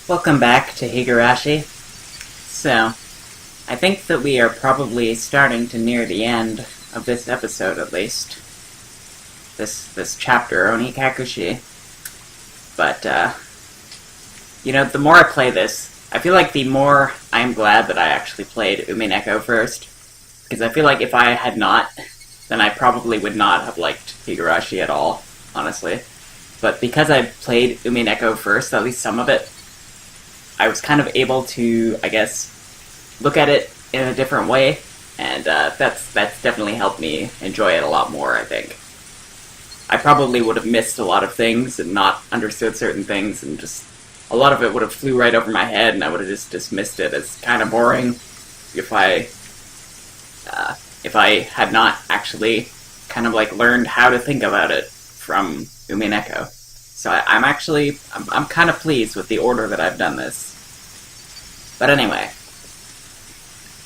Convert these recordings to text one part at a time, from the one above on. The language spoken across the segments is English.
Welcome back to Higurashi. So, I think that we are probably starting to near the end of this episode, at least. This chapter, Onikakushi. But, the more I play this, I feel like the more I'm glad that I actually played Umineko first. Because I feel like if I had not, then I probably would not have liked Higurashi at all, honestly. But because I played Umineko first, at least some of it, I was kind of able to, I guess, look at it in a different way, and that's definitely helped me enjoy it a lot more, I think. I probably would have missed a lot of things and not understood certain things, and just a lot of it would have flew right over my head, and I would have just dismissed it as kind of boring if I had not actually kind of like learned how to think about it from Umineko. So I'm kind of pleased with the order that I've done this. But anyway,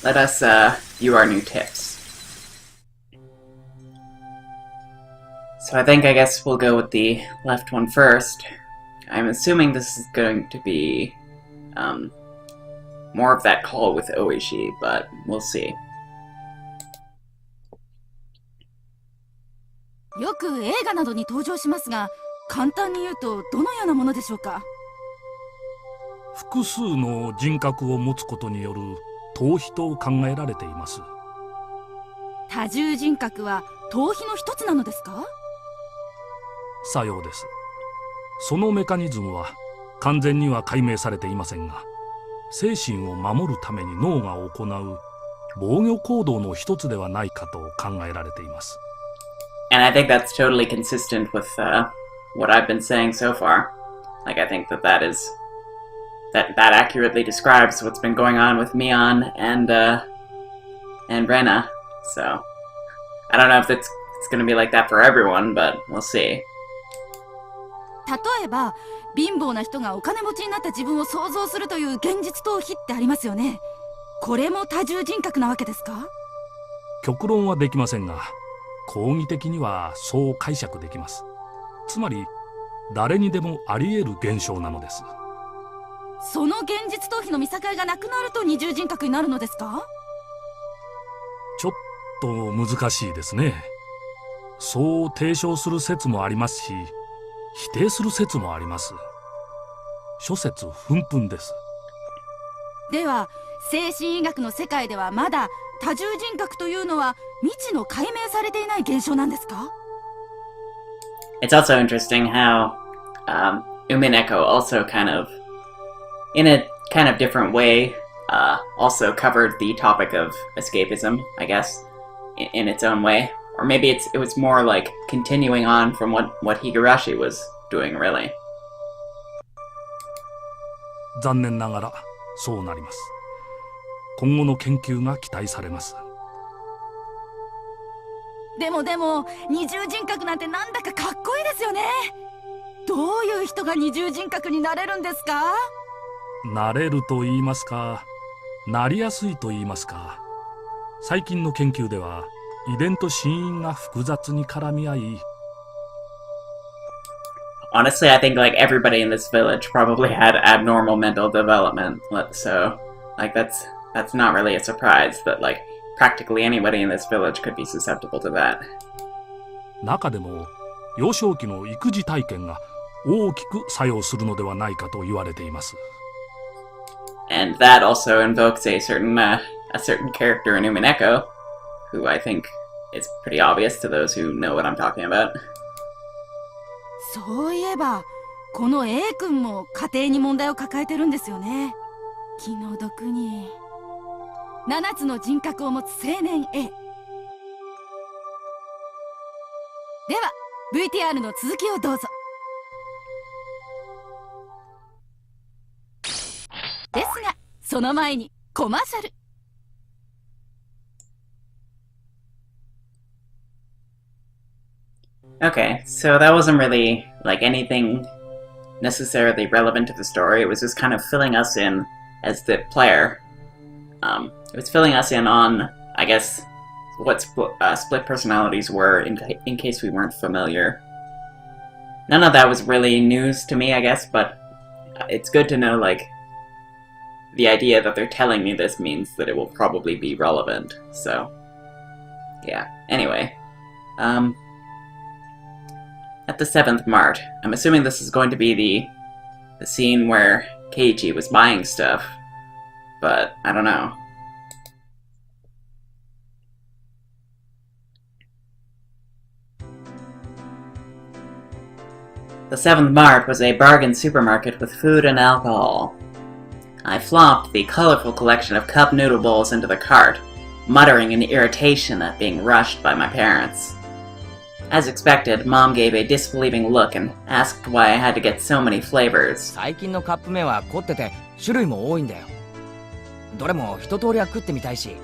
let us view our new tips. So I guess we'll go with the left one first. I'm assuming this is going to be more of that call with Oishi, but we'll see. よく映画などに登場しますが、簡単に言うとどのようなものでしょうか。複数の人格を持つことによる逃避と考えられています。多重人格は逃避の一つなのですか？さようです。そのメカニズムは完全には解明されていませんが、精神を守るために脳が行う防御行動の一つではないかと考えられています。And I think that's totally consistent with what I've been saying so far. Like, I think that accurately describes what's been going on with Mion and Rena. So, I don't know if it's going to be like that for everyone, but we'll see. 例えば、貧乏な人がお金持ちになった自分を想像するという現実逃避ってありますよね。これも多重人格なわけですか？極論はできませんが、講義的にはそう解釈できます。つまり誰にでもあり得る現象なのです。その現実逃避の見境がなくなると二重人格になるのですか？ちょっと難しいですね。そう提唱する説もありますし、否定する説もあります。諸説紛々です。では精神医学の世界ではまだ多重人格というのは未知の解明されていない現象なんですか？ It's also interesting how Umineko also kind of, in a kind of different way, also covered the topic of escapism, I guess, in its own way. Or maybe it was more like continuing on from what Higurashi was doing, really. 残念ながらそうなります。今後の研究が期待されます。でも二重人格なんてなんだかかっこいいですよね。どういう人が二重人格になれるんですか？なれると言いますか、なりやすいと言いますか。最近の研究では遺伝と心因が複雑に絡み合い。Honestly, I think like everybody in this village probably had abnormal mental development, so like that's not really a surprise that like practically anybody in this village could be susceptible to that. 中でも幼少期の育児体験が大きく作用するのではないかと言われています。And that also invokes a certain character in Umineko, who I think is pretty obvious to those who know what I'm talking about. そういえばこの A 君も家庭に問題を抱えてるんですよね。気の毒に。7つの人格を持つ青年 A。 では VTR の続きをどうぞ。ですがその前にコマーシャル。Okay, so that wasn't really like anything necessarily relevant to the story. It was just kind of filling us in as the player. It was filling us in on, I guess, what split personalities were in case we weren't familiar. None of that was really news to me, I guess, but it's good to know, like, the idea that they're telling me this means that it will probably be relevant, so, yeah. Anyway, at the 7th mart, I'm assuming this is going to be the scene where Keiichi was buying stuff, but I don't know. The 7th mart was a bargain supermarket with food and alcohol. I flopped the colorful collection of cup noodle bowls into the cart, muttering in irritation at being rushed by my parents. As expected, Mom gave a disbelieving look and asked why I had to get so many flavors. 最近のカップ麺は凝ってて種類も多いんだよ。どれも一通りは食ってみたいし。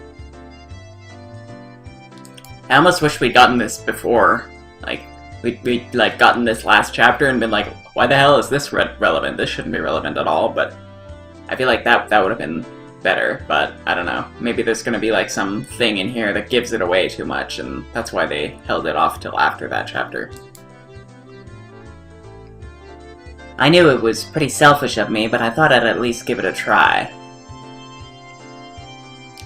I almost wish we'd gotten this before. Like, we'd like gotten this last chapter and been like, why the hell is this relevant? This shouldn't be relevant at all, but I feel like that would have been better, but I don't know. Maybe there's gonna be like some thing in here that gives it away too much, and that's why they held it off till after that chapter. I knew it was pretty selfish of me, but I thought I'd at least give it a try.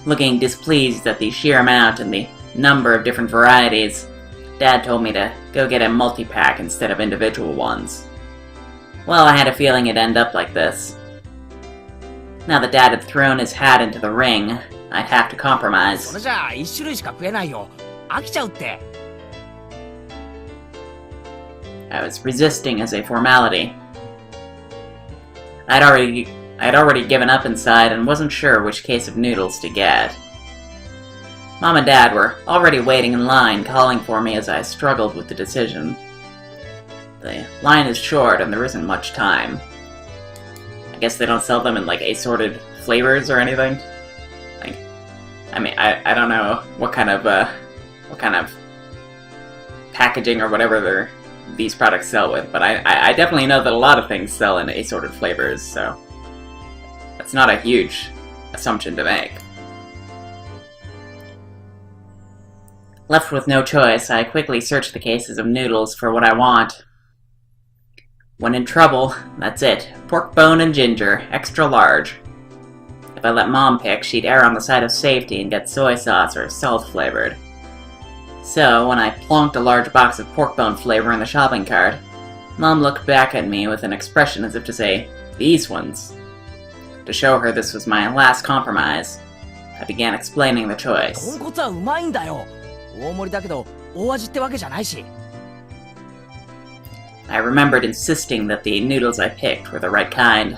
Looking displeased at the sheer amount and the number of different varieties, Dad told me to go get a multi-pack instead of individual ones. Well, I had a feeling it'd end up like this. Now that Dad had thrown his hat into the ring, I'd have to compromise. それじゃあ一種類しか食えないよ。飽きちゃうって。I was resisting as a formality. I'd already given up inside and wasn't sure which case of noodles to get. Mom and Dad were already waiting in line, calling for me as I struggled with the decision. The line is short and there isn't much time. I guess they don't sell them in, like, assorted flavors or anything. Like, I mean, I don't know what kind of packaging or whatever these products sell with, but I definitely know that a lot of things sell in assorted flavors, so that's not a huge assumption to make. Left with no choice, I quickly searched the cases of noodles for what I want. When in trouble, that's it. Pork bone and ginger, extra large. If I let Mom pick, she'd err on the side of safety and get soy sauce or salt flavored. So, when I plonked a large box of pork bone flavor in the shopping cart, Mom looked back at me with an expression as if to say, "These ones." To show her this was my last compromise, I began explaining the choice. 豚骨はうまいんだよ。大盛りだけど大味ってわけじゃないし。I remembered insisting that the noodles I picked were the right kind.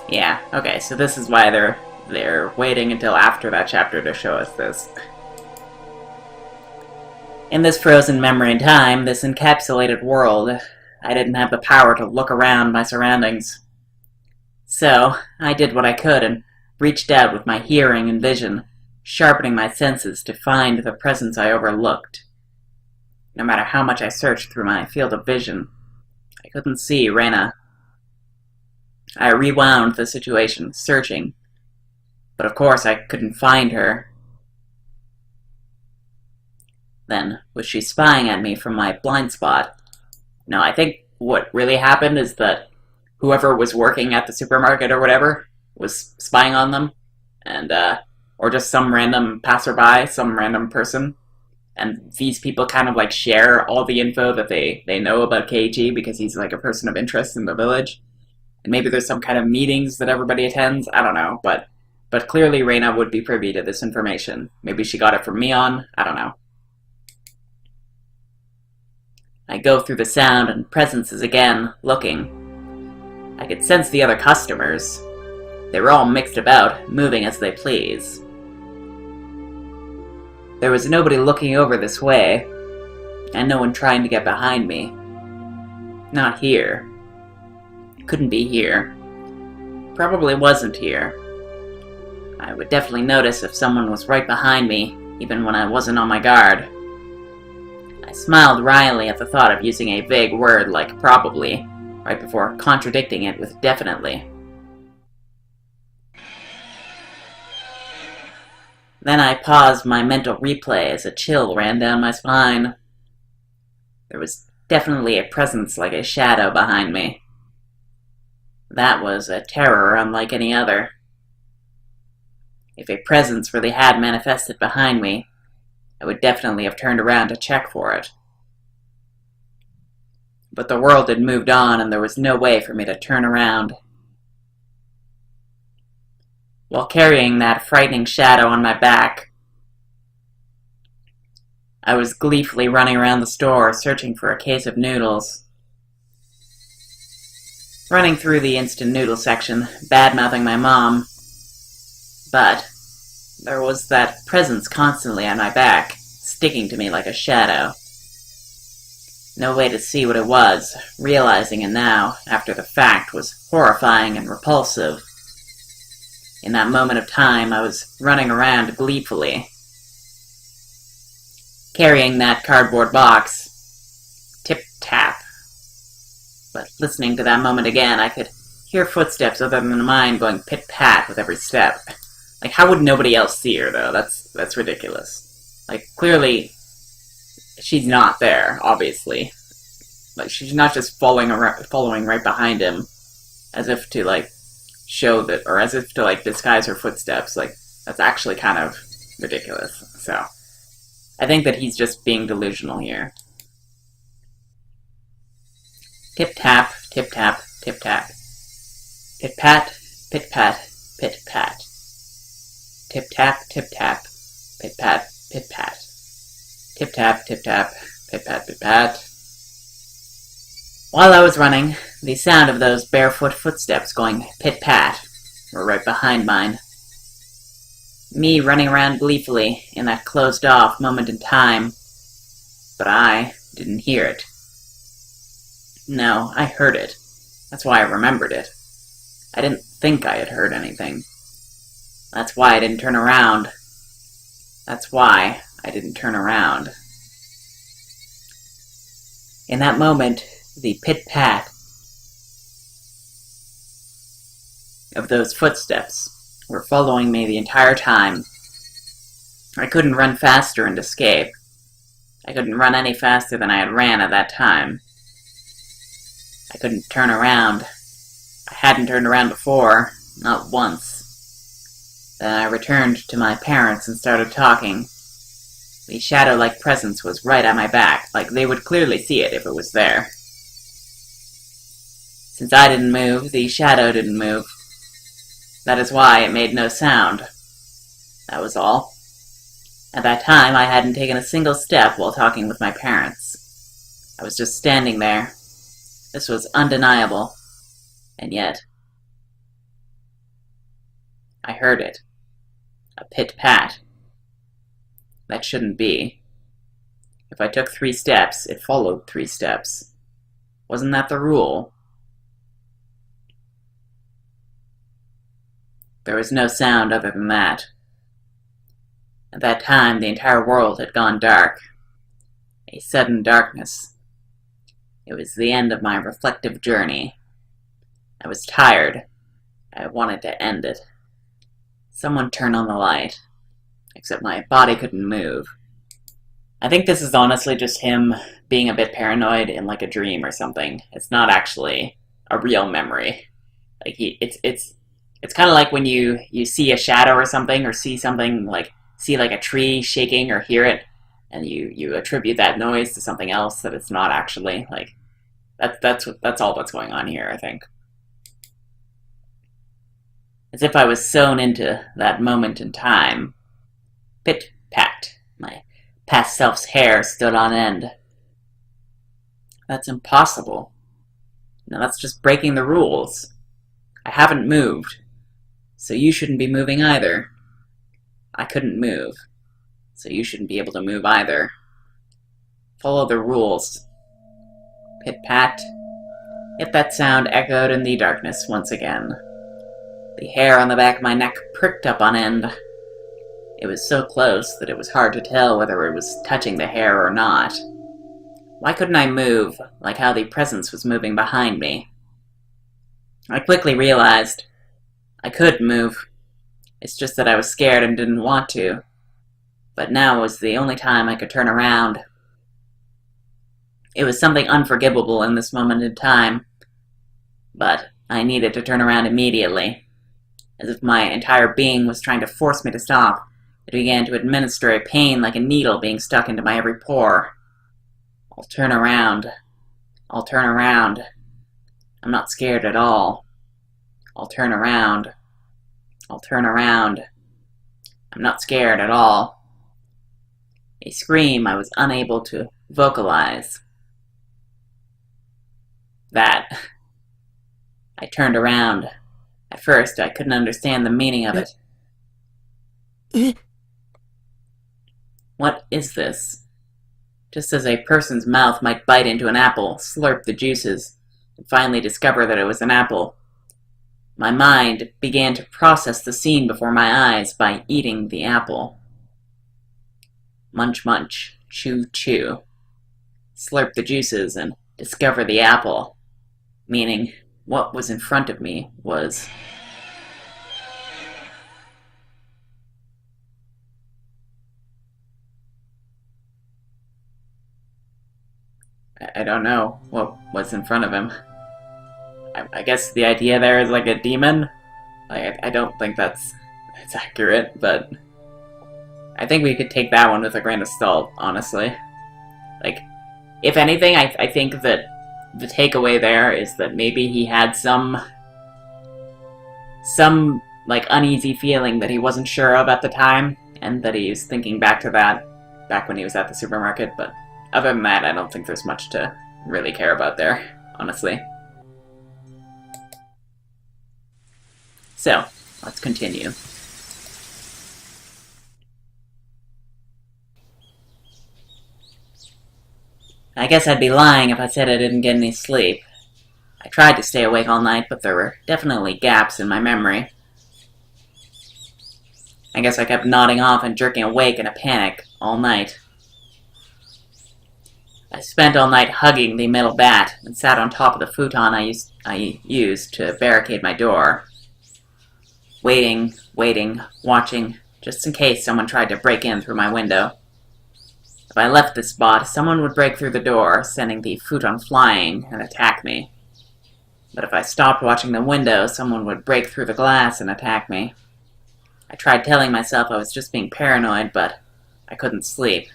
Yeah, okay, so this is why they're waiting until after that chapter to show us this. In this frozen memory and time, this encapsulated world, I didn't have the power to look around my surroundings. So, I did what I could and reached out with my hearing and vision, sharpening my senses to find the presence I overlooked. No matter how much I searched through my field of vision, I couldn't see Reina. I rewound the situation, searching, but of course I couldn't find her. Then, was she spying at me from my blind spot? No, I think what really happened is that whoever was working at the supermarket or whatever was spying on them, and, or just some random passerby, some random person, and these people kind of, like, share all the info that they know about Keiichi because he's, like, a person of interest in the village. And maybe there's some kind of meetings that everybody attends, I don't know, but clearly Reina would be privy to this information. Maybe she got it from Mion, I don't know. I go through the sound and presences again, looking. I could sense the other customers. They were all mixed about, moving as they please. There was nobody looking over this way, and no one trying to get behind me. Not here. It couldn't be here. Probably wasn't here. I would definitely notice if someone was right behind me, even when I wasn't on my guard. I smiled wryly at the thought of using a vague word like probably, right before contradicting it with definitely. Then I paused my mental replay as a chill ran down my spine. There was definitely a presence like a shadow behind me. That was a terror unlike any other. If a presence really had manifested behind me, I would definitely have turned around to check for it. But the world had moved on, and there was no way for me to turn around. While carrying that frightening shadow on my back, I was gleefully running around the store searching for a case of noodles. Running through the instant noodle section, bad-mouthing my mom. But there was that presence constantly on my back, sticking to me like a shadow. No way to see what it was. Realizing it now, after the fact, was horrifying and repulsive. In that moment of time, I was running around gleefully, carrying that cardboard box. Tip-tap. But listening to that moment again, I could hear footsteps other than mine going pit-pat with every step. Like, how would nobody else see her, though? That's ridiculous. Like, clearly, she's not there, obviously. Like, she's not just following right behind him, as if to, like, show that, or as if to, like, disguise her footsteps. Like, that's actually kind of ridiculous. So, I think that he's just being delusional here. Tip-tap, tip-tap, tip-tap. Pit-pat, pit-pat, pit-pat. Tip-tap, tip-tap, pit-pat, pit-pat. Tip-tap, tip-tap, pit-pat, pit-pat. While I was running, the sound of those barefoot footsteps going pit-pat were right behind mine. Me running around gleefully in that closed-off moment in time, but I didn't hear it. No, I heard it. That's why I remembered it. I didn't think I had heard anything. That's why I didn't turn around. That's why I didn't turn around. In that moment, the pit-pat of those footsteps were following me the entire time. I couldn't run faster and escape. I couldn't run any faster than I had ran at that time. I couldn't turn around. I hadn't turned around before, not once. Then I returned to my parents and started talking. The shadow-like presence was right at my back, like they would clearly see it if it was there. Since I didn't move, the shadow didn't move. That is why it made no sound. That was all. At that time, I hadn't taken a single step while talking with my parents. I was just standing there. This was undeniable. And yet, I heard it. A pit-pat. That shouldn't be. If I took 3 steps, it followed 3 steps. Wasn't that the rule? There was no sound other than that. At that time, the entire world had gone dark. A sudden darkness. It was the end of my reflective journey. I was tired. I wanted to end it. Someone turn on the light. Except my body couldn't move. I think this is honestly just him being a bit paranoid in like a dream or something. It's not actually a real memory. Like it's kind of like when you see a shadow or something, or see something like a tree shaking or hear it, and you attribute that noise to something else that it's not actually. Like that's all that's going on here, I think. As if I was sewn into that moment in time. Pit-pat. My past self's hair stood on end. That's impossible. No, that's just breaking the rules. I haven't moved. So you shouldn't be moving either. I couldn't move. So you shouldn't be able to move either. Follow the rules. Pit-pat. Yet that sound echoed in the darkness once again. The hair on the back of my neck pricked up on end. It was so close that it was hard to tell whether it was touching the hair or not. Why couldn't I move, like how the presence was moving behind me? I quickly realized I could move. It's just that I was scared and didn't want to. but now was the only time I could turn around. It was something unforgivable in this moment in time, but I needed to turn around immediately. As if my entire being was trying to force me to stop, it began to administer a pain like a needle being stuck into my every pore. I'll turn around. I'll turn around. I'm not scared at all. I'll turn around. I'll turn around. I'm not scared at all. A scream I was unable to vocalize. That. I turned around. At first, I couldn't understand the meaning of it. What is this? Just as a person's mouth might bite into an apple, slurp the juices, and finally discover that it was an apple, my mind began to process the scene before my eyes by eating the apple. Munch munch, chew chew. Slurp the juices and discover the apple. Meaning, what was in front of me was... I don't know what was in front of him. I guess the idea there is like a demon. I don't think that's accurate, but I think we could take that one with a grain of salt, honestly. Like, if anything, I think that the takeaway there is that maybe he had some like uneasy feeling that he wasn't sure of at the time, and that he's thinking back to that back when he was at the supermarket, but other than that, I don't think there's much to really care about there, honestly. So, let's continue. I guess I'd be lying if I said I didn't get any sleep. I tried to stay awake all night, but there were definitely gaps in my memory. I guess I kept nodding off and jerking awake in a panic all night. I spent all night hugging the metal bat and sat on top of the futon I used to barricade my door. Waiting, watching, just in case someone tried to break in through my window. If I left this spot, someone would break through the door, sending the futon flying and attack me. But if I stopped watching the window, someone would break through the glass and attack me. I tried telling myself I was just being paranoid, but I couldn't sleep.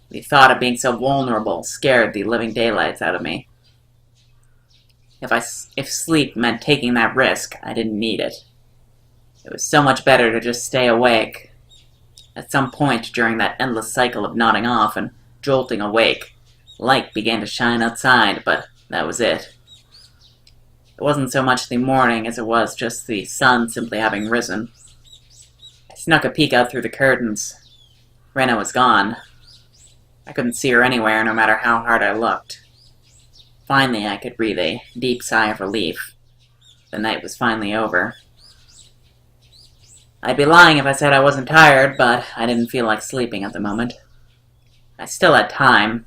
The thought of being so vulnerable scared the living daylights out of me. If sleep meant taking that risk, I didn't need it. It was so much better to just stay awake. At some point during that endless cycle of nodding off and jolting awake, light began to shine outside, but that was it. It wasn't so much the morning as it was just the sun simply having risen. I snuck a peek out through the curtains. Rena was gone. I couldn't see her anywhere, no matter how hard I looked. Finally, I could breathe a deep sigh of relief. The night was finally over. I'd be lying if I said I wasn't tired, but I didn't feel like sleeping at the moment. I still had time,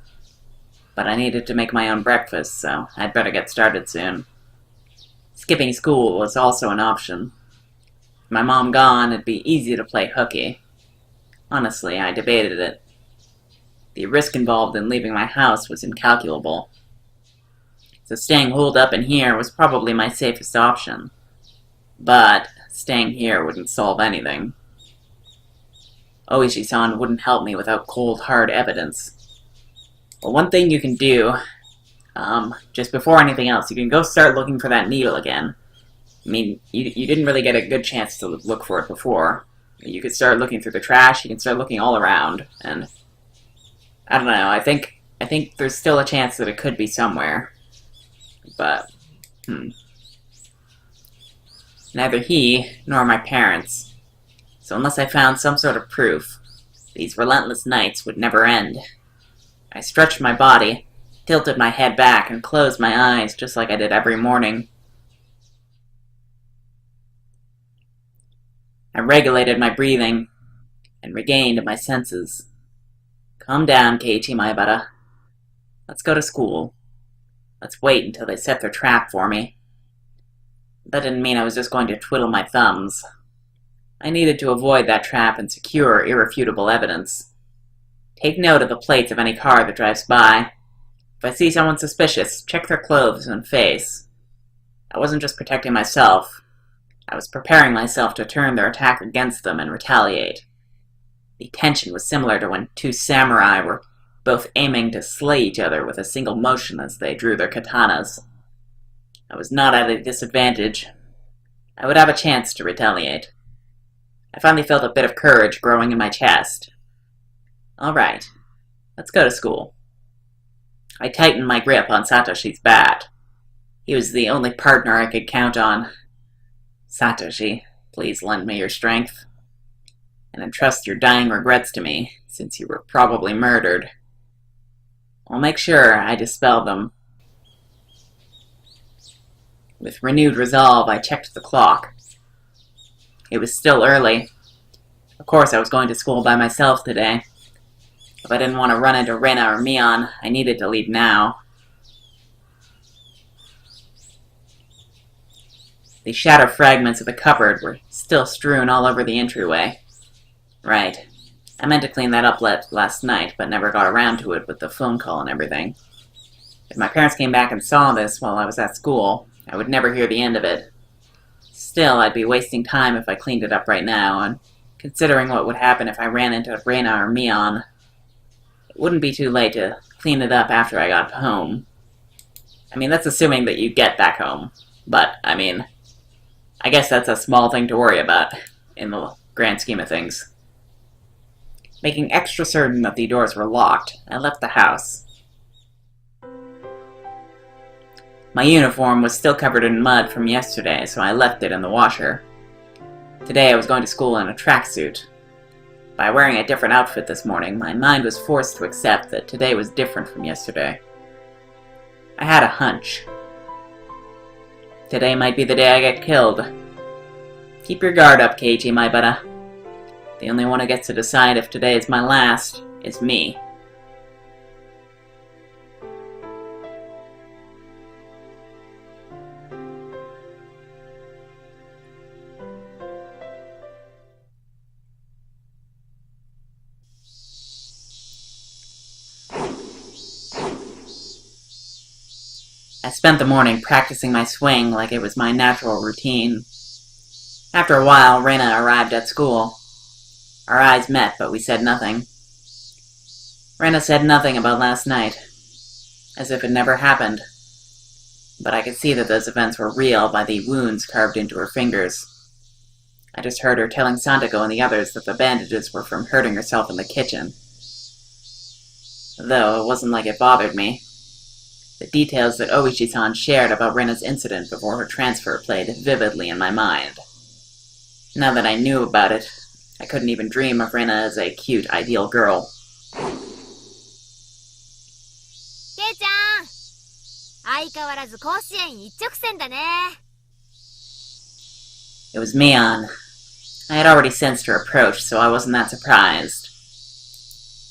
but I needed to make my own breakfast, so I'd better get started soon. Skipping school was also an option. With my mom gone, it'd be easy to play hooky. Honestly, I debated it. The risk involved in leaving my house was incalculable. So staying holed up in here was probably my safest option. But staying here wouldn't solve anything. Oishi-san wouldn't help me without cold, hard evidence. Well, one thing you can do, just before anything else, you can go start looking for that needle again. I mean, you didn't really get a good chance to look for it before. You could start looking through the trash, you can start looking all around, and I don't know, I think there's still a chance that it could be somewhere. But, neither he nor my parents. So unless I found some sort of proof, these relentless nights would never end. I stretched my body, tilted my head back, and closed my eyes just like I did every morning. I regulated my breathing and regained my senses. Calm down, Keiichi Maebara. Let's go to school. Let's wait until they set their trap for me. That didn't mean I was just going to twiddle my thumbs. I needed to avoid that trap and secure irrefutable evidence. Take note of the plates of any car that drives by. If I see someone suspicious, check their clothes and face. I wasn't just protecting myself. I was preparing myself to turn their attack against them and retaliate. The tension was similar to when two samurai were both aiming to slay each other with a single motion as they drew their katanas. I was not at a disadvantage. I would have a chance to retaliate. I finally felt a bit of courage growing in my chest. All right, let's go to school. I tightened my grip on Satoshi's bat. He was the only partner I could count on. Satoshi, please lend me your strength. And entrust your dying regrets to me, since you were probably murdered. I'll make sure I dispel them. With renewed resolve, I checked the clock. It was still early. Of course, I was going to school by myself today. If I didn't want to run into Rena or Mion, I needed to leave now. The shattered fragments of the cupboard were still strewn all over the entryway. Right. I meant to clean that up last night, but never got around to it with the phone call and everything. If my parents came back and saw this while I was at school, I would never hear the end of it. Still, I'd be wasting time if I cleaned it up right now, and considering what would happen if I ran into Rena or Mion, it wouldn't be too late to clean it up after I got home. I mean, that's assuming that you get back home. But, I mean, I guess that's a small thing to worry about in the grand scheme of things. Making extra certain that the doors were locked, I left the house. My uniform was still covered in mud from yesterday, so I left it in the washer. Today I was going to school in a tracksuit. By wearing a different outfit this morning, my mind was forced to accept that today was different from yesterday. I had a hunch. Today might be the day I get killed. Keep your guard up, Keiji Maibara. The only one who gets to decide if today is my last is me. I spent the morning practicing my swing like it was my natural routine. After a while, Rena arrived at school. Our eyes met, but we said nothing. Rena said nothing about last night, as if it never happened. But I could see that those events were real by the wounds carved into her fingers. I just heard her telling Santako and the others that the bandages were from hurting herself in the kitchen. Though it wasn't like it bothered me. The details that Oishi-san shared about Rena's incident before her transfer played vividly in my mind. Now that I knew about it, I couldn't even dream of Rena as a cute, ideal girl. Kei-chan! 相変わらず甲子園一直線だね. It was Mion. I had already sensed her approach, so I wasn't that surprised.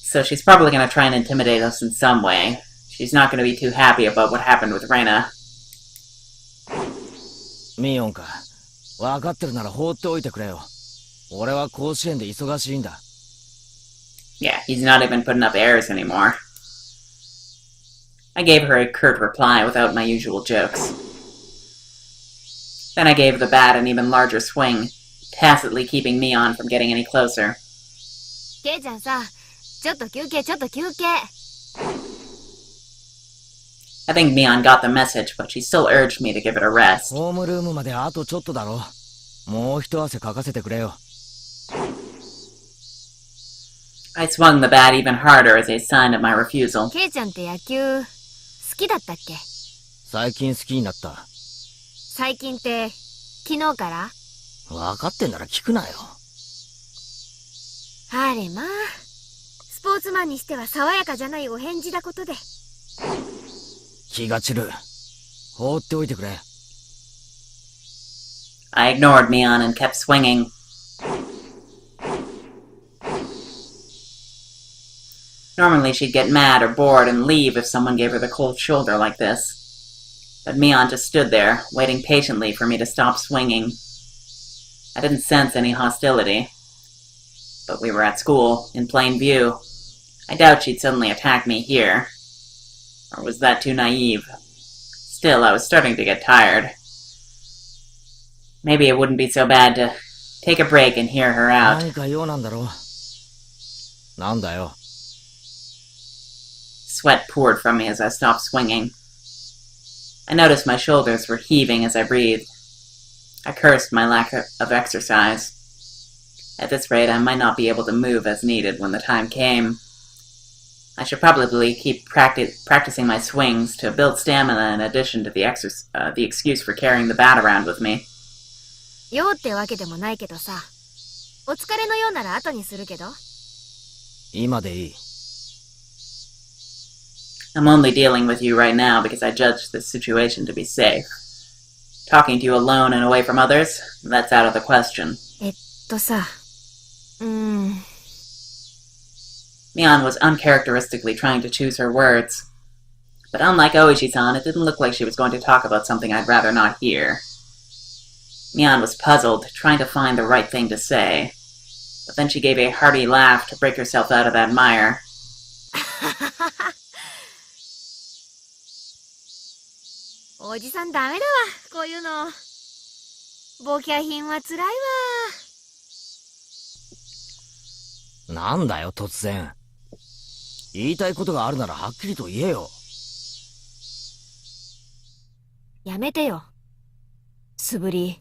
So she's probably going to try and intimidate us in some way. She's not going to be too happy about what happened with Rena. ミヨンか。分かってるなら放っておいてくれよ。俺は甲子園で忙しいんだ。Yeah, he's not even putting up airs anymore. I gave her a curt reply without my usual jokes. Then I gave the bat an even larger swing, tacitly keeping Mion from getting any closer. ケイちゃんさ、ちょっと休憩。I think Mion got the message, but she still urged me to give it a rest. ホームルームまであとちょっとだろ。もう一汗かかせてくれよ。I swung the bat even harder as a sign of my refusal. ケイちゃんって野球好きだったっけ？最近好きになった。最近って昨日から？分かってんなら聞くなよ。あれまあ、スポーツマンにしては爽やかじゃないお返事だことで。気が散る。放っておいてくれ。I ignored Mion and kept swinging. Normally she'd get mad or bored and leave if someone gave her the cold shoulder like this. But Mion just stood there, waiting patiently for me to stop swinging. I didn't sense any hostility. But we were at school, in plain view. I doubt she'd suddenly attack me here. Or was that too naive? Still, I was starting to get tired. Maybe it wouldn't be so bad to take a break and hear her out. 何か用なんだろう。なんだよ。 Sweat poured from me as I stopped swinging. I noticed my shoulders were heaving as I breathed. I cursed my lack of exercise. At this rate, I might not be able to move as needed when the time came. I should probably keep practicing my swings to build stamina in addition to the excuse for carrying the bat around with me. 用ってわけでもないけどさ。お疲れのようなら後にするけど。今でいい。 I'm only dealing with you right now because I judged this situation to be safe. Talking to you alone and away from others, that's out of the question. さ。Mion was uncharacteristically trying to choose her words. But unlike Oishi-san, it didn't look like she was going to talk about something I'd rather not hear. Mion was puzzled, trying to find the right thing to say. But then she gave a hearty laugh to break herself out of that mire. おじさんダメだわ、こういうの。ボキャ品は辛いわ。なんだよ、突然。言いたいことがあるならはっきりと言えよ。やめてよ。素振り。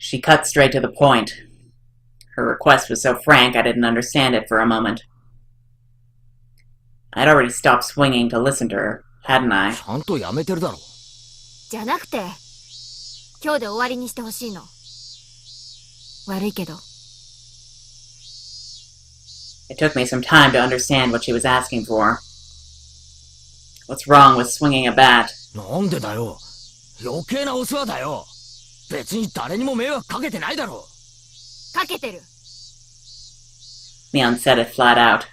She cut straight to the point. Her request was so frank I didn't understand it for a moment. I'd already stopped swinging to listen to her, hadn't I? ちゃんとやめてるだろ。じゃなくて、今日で終わりにしてほしいの。悪いけど。It took me some time to understand what she was asking for. What's wrong with swinging a bat? なんでだよ。余計なお世話だよ。別に誰にも迷惑かけてないだろ。かけてる。Mion said it flat out.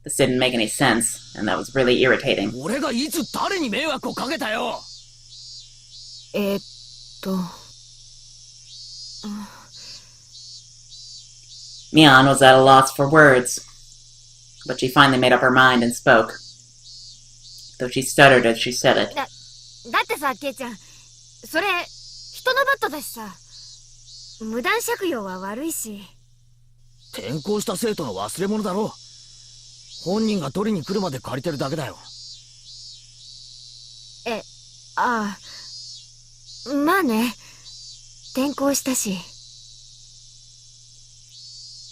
This didn't make any sense, and that was really irritating. 俺がいつ誰に迷惑をかけたよ。Mion was at a loss for words, but she finally made up her mind and spoke, though she stuttered as she said it. だってさ、ケイちゃん、それ、人のバットだしさ、無断借用は悪いし。転校した生徒の忘れ物だろ。本人が取りに来るまで借りてるだけだよ。ああ、まあね、転校したし。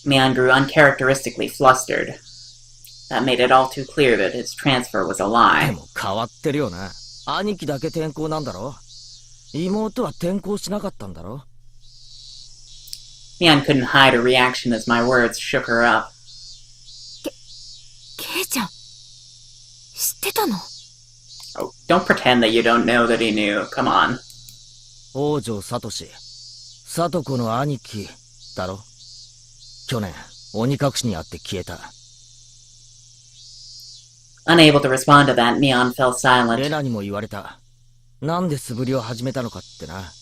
Mion grew uncharacteristically flustered. That made it all too clear that his transfer was a で lie. も変わってるよな。兄貴だけ転校なんだろ。妹は転校しなかったんだろ。Mion couldn't hide a reaction as my words shook her up. ケイちゃん、知ってたの？ Oh, don't pretend that you don't know that he knew. Come on. 王城聡、聡子の兄貴だろ。去年、鬼隠しにあって消えた。Unable to respond to that, Mion fell レ silent. ナにも言われた。なんで素振りを始めたのかってな。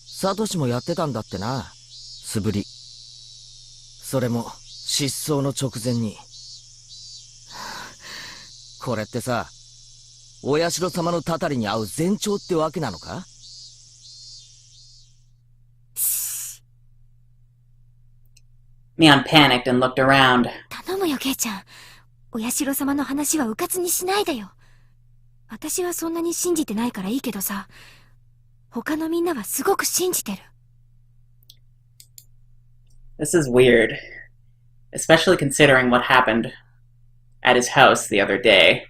サトシもやってたんだってな。素振り。それも失踪の直前に。これってさ、お社様のたたりに合う前兆ってわけなのか？ Mion panicked and looked around. 頼むよ、ケイちゃん。お社様の話はうかつにしないでよ。私はそんなに信じてないからいいけどさ、他のみんなはすごく信じてる。This is weird, especially considering what happened at his house the other day.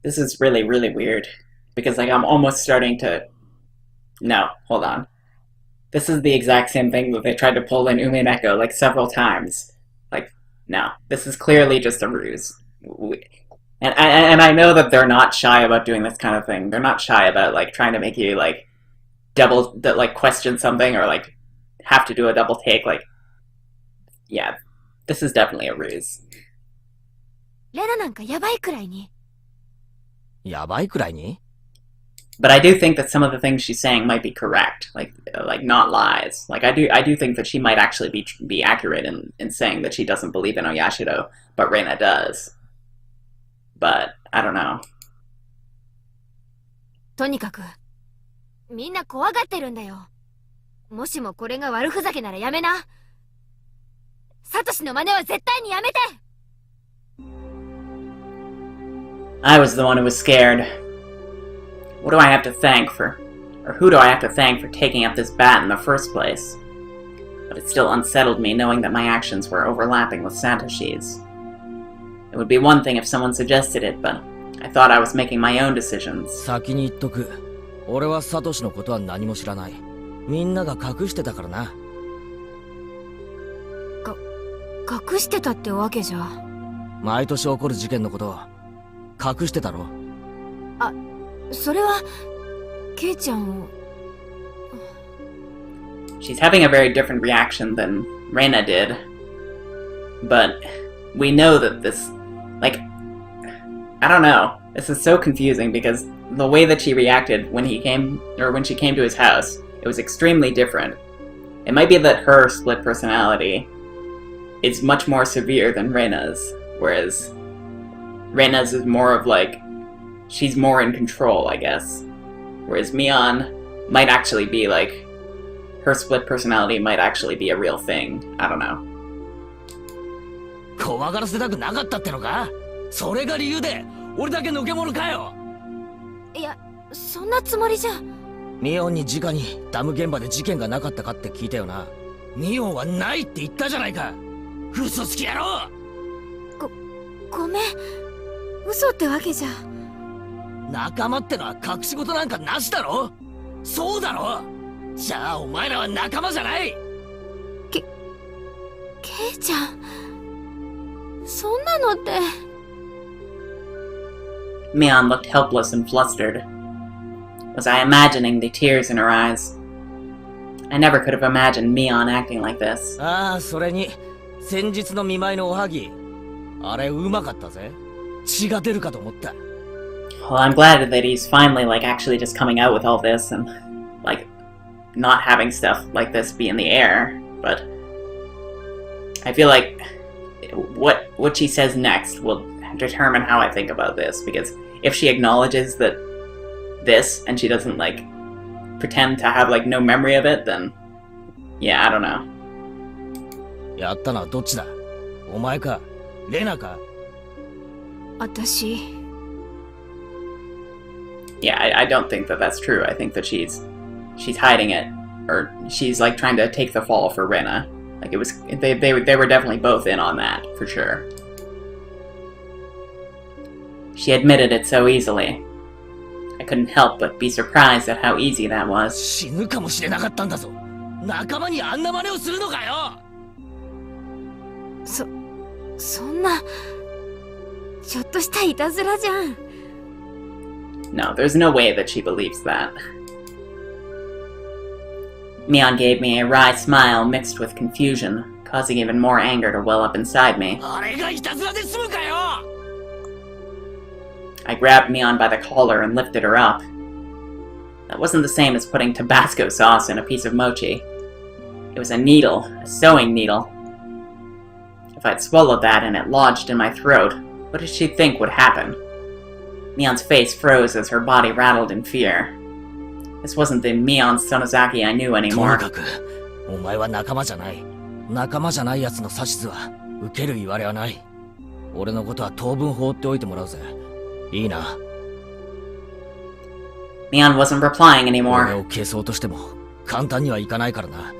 This is really, really weird, because like I'm almost starting to... No, hold on. This is the exact same thing that they tried to pull in Umineko like several times. Like, no, this is clearly just a ruse. And I know that they're not shy about doing this kind of thing. They're not shy about like trying to make you like question something or like have to do a double take. Like, yeah, this is definitely a ruse. レナなんかやばいくらいに。やばいくらいに？ But I do think that some of the things she's saying might be correct, like not lies. Like I do think that she might actually be accurate in saying that she doesn't believe in Oyashiro, but Reina does. But I don't know. とにかく、みんな怖がってるんだよ。もしもこれが悪ふざけならやめな。サトシの真似は絶対にやめて。I was the one who was scared. What do I have to thank for, or who do I have to thank for taking up this bat in the first place? But it still unsettled me knowing that my actions were overlapping with Satoshi's. It would be one thing if someone suggested it, but I thought I was making my own decisions. 先に言っとく。俺はサトシのことは何も知らない。みんなが隠してたからな。隠してたってわけじゃ。毎年起こる事件のことを隠してたろ。あ、それはケイちゃんを。She's having a very different reaction than Reina did. But we know that this, like, I don't know. This is so confusing because the way that she reacted when she came to his house, it was extremely different. It might be that her split personality is much more severe than Reina's, whereas Reina's is more of like, she's more in control, I guess. Whereas Mion might actually be like, her split personality might actually be a real thing. I don't know. 怖がらせたくなかったってのか？それが理由で俺だけのけ者かよ。いや、そんなつもりじゃ。ミオンに直にダム現場で事件がなかったかって聞いたよな。ミオンはないって言ったじゃないか。嘘つき野郎。ごめん。嘘ってわけじゃ。仲間ってのは隠し事なんかなしだろ。そうだろ。じゃあお前らは仲間じゃない。ケイちゃん、そんなのって。Mion looked helpless and flustered. Was I imagining the tears in her eyes? I never could have imagined Mion acting like this. ああ、それに先日の見舞いのおはぎ、あれうまかったぜ。血が出るかと思った。Well, I'm glad that he's finally like actually just coming out with all this and like not having stuff like this be in the air, but I feel like what she says next will determine how I think about this, because if she acknowledges that this and she doesn't like pretend to have like no memory of it, then yeah, I don't know. やったのはどっちだ？お前か？レナか？私。Yeah, I don't think that that's true. I think that she's hiding it, or she's like trying to take the fall for Rena. Like it was, they were definitely both in on that for sure. She admitted it so easily. I couldn't help but be surprised at how easy that was. 死ぬかもしれなかったんだぞ。仲間にあんな真似をするのかよ。そんなちょっとしたいたずらじゃん。No, there's no way that she believes that. Mion gave me a wry smile mixed with confusion, causing even more anger to well up inside me. あれがいたずらで済むかよ。I grabbed Mion by the collar and lifted her up. That wasn't the same as putting Tabasco sauce in a piece of mochi. It was a needle, a sewing needle. If I'd swallowed that and it lodged in my throat, what did she think would happen? Mion's face froze as her body rattled in fear. This wasn't the Mion Sonozaki I knew と anymore. にかく、お前は仲間じゃない。仲間じゃない奴の指図は受ける言われはない。俺のことは当分放っておいてもらうぜ。いいな。Mion wasn't replying 俺 anymore. を消そうとしても簡単にはいかないからな。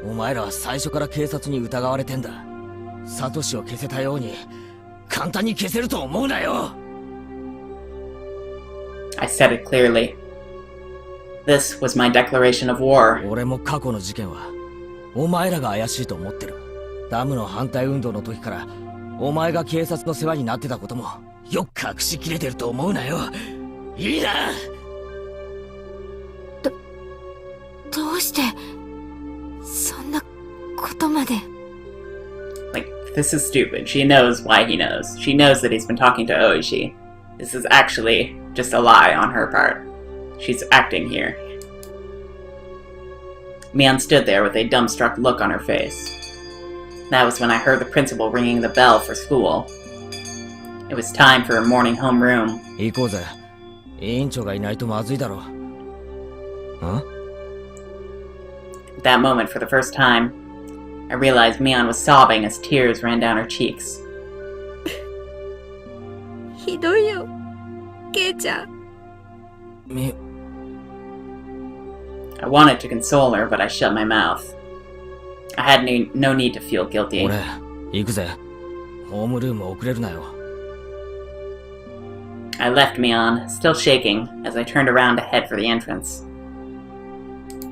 お前らは最初から警察に疑われてんだ。サトシを消せたように簡単に消せると思うなよ。I said it clearly. This was my declaration of war. 俺も過去の事件はお前らが怪しいと思ってる。ダムの反対運動の時からお前が警察の世話になってたこともよく隠しきれてると思うなよ。いいな。どうしてそんなことまで。Like, this is stupid. She knows why he knows. She knows that he's been talking to Oishi. This is actually just a lie on her part. She's acting here. Mion stood there with a dumbstruck look on her face. That was when I heard the principal ringing the bell for school. It was time for her morning homeroom. 行こうぜ。委員長がいないとまずいだろ。Huh? At that moment, for the first time, I realized Mion was sobbing as tears ran down her cheeks. ひどいよ、ケイちゃん。I wanted to console her, but I shut my mouth. I had no need to feel guilty. 俺、行くぜ。ホームルーム遅れるなよ。I left Mion, still shaking, as I turned around to head for the entrance.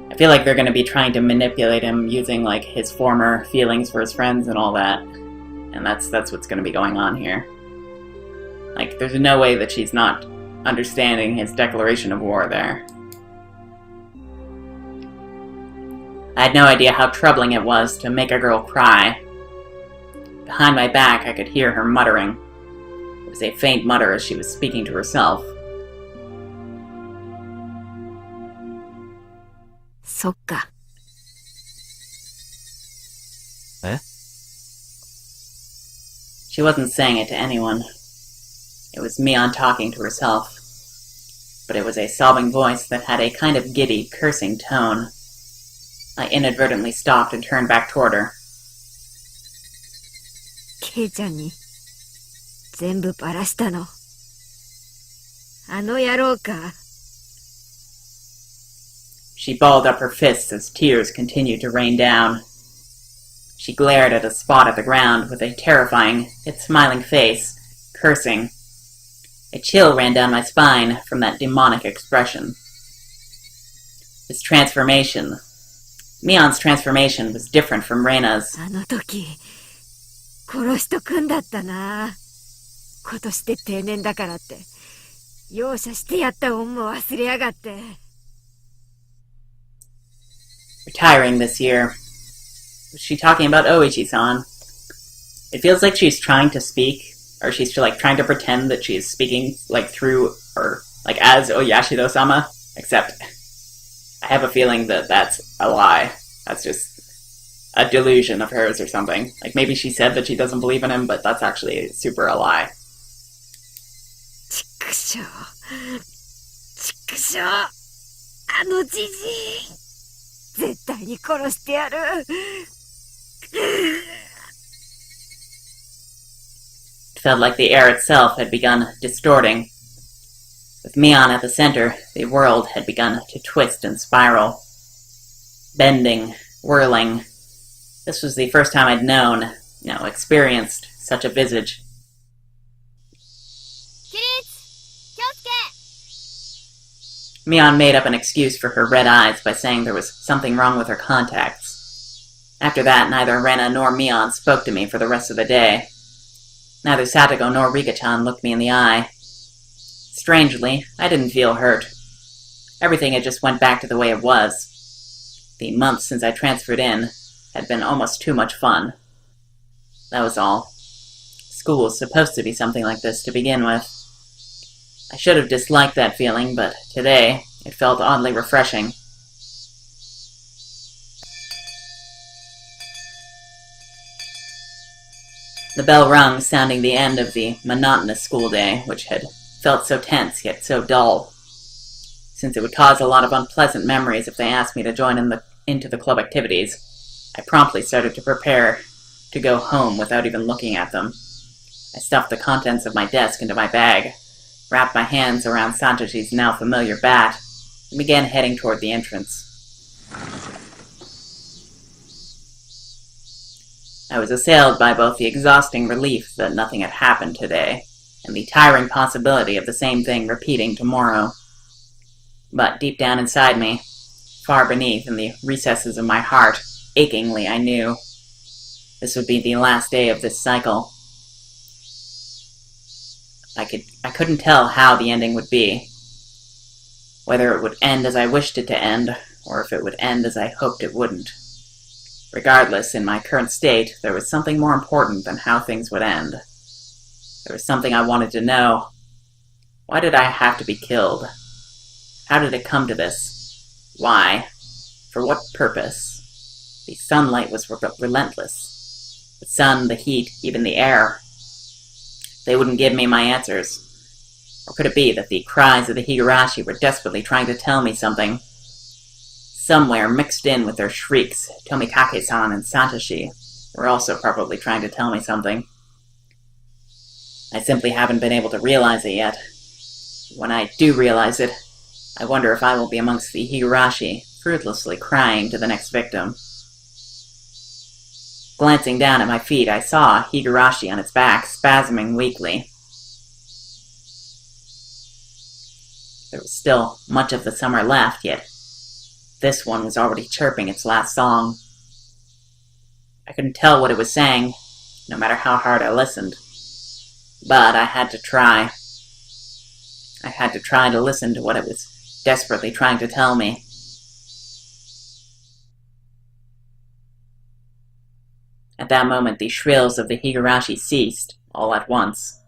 I feel like they're going to be trying to manipulate him using, like, his former feelings for his friends and all that. And that's what's going to be going on here. Like, there's no way that she's not understanding his declaration of war there. I had no idea how troubling it was to make a girl cry. Behind my back, I could hear her muttering. It was a faint mutter as she was speaking to herself. そっか。え? She wasn't saying it to anyone. It was Mion talking to herself. But it was a sobbing voice that had a kind of giddy, cursing tone. I inadvertently stopped and turned back toward her. ケイちゃんに全部バラしたの。あの野郎か。She balled up her fists as tears continued to rain down. She glared at a spot at the ground with a terrifying, yet smiling face, cursing. A chill ran down my spine from that demonic expression. His transformation. Mion's transformation was different from Reina's. あの時、殺しとくんだったな。今年で定年だからって、容赦してやった恩も忘れやがって。Retiring this year. Was she talking about Oichi-san? It feels like she's trying to speak, or she's like trying to pretend that she's speaking like through, or like as Oyashido-sama, except I have a feeling that that's a lie. That's just a delusion of hers or something. Like maybe she said that she doesn't believe in him, but that's actually super a lie. ちくしょう。ちくしょう。あのじじい。絶対に殺してやる。It felt like the air itself had begun distorting. With Mion at the center, the world had begun to twist and spiral. Bending, whirling. This was the first time I'd known, experienced such a visage. Mion made up an excuse for her red eyes by saying there was something wrong with her contacts. After that, neither Rena nor Mion spoke to me for the rest of the day. Neither Satoko nor Rika-chan looked me in the eye. Strangely, I didn't feel hurt. Everything had just went back to the way it was. The months since I transferred in had been almost too much fun. That was all. School was supposed to be something like this to begin with. I should have disliked that feeling, but today it felt oddly refreshing. The bell rung, sounding the end of the monotonous school day, which had felt so tense yet so dull. Since it would cause a lot of unpleasant memories if they asked me to join into the club activities, I promptly started to prepare to go home without even looking at them. I stuffed the contents of my desk into my bag, wrapped my hands around Santochi's now familiar bat, and began heading toward the entrance. I was assailed by both the exhausting relief that nothing had happened today, and the tiring possibility of the same thing repeating tomorrow. But deep down inside me, far beneath in the recesses of my heart, achingly I knew this would be the last day of this cycle. I couldn't tell how the ending would be. Whether it would end as I wished it to end, or if it would end as I hoped it wouldn't. Regardless, in my current state, there was something more important than how things would end. There was something I wanted to know. Why did I have to be killed? How did it come to this? Why? For what purpose? The sunlight was relentless. The sun, the heat, even the air. They wouldn't give me my answers. Or could it be that the cries of the Higurashi were desperately trying to tell me something? Somewhere mixed in with their shrieks, Tomikake-san and Satoshi were also probably trying to tell me something. I simply haven't been able to realize it yet. When I do realize it, I wonder if I will be amongst the Higurashi, fruitlessly crying to the next victim. Glancing down at my feet, I saw Higurashi on its back, spasming weakly. There was still much of the summer left, yet this one was already chirping its last song. I couldn't tell what it was saying, no matter how hard I listened. But I had to try. I had to try to listen to what it was desperately trying to tell me. At that moment, the shrills of the Higurashi ceased, all at once,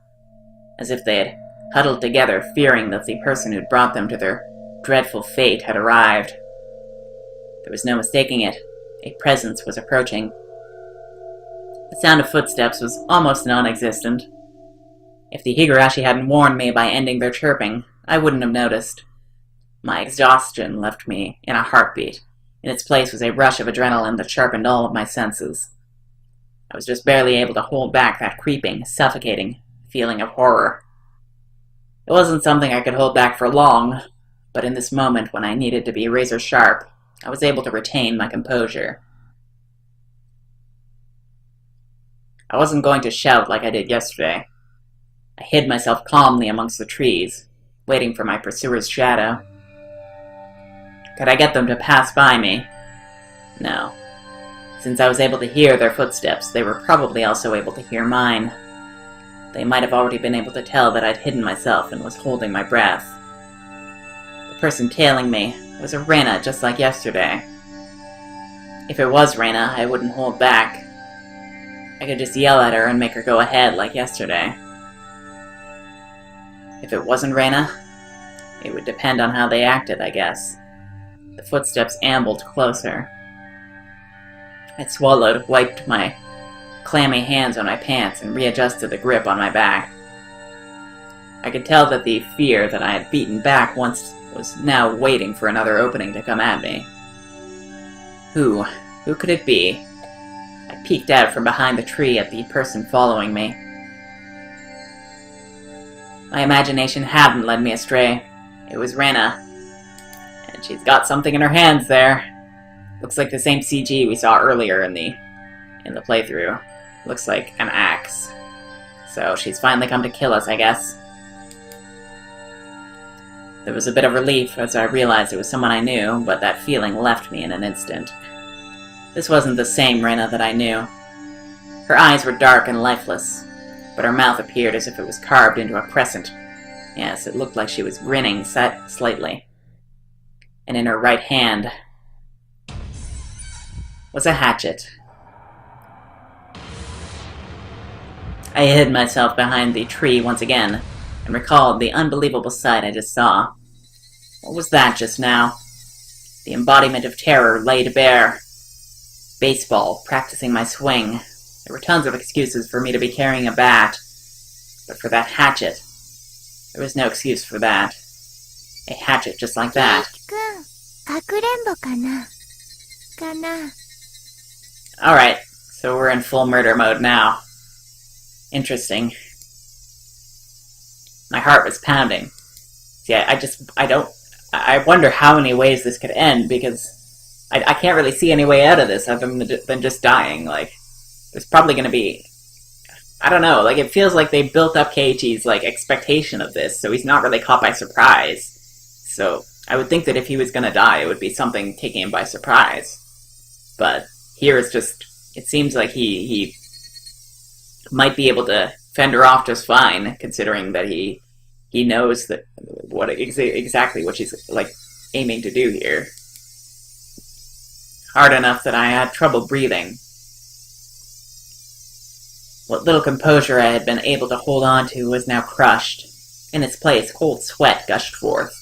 as if they had huddled together, fearing that the person who'd brought them to their dreadful fate had arrived. There was no mistaking it. A presence was approaching. The sound of footsteps was almost non-existent. If the Higurashi hadn't warned me by ending their chirping, I wouldn't have noticed. My exhaustion left me in a heartbeat. In its place was a rush of adrenaline that sharpened all of my senses. I was just barely able to hold back that creeping, suffocating feeling of horror. It wasn't something I could hold back for long, but in this moment when I needed to be razor sharp, I was able to retain my composure. I wasn't going to shout like I did yesterday. I hid myself calmly amongst the trees, waiting for my pursuer's shadow. Could I get them to pass by me? No. Since I was able to hear their footsteps, they were probably also able to hear mine. They might have already been able to tell that I'd hidden myself and was holding my breath. The person tailing me was a Rena just like yesterday. If it was Rena, I wouldn't hold back. I could just yell at her and make her go ahead like yesterday. If it wasn't Rena, it would depend on how they acted, I guess. The footsteps ambled closer. I swallowed, wiped my clammy hands on my pants, and readjusted the grip on my back. I could tell that the fear that I had beaten back once was now waiting for another opening to come at me. Who could it be? I peeked out from behind the tree at the person following me. My imagination hadn't led me astray. It was Rena. And she's got something in her hands there. Looks like the same CG we saw earlier in the playthrough. Looks like an axe. So she's finally come to kill us, I guess. There was a bit of relief as I realized it was someone I knew, but that feeling left me in an instant. This wasn't the same Rena that I knew. Her eyes were dark and lifeless, but her mouth appeared as if it was carved into a crescent. Yes, it looked like she was grinning slightly. And in her right hand was a hatchet. I hid myself behind the tree once again, and recalled the unbelievable sight I just saw. What was that just now? The embodiment of terror laid bare. Baseball, practicing my swing. There were tons of excuses for me to be carrying a bat, but for that hatchet, there was no excuse for that. A hatchet just like that. Alright, so we're in full murder mode now. Interesting. My heart was pounding. See, I wonder how many ways this could end, because I can't really see any way out of this other than just dying. Like, there's probably going to be... I don't know, like, it feels like they built up Keiichi's, like, expectation of this, so he's not really caught by surprise. So, I would think that if he was going to die, it would be something taking him by surprise. But here it's just... It seems like he might be able to fend her off just fine, considering that he knows that exactly what she's, like, aiming to do here. Hard enough that I had trouble breathing. What little composure I had been able to hold on to was now crushed. In its place, cold sweat gushed forth.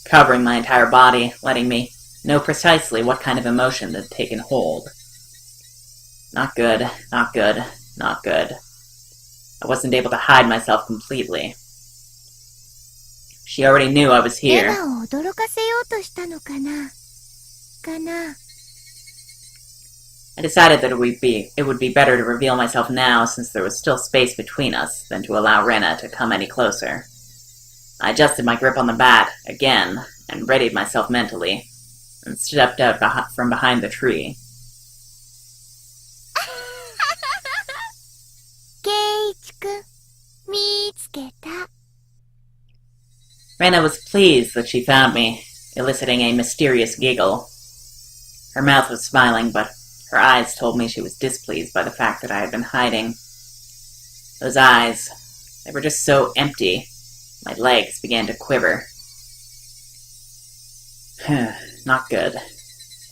covering my entire body, letting me know precisely what kind of emotion had taken hold. Not good, not good, not good. I wasn't able to hide myself completely. She already knew I was here. レナを驚かせようとしたのかなI decided that it would be better to reveal myself now since there was still space between us than to allow Rena to come any closer. I adjusted my grip on the bat, again, and readied myself mentally, and stepped out from behind the tree. ケイチくん、見つけた。Rena was pleased that she found me, eliciting a mysterious giggle. Her mouth was smiling, but her eyes told me she was displeased by the fact that I had been hiding. Those eyes, they were just so empty. My legs began to quiver. Not good.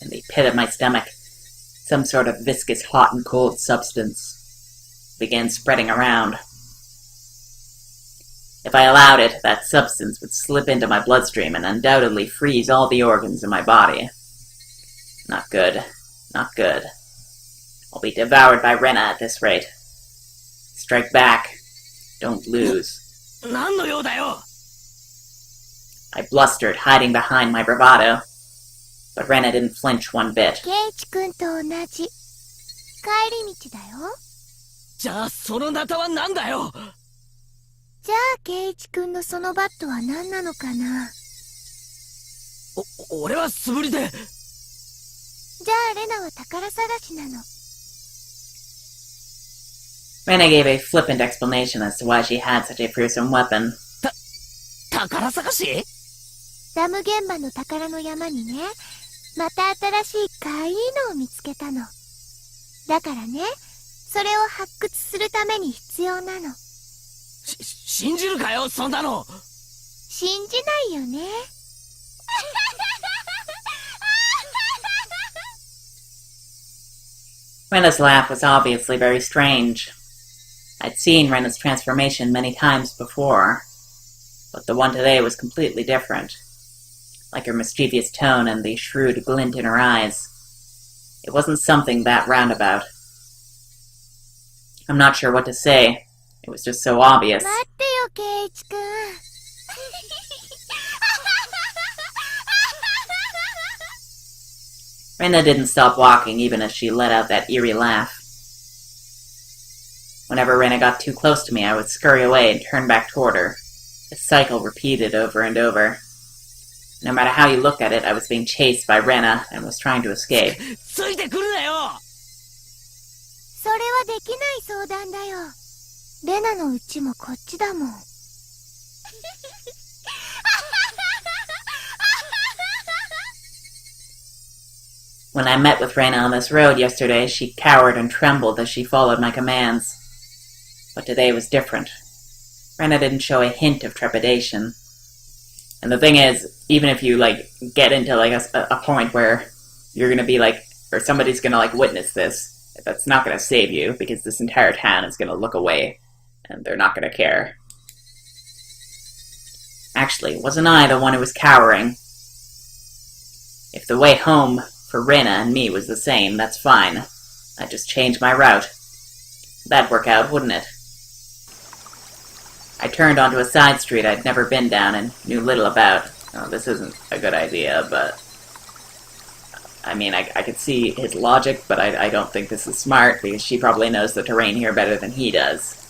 In the pit of my stomach, some sort of viscous hot and cold substance began spreading around. If I allowed it, that substance would slip into my bloodstream and undoubtedly freeze all the organs in my body. Not good. Not good. I'll be devoured by Rena at this rate. Strike back. Don't lose. 何の用だよ I blustered, hiding behind my bravado. But Rena didn't flinch one bit. ケイチくんと同じ。帰り道だよ。じゃあそのナタは何だよじゃあケイチくんのそのバットは何なのかな。俺は素振りで。じゃあレナは宝探しなの。Rena gave a flippant explanation as to why she had such a fearsome weapon. 宝探しダム現場の宝の山にね、また新しいかいいのを見つけたの。だからね、それを発掘するために必要なの。信じるかよ、そんなの。信じないよね。Rena's laugh was obviously very strange. I'd seen Rena's transformation many times before, but the one today was completely different. Like her mischievous tone and the shrewd glint in her eyes. It wasn't something that roundabout. I'm not sure what to say. It was just so obvious. 待ってよ、ケイチくん。Rena didn't stop walking even as she let out that eerie laugh. Whenever Rena got too close to me, I would scurry away and turn back toward her. This cycle repeated over and over. No matter how you looked at it, I was being chased by Rena and was trying to escape. ついてくるなよそれはできない相談だよ。レナのうちもこっちだもん。When I met with Rena on this road yesterday, she cowered and trembled as she followed my commands. But today was different. Rena didn't show a hint of trepidation. And the thing is, even if you, get into, a point where you're gonna be, or somebody's gonna, witness this, that's not gonna save you, because this entire town is gonna look away, and they're not gonna care. Actually, wasn't I the one who was cowering? If the way home for Rena and me was the same, that's fine. I'd just change my route. That'd work out, wouldn't it? I turned onto a side street I'd never been down and knew little about. Oh, this isn't a good idea, but... I mean, I could see his logic, but I don't think this is smart, because she probably knows the terrain here better than he does.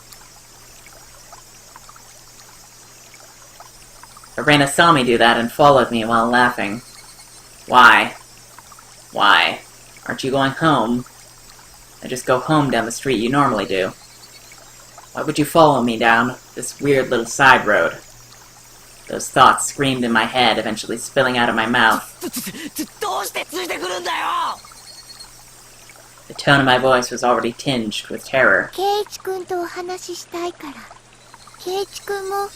But Rena saw me do that and followed me while laughing. Why? Why? Aren't you going home? I just go home down the street you normally do. Why would you follow me down this weird little side road? Those thoughts screamed in my head, eventually spilling out of my mouth. どうしてついてくるんだよ The tone of my voice was already tinged with terror. ケイチくんとお話ししたいから。ケイチくんも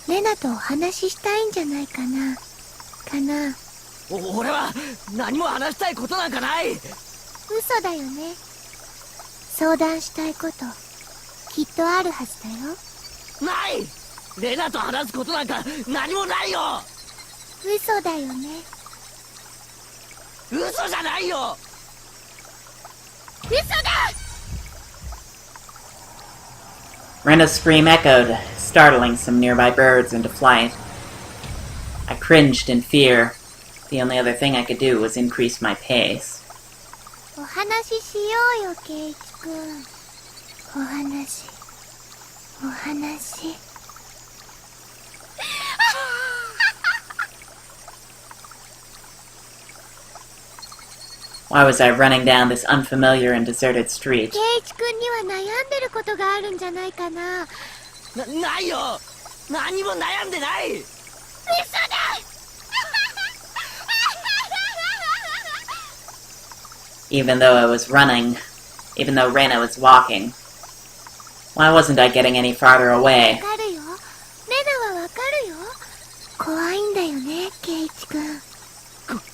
レナとお話ししたいんじゃないかな。俺は何も話したいことなんかない嘘だよね。相談したいこときっとあるはずだよ。ないレナと話すことなんか何もないよ嘘だよね。嘘じゃないよ。嘘だ。 Rena's scream echoed, startling some nearby birds into flight. I cringed in fear. The only other thing I could do was increase my pace. お話ししようよ、ケイチ君。お話。Why was I running down this unfamiliar and deserted street? ケイチ君には悩んでることがあるんじゃないかな。ないよ。何も悩んでない。嘘だ。Even though I was running, even though Rena was walking, why wasn't I getting any farther わ away? かるよ。レナはわかるよ。怖いんだよね、ケイチ君。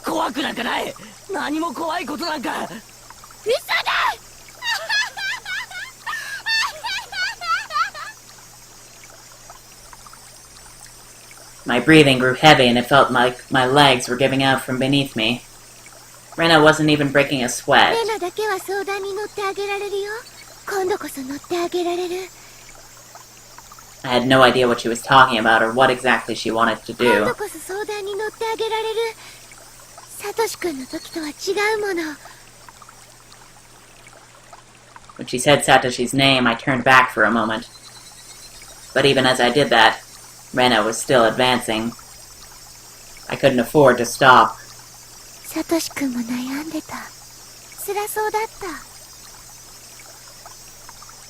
怖くなんかない。何も怖いことなんか。嘘だ。My breathing grew heavy and it felt like my legs were giving out from beneath me. Rena wasn't even breaking a sweat. レナだけは相談に乗ってあげられるよ。今度こそ乗ってあげられる。 I had no idea what she was talking about or what exactly she wanted to 今 do. 度こそ相談に乗ってあげられる。サトシ君の時とは違うもの。 When she said Satoshi's name, I turned back for a moment. But even as I did that, Rena was still advancing. I couldn't afford to stop. サトシ君も悩んでた。辛そうだっ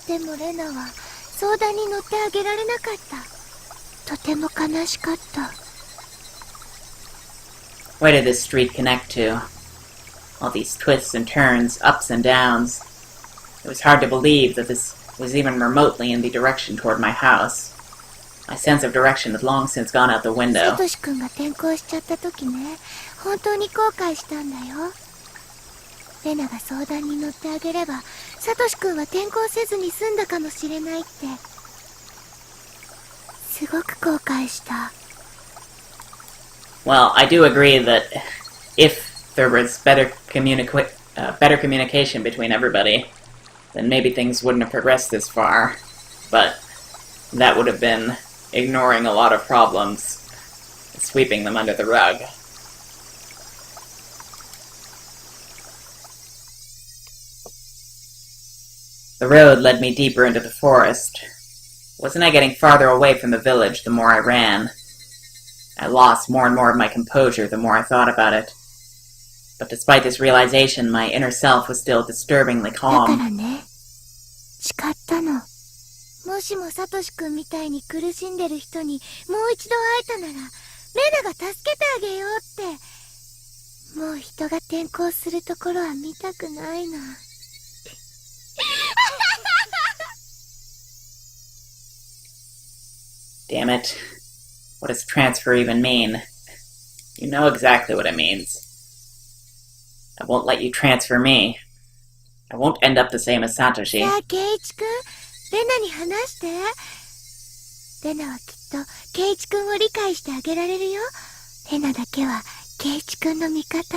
た。でもレナは相談に乗ってあげられなかった。とても悲しかった。 Where did this street connect to? All these twists and turns, ups and downs. It was hard to believe that this was even remotely in the direction toward my house. My sense of direction had long since gone out the サ window. トシ君が転校しちゃった時ね、本当に後悔したんだよ。レナが相談に乗ってあげれば、サトシ君は転校せずに済んだかもしれないって。すごく後悔した。 Well, I do agree that if there was better communication between everybody, then maybe things wouldn't have progressed this far. But that would have been ignoring a lot of problems, sweeping them under the rug. The road led me deeper into the forest. Wasn't I getting farther away from the village the more I ran? I lost more and more of my composure the more I thought about it. But despite this realization, my inner self was still disturbingly だから calm. ね、誓ったの。もしもサトシ君みたいに苦しんでる人にもう一度会えたなら、レナが助けてあげようって。もう人が転校するところは見たくないな。Damn it. What does transfer even mean? You know exactly what it means. I won't let you transfer me. I won't end up the same as Satoshi. さあ、ケイチ君、レナに話して。レナはきっとケイチ君を理解してあげられるよ。レナだけはケイチ君の味方。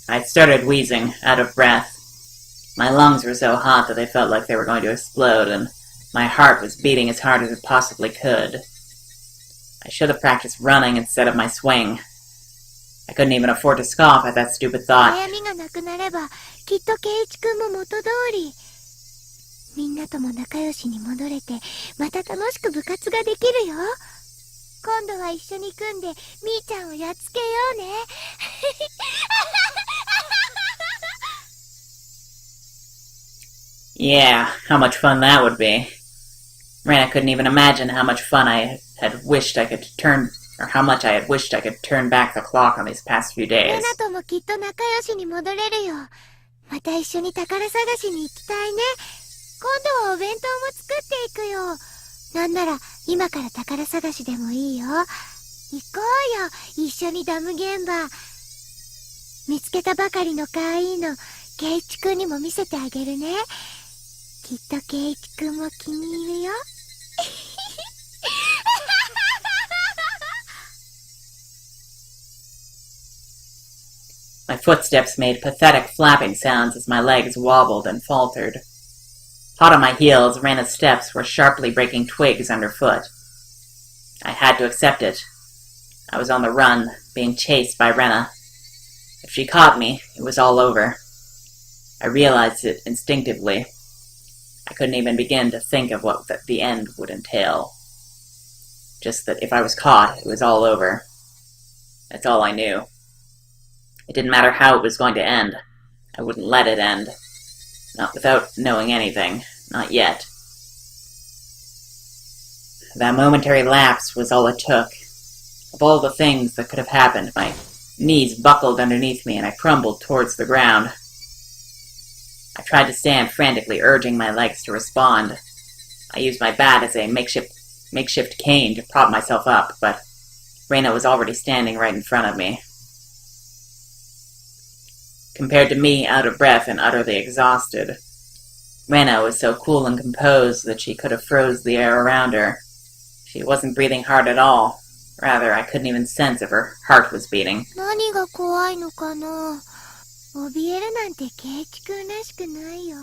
I started wheezing, out of breath. My lungs were so hot that they felt like they were going to explode, and my heart was beating as hard as it possibly could. I should have practiced running instead of my swing. I couldn't even afford to scoff at that stupid thought. 悩みがなくなれば、きっとケイチ君も元通り。みんなとも仲良しに戻れて、また楽しく部活ができるよ。今度は一緒に組んで、みーちゃんをやっつけようね。Yeah, how much fun that would be. Rena couldn't even imagine how much fun I had wished I could turn, or how much I had wished I could turn back the clock on these past few レ days. ナともきっと仲良しに戻れるよ。また一緒に宝探しに行きたいね。今度はお弁当も作っていくよ。なんなら今から宝探しでもいいよ。行こうよ、一緒にダム現場。見つけたばかりの可愛いの、ケイチ君にも見せてあげるね。きっとケイチ君も気に入るよ。My footsteps made pathetic flapping sounds as my legs wobbled and faltered. Hot on my heels, Rena's steps were sharply breaking twigs underfoot. I had to accept it. I was on the run, being chased by Rena. If she caught me, it was all over. I realized it instinctively. I couldn't even begin to think of what the end would entail. Just that if I was caught, it was all over. That's all I knew. It didn't matter how it was going to end. I wouldn't let it end. Not without knowing anything. Not yet. That momentary lapse was all it took. Of all the things that could have happened, my knees buckled underneath me and I crumbled towards the ground. I tried to stand frantically, urging my legs to respond. I used my bat as a makeshift cane to prop myself up, but Rena was already standing right in front of me. Compared to me, out of breath and utterly exhausted, Rena was so cool and composed that she could have froze the air around her. She wasn't breathing hard at all. Rather, I couldn't even sense if her heart was beating. 何が怖いのかな。怯えるなんてケイチ君らしくないよ。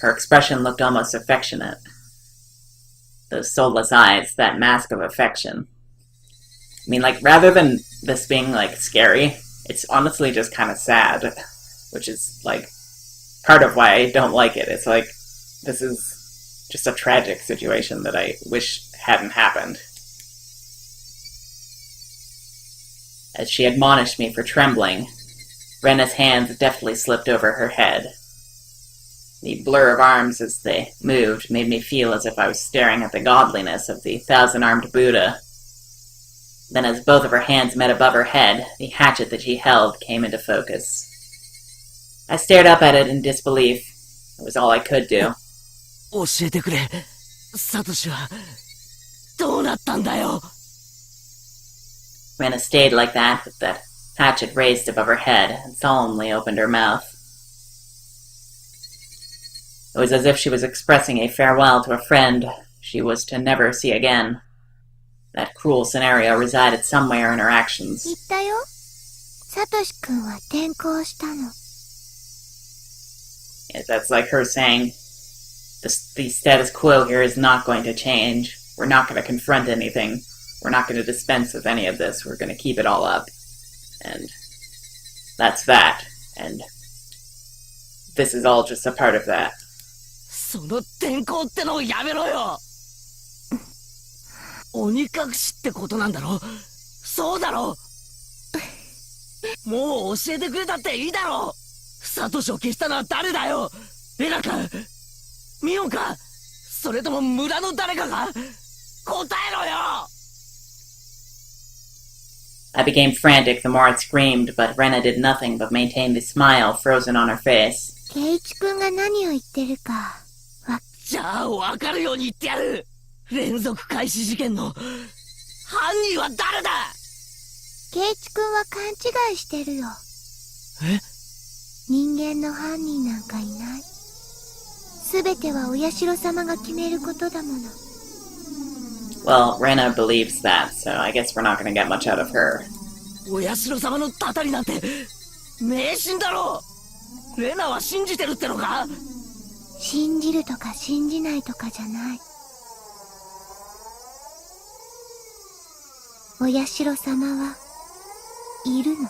Her expression looked almost affectionate. Those soulless eyes, that mask of affection. I mean, like, rather than this being, like, scary, it's honestly just kind of sad. Which is, like, part of why I don't like it. It's like, this is just a tragic situation that I wish hadn't happened. As she admonished me for trembling, Rena's hands deftly slipped over her head. The blur of arms as they moved made me feel as if I was staring at the godliness of the thousand-armed Buddha. Then as both of her hands met above her head, the hatchet that she held came into focus. I stared up at it in disbelief. It was all I could do. 教えてくれ。サトシはどうなったんだよ。 Rena stayed like that, with that hatchet raised above her head, and solemnly opened her mouth. It was as if she was expressing a farewell to a friend she was to never see again. That cruel scenario resided somewhere in her actions. 言ったよ。サトシ君は転校したの。That's like her saying, the status quo here is not going to change. We're not going to confront anything. We're not going to dispense with any of this. We're going to keep it all up. And that's that. And this is all just a part of that. その転校ってのをやめろよ。鬼隠しってことなんだろ。そうだろ。もう教えてくれたっていいだろ。サトシを消したのは誰だよ。エラかミオか、それとも村の誰かが。答えろよ。 I became frantic the more it screamed, but Rena did nothing but maintain the smile frozen on her face. ケイチ君が何を言ってるか。じゃあ分かるように言ってやる。連続開始事件の犯人は誰だ。ケイチ君は勘違いしてるよ。え？人間の犯人なんかいない。すべてはお社様が決めることだもの。Well, Rena believes that, so I guess we're not going to get much out of her. お社様のたたりなんて迷信だろ。レナは信じてるってのか。信じるとか信じないとかじゃない。お社様はいるの。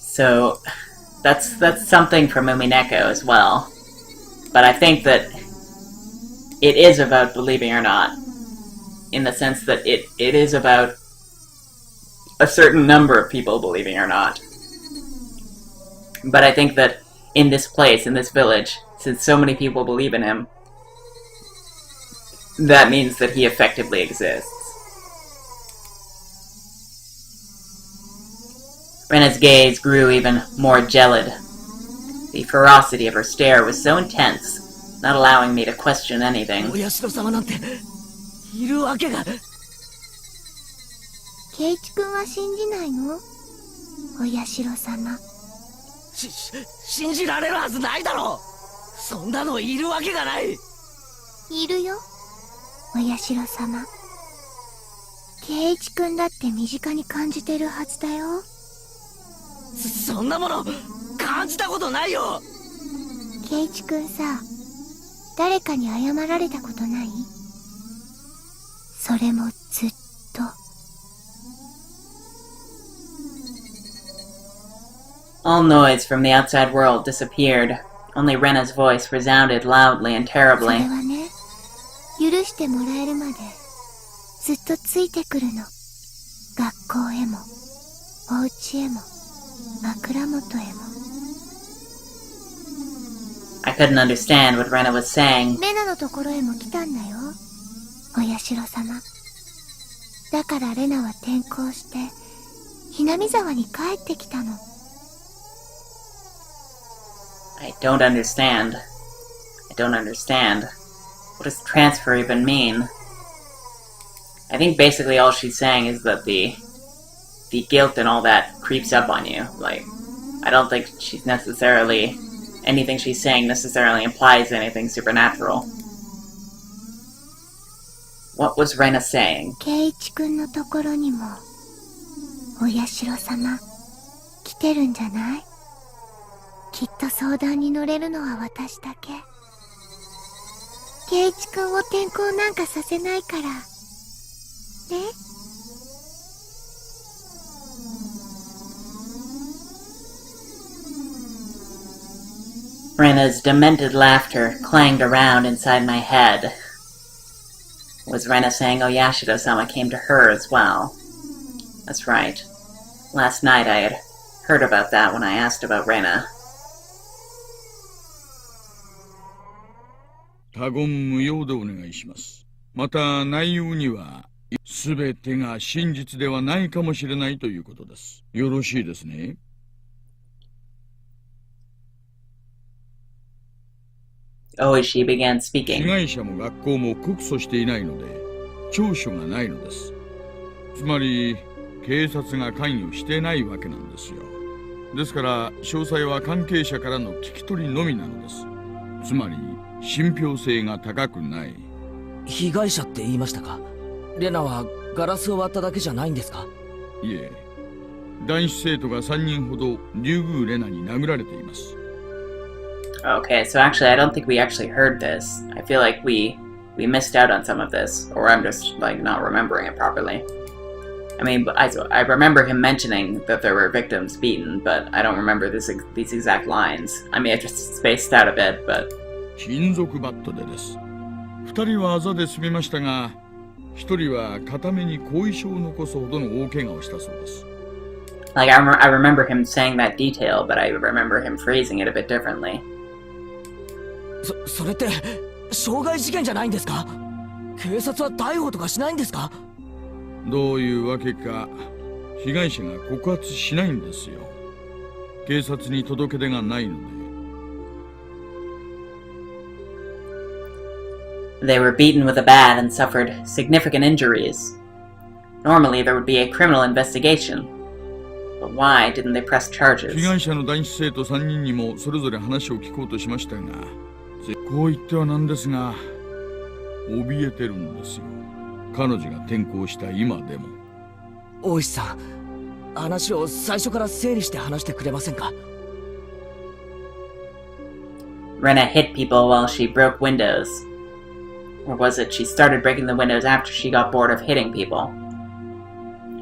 So, that's something from Umineko as well. But I think that it is about believing or not. In the sense that it is about a certain number of people believing or not. But I think that in this place, in this village, since so many people believe in him, that means that he effectively exists. Rena's gaze grew even more gelid. The ferocity of her stare was so intense, not allowing me to question anything. お社様なんているわけが。ケイチ君は信じないの？お社様。信じられるはずないだろ。そんなのいるわけがない。いるよ、お社様。圭一くんだって身近に感じてるはずだよ。そんなもの感じたことないよ。圭一くんさ、誰かに謝られたことない？それもずっと。All noise from the outside world disappeared. Only Rena's voice resounded loudly and それ terribly. はね、許してもらえるまでずっとついてくるの。学校へも、お家へも、枕元へも。I couldn't understand what Rena was saying. レナのところへも来たんだよ、お社様。だからレナは転校してひなみ沢に帰ってきたの。I don't understand. I don't understand. What does transfer even mean? I think basically all she's saying is that the guilt and all that creeps up on you. Like, I don't think she's necessarily... anything she's saying necessarily implies anything supernatural. What was Rena saying? 圭一くんのところにもお社様来てるんじゃない？きっと相談に乗れるのは私だけ。圭一くんを転校なんかさせないからね。Rena's demented laughter clanged around inside my head. Was Rena saying Oyashido-sama came to her as well? That's right. Last night I had heard about that when I asked about Rena. 他言無用でお願いします。また内容には全てが真実ではないかもしれないということです。よろしいですね。Oishi began 被 speaking. 害者も学校も告訴していないので調書がないのです。つまり警察が関与してないわけなんですよ。ですから詳細は関係者からの聞き取りのみなのです。つまり信憑性が高くない。被害者って言いましたか？レナはガラスを割っただけじゃないんですか？いえ、男子生徒が3人ほどリュウグウレナに殴られています。Okay, so actually I don't think we actually heard this. I feel like we missed out on some of this, or I'm just like not remembering it properly. I mean, I remember him mentioning that there were victims beaten, but I don't remember these exact lines. I mean, I just spaced out a bit, but... 金属バットでです。2人はあざで済みましたが、1人は片目に後遺症を残すほどの大怪我をしたそうです。Like, I remember him saying that detail, but I remember him phrasing it a bit differently. それって傷害事件じゃないんですか？警察は逮捕とかしないんですか？どういうわけか被害者が告発しないんですよ。警察に届け出がないので。They were beaten with a bat and suffered significant injuries. Normally there would be a criminal investigation. But why didn't they press charges? 被害者の男子生徒3人にもそれぞれ話を聞こうとしましたが、こう言ってはなんですが、怯えてるんですよ。彼女が転校した今でも。大石さん、話を最初から整理して話してくれませんか？ Rena hit people while she broke windows. Or was it she started breaking the windows after she got bored of hitting people?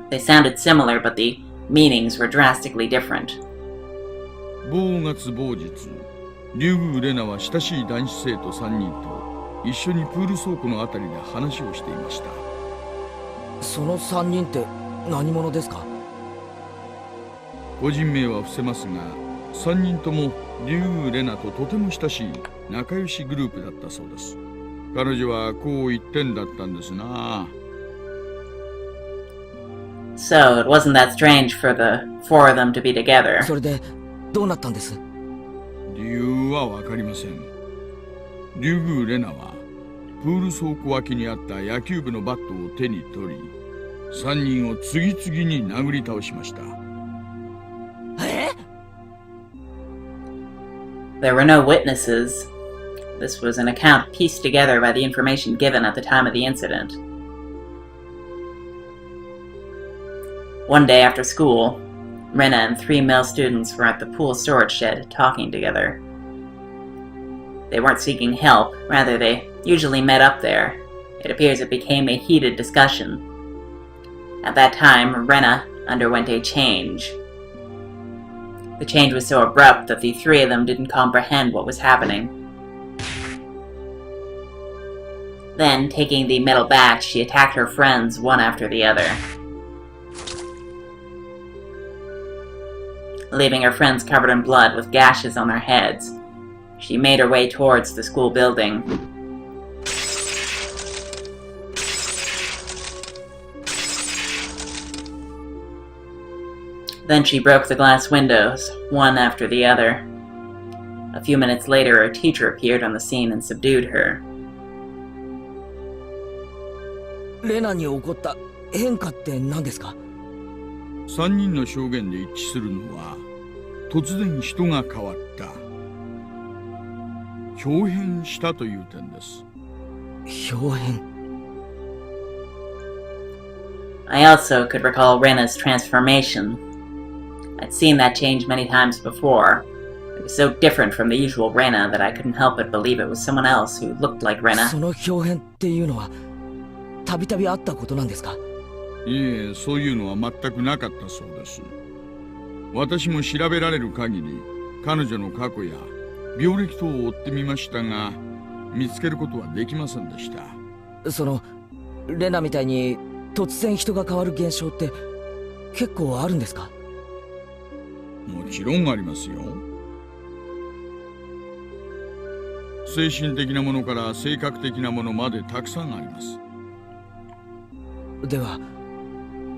They sounded similar, but the meanings were drastically different. 某月某日、リュウグウレナは親しい男子生徒3人と一緒にプール倉庫のあたりで話をしていました。その3人って何者ですか？個人名は伏せますが、3人ともリュウグウレナととても親しい仲良しグループだったそうです。彼女はこう言ってんだったんですな。So it wasn't that strange for the four of them to be together. それでどうなったんです？理由はわかりません。リュウグウレナはプール倉庫脇にあった野球部のバットを手に取り、3人を次々に殴り倒しました。There were no witnesses. This was an account pieced together by the information given at the time of the incident. One day after school, Rena and 3 male students were at the pool storage shed talking together. They weren't seeking help, rather they usually met up there. It appears it became a heated discussion. At that time, Rena underwent a change. The change was so abrupt that the 3 of them didn't comprehend what was happening. Then, taking the metal bat, she attacked her friends one after the other, leaving her friends covered in blood with gashes on their heads. She made her way towards the school building. Then she broke the glass windows, one after the other. A few minutes later, her teacher appeared on the scene and subdued her. レナに起こった変化って何ですか？ 3人の証言で一致するのは、突然人が変わった。豹変したという点です。豹変。I also could recall Rena's transformation. I'd seen that change many times before. It was so different from the usual Rena that I couldn't help but believe it was someone else who looked like Rena. その豹変っていうのはたびたびあったことなんですか？いえ、そういうのは全くなかったそうです。私も調べられる限り、彼女の過去や病歴等を追ってみましたが、見つけることはできませんでした。そのレナみたいに突然人が変わる現象って結構あるんですか？もちろんありますよ。精神的なものから性格的なものまでたくさんあります。では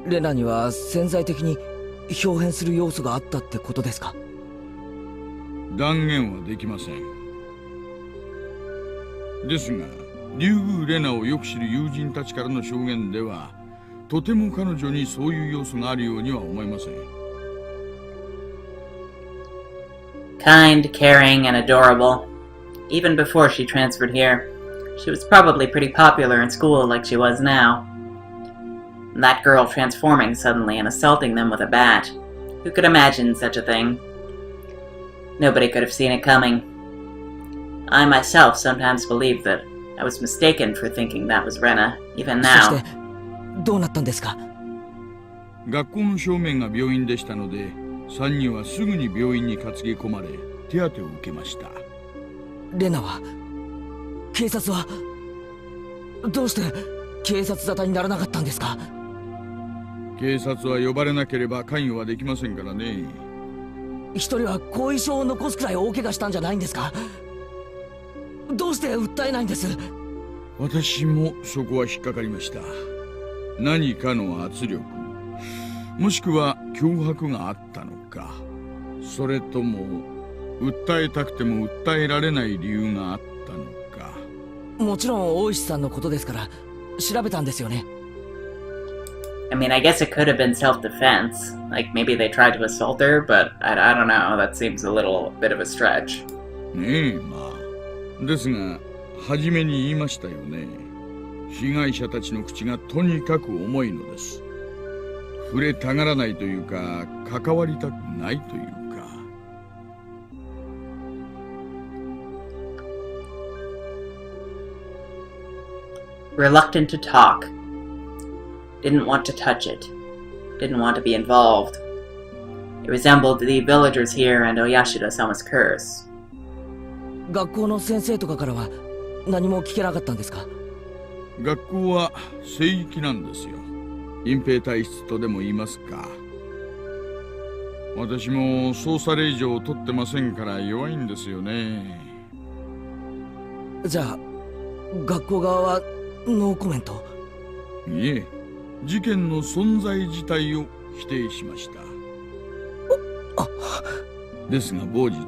レナには潜在的に豹変する要素があったってことですか？断言はできません。ですが、リュウグウ・レナをよく知る友人たちからの証言では、とても彼女にそういう要素があるようには思えません。Kind, caring, and adorable. Even before she transferred here, she was probably pretty popular in school like she was now. And that girl transforming suddenly and assaulting them with a bat. Who could imagine such a thing? Nobody could have seen it coming. I myself sometimes believe that I was mistaken for thinking that was Rena, even そ now. してどうなったんですか？学校の正面が病院でしたので、3人はすぐに病院に担ぎ込まれ、手当てを受けました。レナは警察はどうして警察沙汰にならなかったんですか？警察は呼ばれなければ関与はできませんからね。一人は後遺症を残すくらい大怪我したんじゃないんですか？どうして訴えないんです？私もそこは引っかかりました。何かの圧力、もしくは脅迫があったのか、それとも訴えたくても訴えられない理由があったのか。もちろん大石さんのことですから調べたんですよね。I mean, I guess it could have been self-defense. Like, maybe they tried to assault her, but I don't know. That seems a little bit of a stretch. ねえ、まあ。ですが、初めに言いましたよね。被害者たちの口がとにかく重いのです。触れたがらないというか、関わりたくないというか。Reluctant to talk. Didn't want to touch it. Didn't want to be involved. It resembled the villagers here and Oyashida-sama's curse. 学校の先生とかからは何も聞けなかったんですか？学校は聖域なんですよ。隠蔽体質とでも言いますか。私も捜査令状を取ってませんから弱いんですよね。じゃあ学校側はノーコメント？いえ、事件の存在自体を否定しました。ですが某日、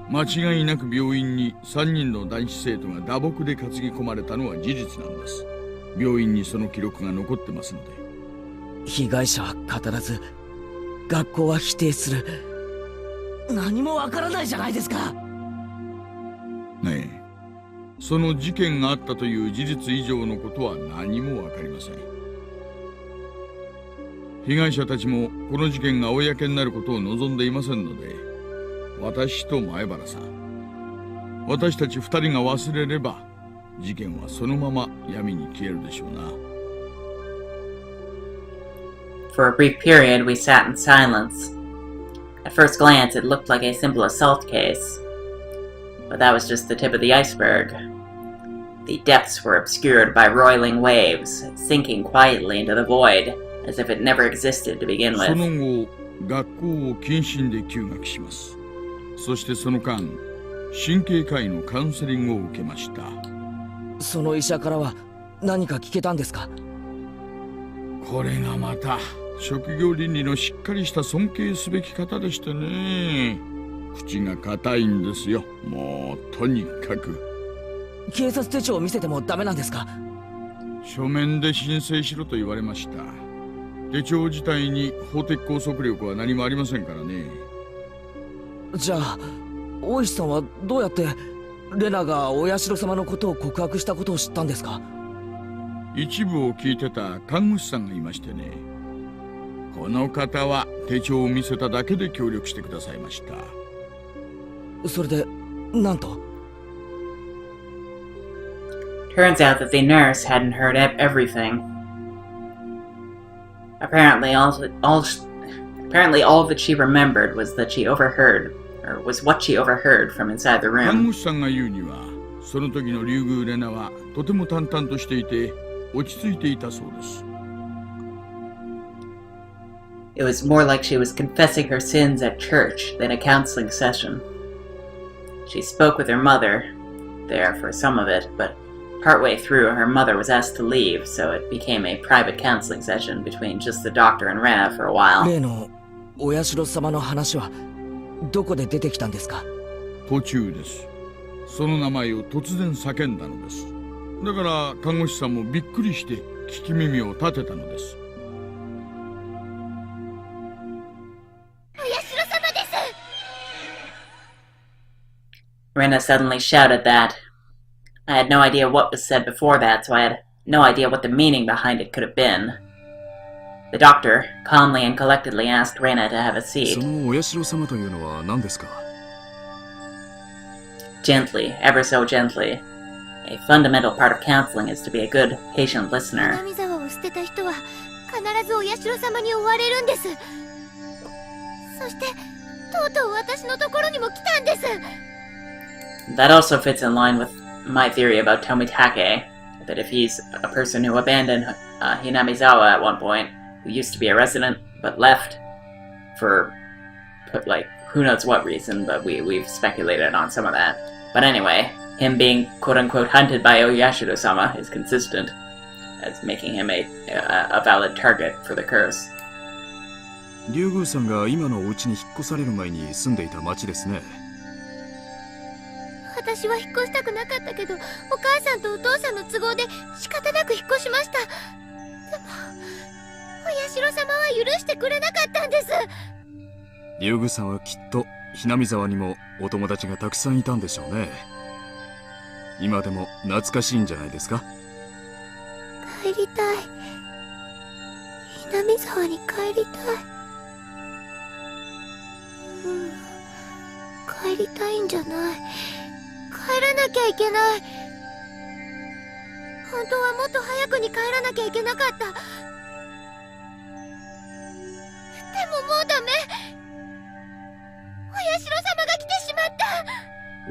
間違いなく病院に3人の男子生徒が打撲で担ぎ込まれたのは事実なんです。病院にその記録が残ってますので。被害者は語らず学校は否定する。何もわからないじゃないですか。ねえ、その事件があったという事実以上のことは何もわかりません。被害者たちもこの事件が公になることを望んでいませんので、私と前原さん、私たち二人が忘れれば事件はそのまま闇に消えるでしょうな。For a brief period, we sat in silence. At first glance, it looked like a simple assault case. But that was just the tip of the iceberg. The depths were obscured by roiling waves, sinking quietly into the void, as if it never existed to begin そ with. の後、学校を謹慎で休学します。そしてその間、神経科医のカウンセリングを受けました。その医者からは何か聞けたんですか？これがまた職業倫理のしっかりした尊敬すべき方でしてね。口が固いんですよ。もうとにかく。警察手帳を見せてもダメなんですか？書面で申請しろと言われました。手帳自体に法的拘束力は何もありませんからね。じゃあ大石さんはどうやってレナがお社様のことを告白したことを知ったんですか？一部を聞いてた看護師さんがいましてね。この方は手帳を見せただけで協力してくださいました。それでなんと？ Turns out that the nurse hadn't heard everything. Apparently all that she remembered was that she overheard, or was what she overheard from inside the 看 room. 護師さんが言うには、その時のリュウグウレナはとても淡々としていて落ち着いていたそうです。It was more like she was confessing her sins at church than a counseling session. She spoke with her mother there for some of it, but partway through her mother was asked to leave, so it became a private counseling session between just the doctor and Rena for a while. 例のお社様の話はどこで出てきたんですか？途中です。その名前を突然叫んだのです。だから看護師さんもびっくりして聞き耳を立てたのです。Rena suddenly shouted that. I had no idea what was said before that, so I had no idea what the meaning behind it could have been. The doctor calmly and collectedly asked Rena to have a seat. そのお社様というのは何ですか？ Gently, ever so gently. A fundamental part of counseling is to be a good, patient listener. 南沢を捨てた人は必ずお社様に追われるんです。そしてとうとう私のところにも来たんです。 That also fits in line with my theory about Tomitake, that if he's a person who abandoned Hinamizawa at one point, who used to be a resident, but left for, like, who knows what reason, but we've speculated on some of that. But anyway, him being quote-unquote hunted by Oyashiro-sama is consistent as making him a valid target for the curse. リュウグウさんが今のお家に引っ越される前に住んでいた町ですね。私は引っ越したくなかったけど、お母さんとお父さんの都合で仕方なく引っ越しました。でもお社様は許してくれなかったんです。リュウグウさんはきっとひなみ沢にもお友達がたくさんいたんでしょうね。今でも懐かしいんじゃないですか？帰りたい。南沢に帰りたい。帰りたいんじゃない。帰らなきゃいけない。本当はもっと早くに帰らなきゃいけなかった。でももうダメ。お社様が来てしまった。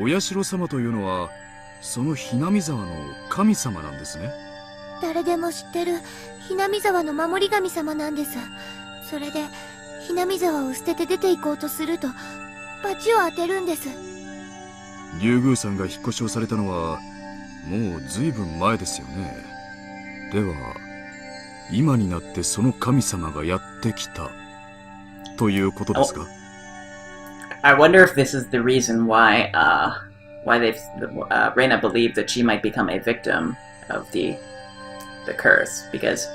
お社様というのはそのひなみ沢の神様なんですね。誰でも知ってるひなみ沢の守り神様なんです。それでひなみ沢を捨てて出て行こうとすると罰を当てるんです。リュウグウさんが引っ越しをされたのはもうずいぶん前ですよね。では今になってその神様がやってきたということですか？ I wonder if this is the reason why Rena believed that she might become a victim of the curse, because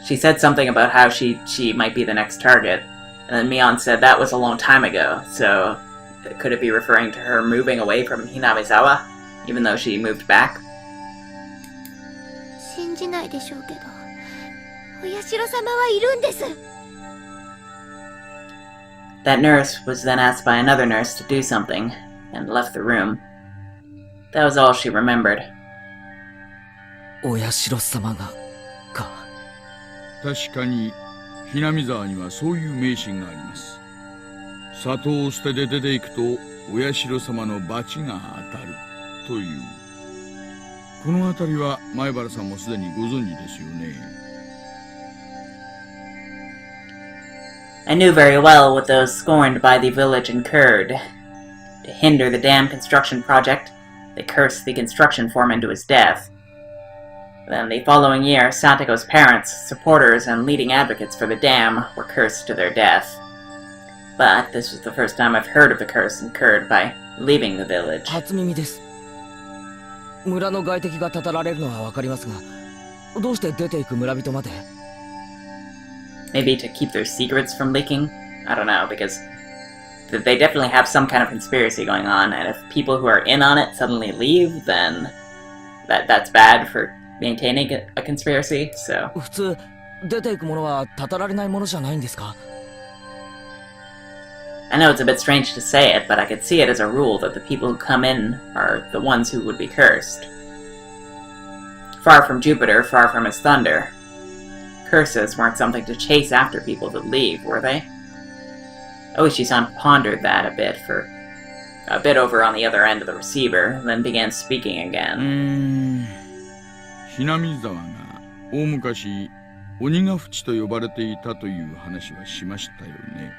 she said something about how she might be the next target, and then Mion said that was a long time ago, so could it be referring to her moving away from Hinamizawa? even though she moved back. 信じないでしょうけど、お社様はいるんです。 That nurse was then asked by another nurse to do something, and left the room. That was all she remembered. お社様がか。確かにひなみ沢にはそういう迷信があります。里を捨てて出ていくとお社様の罰が当たるという。この辺りは前原さんもすでにご存知ですよね。I knew very well what those scorned by the village incurred. To hinder the dam construction project, they cursed the construction foreman to his death. Then the following year, Satako's parents, supporters, and leading advocates for the dam were cursed to their death. But this was the first time I've heard of the curse incurred by leaving the village. 初耳です。村の外敵がたたられるのはわかりますが、どうして出ていく村人まで？ Maybe to keep their secrets from leaking? I don't know, because they definitely have some kind of conspiracy going on, and if people who are in on it suddenly leave, then that's bad for maintaining a conspiracy, so... 普通、出ていくものはたたられないものじゃないんですか？ I know it's a bit strange to say it, but I could see it as a rule that the people who come in are the ones who would be cursed. Far from Jupiter, far from his thunder. Curses weren't something to chase after people that leave, were they? Oishi-san pondered that a bit for a bit over on the other end of the receiver, then began speaking again. ひなみ沢が大昔鬼ヶ淵と呼ばれていたという話はしましたよね。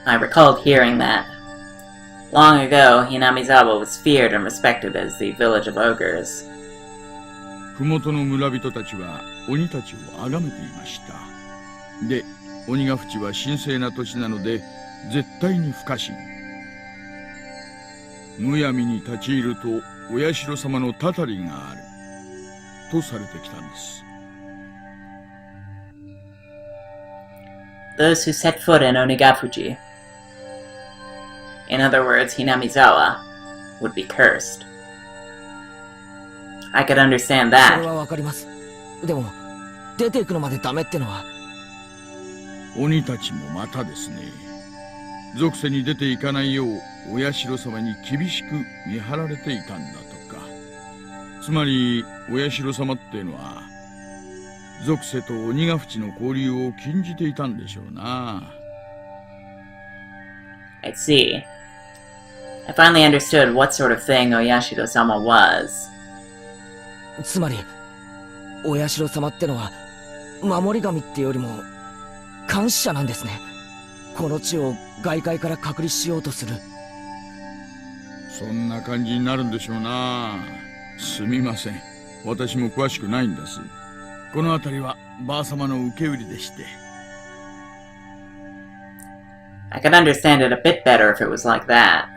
I recalled hearing that. Long ago, Hinamizawa was feared and respected as the village of ogres. ふもとの村人たちは鬼たちを崇めていました。で、鬼ヶ淵は神聖な土地なので絶対に不可侵。むやみに立ち入るとお社様のたたりがあるとされてきたんです。Those who set foot in Onigafuji, in other words, Hinamizawa, would be cursed. I could understand そ that. れはわかります。でも、出ていくのまでダメってのは。鬼たちもまたですね。俗世に出ていかないようお社様に厳しく見張られていたんだとか。つまりお社様ってのは俗世と鬼ヶ淵の交流を禁じていたんでしょうな。I see. I finally understood what sort of thing Oyashiro-sama was. つまり、お社様ってのは守り神ってよりも監視者なんですね。この地を外界から隔離しようとする。そんな感じになるんでしょうな。すみません。私も詳しくないんです。この辺りはばあ様の受け売りでして。I could understand it a bit better if it was like that.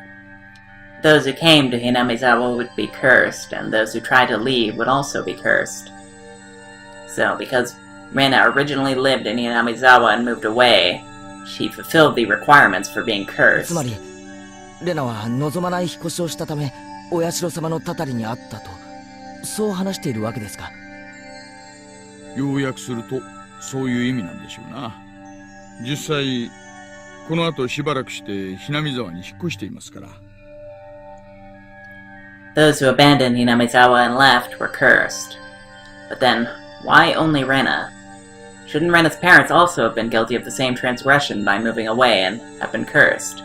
Those who came to Hinamizawa would be cursed, and those who tried to leave would also be cursed. So, because Rena originally lived in Hinamizawa and moved away, she fulfilled the requirements for being つ cursed. まり、レナは望まない引っ越しをしたため、お社様のたたりにあったと、そう話しているわけですか。要約するとそういう意味なんでしょうな。実際この後しばらくしてひなみ沢に引っ越していますから。Those who abandoned Hinamizawa and left were cursed. But then, why only Rena? Shouldn't Rena's parents also have been guilty of the same transgression by moving away and have been cursed?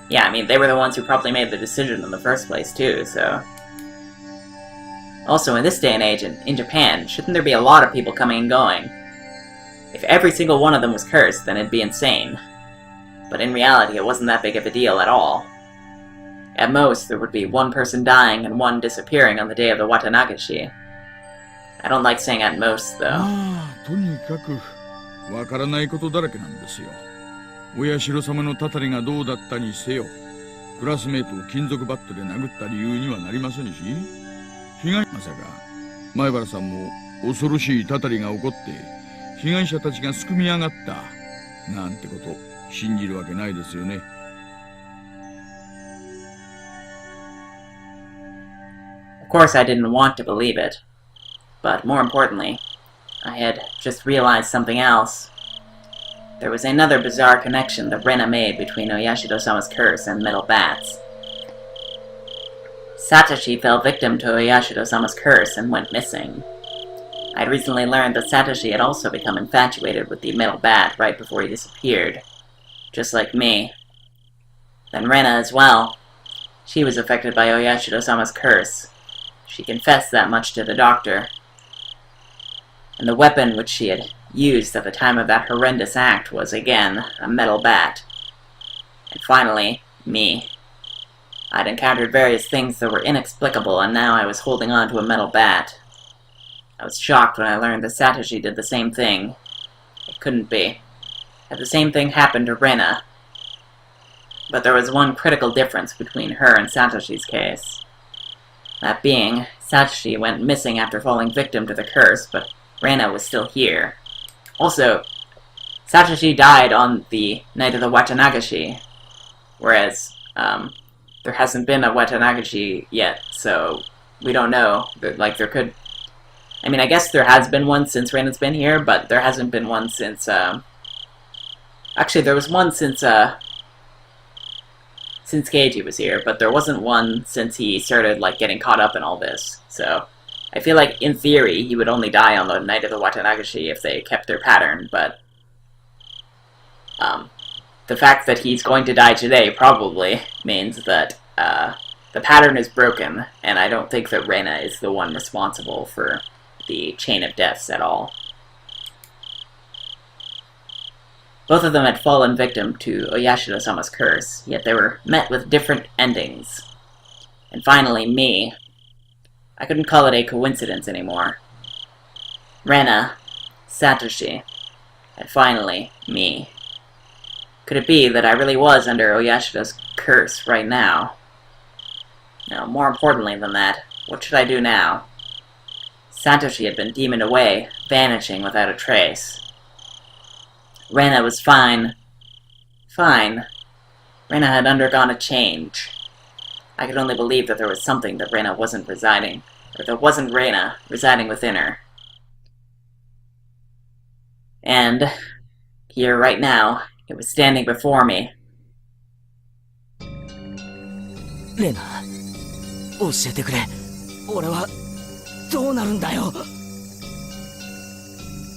Yeah, I mean, they were the ones who probably made the decision in the first place, too, so... Also, in this day and age, in Japan, shouldn't there be a lot of people coming and going? If every single one of them was cursed, then it'd be insane. But in reality, it wasn't that big of a deal at all. At most, there would be one person dying and one disappearing on the day of the Watanagashi. I don't like saying at most, though. とにかくわからないことだらけなんですよ。お社様のたたりがどうだったにせよ、クラスメートを金属バットで殴った理由にはなりませんし、被害まさか前原さんも恐ろしいたたりが起こって被害者たちがすくみ上がったなんてこと信じるわけないですよね。course, I didn't want to believe it. But more importantly, I had just realized something else. There was another bizarre connection that Rena made between Oyashido-sama's curse and metal bats. Satoshi fell victim to Oyashido-sama's curse and went missing. I'd recently learned that Satoshi had also become infatuated with the metal bat right before he disappeared. Just like me. Then Rena as well. She was affected by Oyashido-sama's curse. She confessed that much to the doctor. And the weapon which she had used at the time of that horrendous act was, again, a metal bat. And finally, me. I'd encountered various things that were inexplicable, and now I was holding on to a metal bat. I was shocked when I learned that Satoshi did the same thing. It couldn't be. Had the same thing happened to Rena. But there was one critical difference between her and Satoshi's case. That being, Satoshi went missing after falling victim to the curse, but Rena was still here. Also, Satoshi died on the night of the Watanagashi, whereas, there hasn't been a Watanagashi yet, so we don't know. Like, there could... I mean, I guess there has been one since Rena's been here, but there hasn't been one since, Actually, there was one since Keiji was here, but there wasn't one since he started, like, getting caught up in all this, so... I feel like, in theory, he would only die on the night of the Watanagashi if they kept their pattern, but... the fact that he's going to die today probably means that, the pattern is broken, and I don't think that Rena is the one responsible for the chain of deaths at all. Both of them had fallen victim to Oyashido-sama's curse, yet they were met with different endings. And finally, me. I couldn't call it a coincidence anymore. Rena, Satoshi, and finally, me. Could it be that I really was under Oyashido's curse right now? No, more importantly than that, what should I do now? Satoshi had been demoned away, vanishing without a trace. Rena was fine. Fine. Rena had undergone a change. I could only believe that there was something that Rena wasn't residing, or that wasn't Rena residing within her. And, here right now, it was standing before me. レナ、教えてくれ。俺はどうなるんだよ。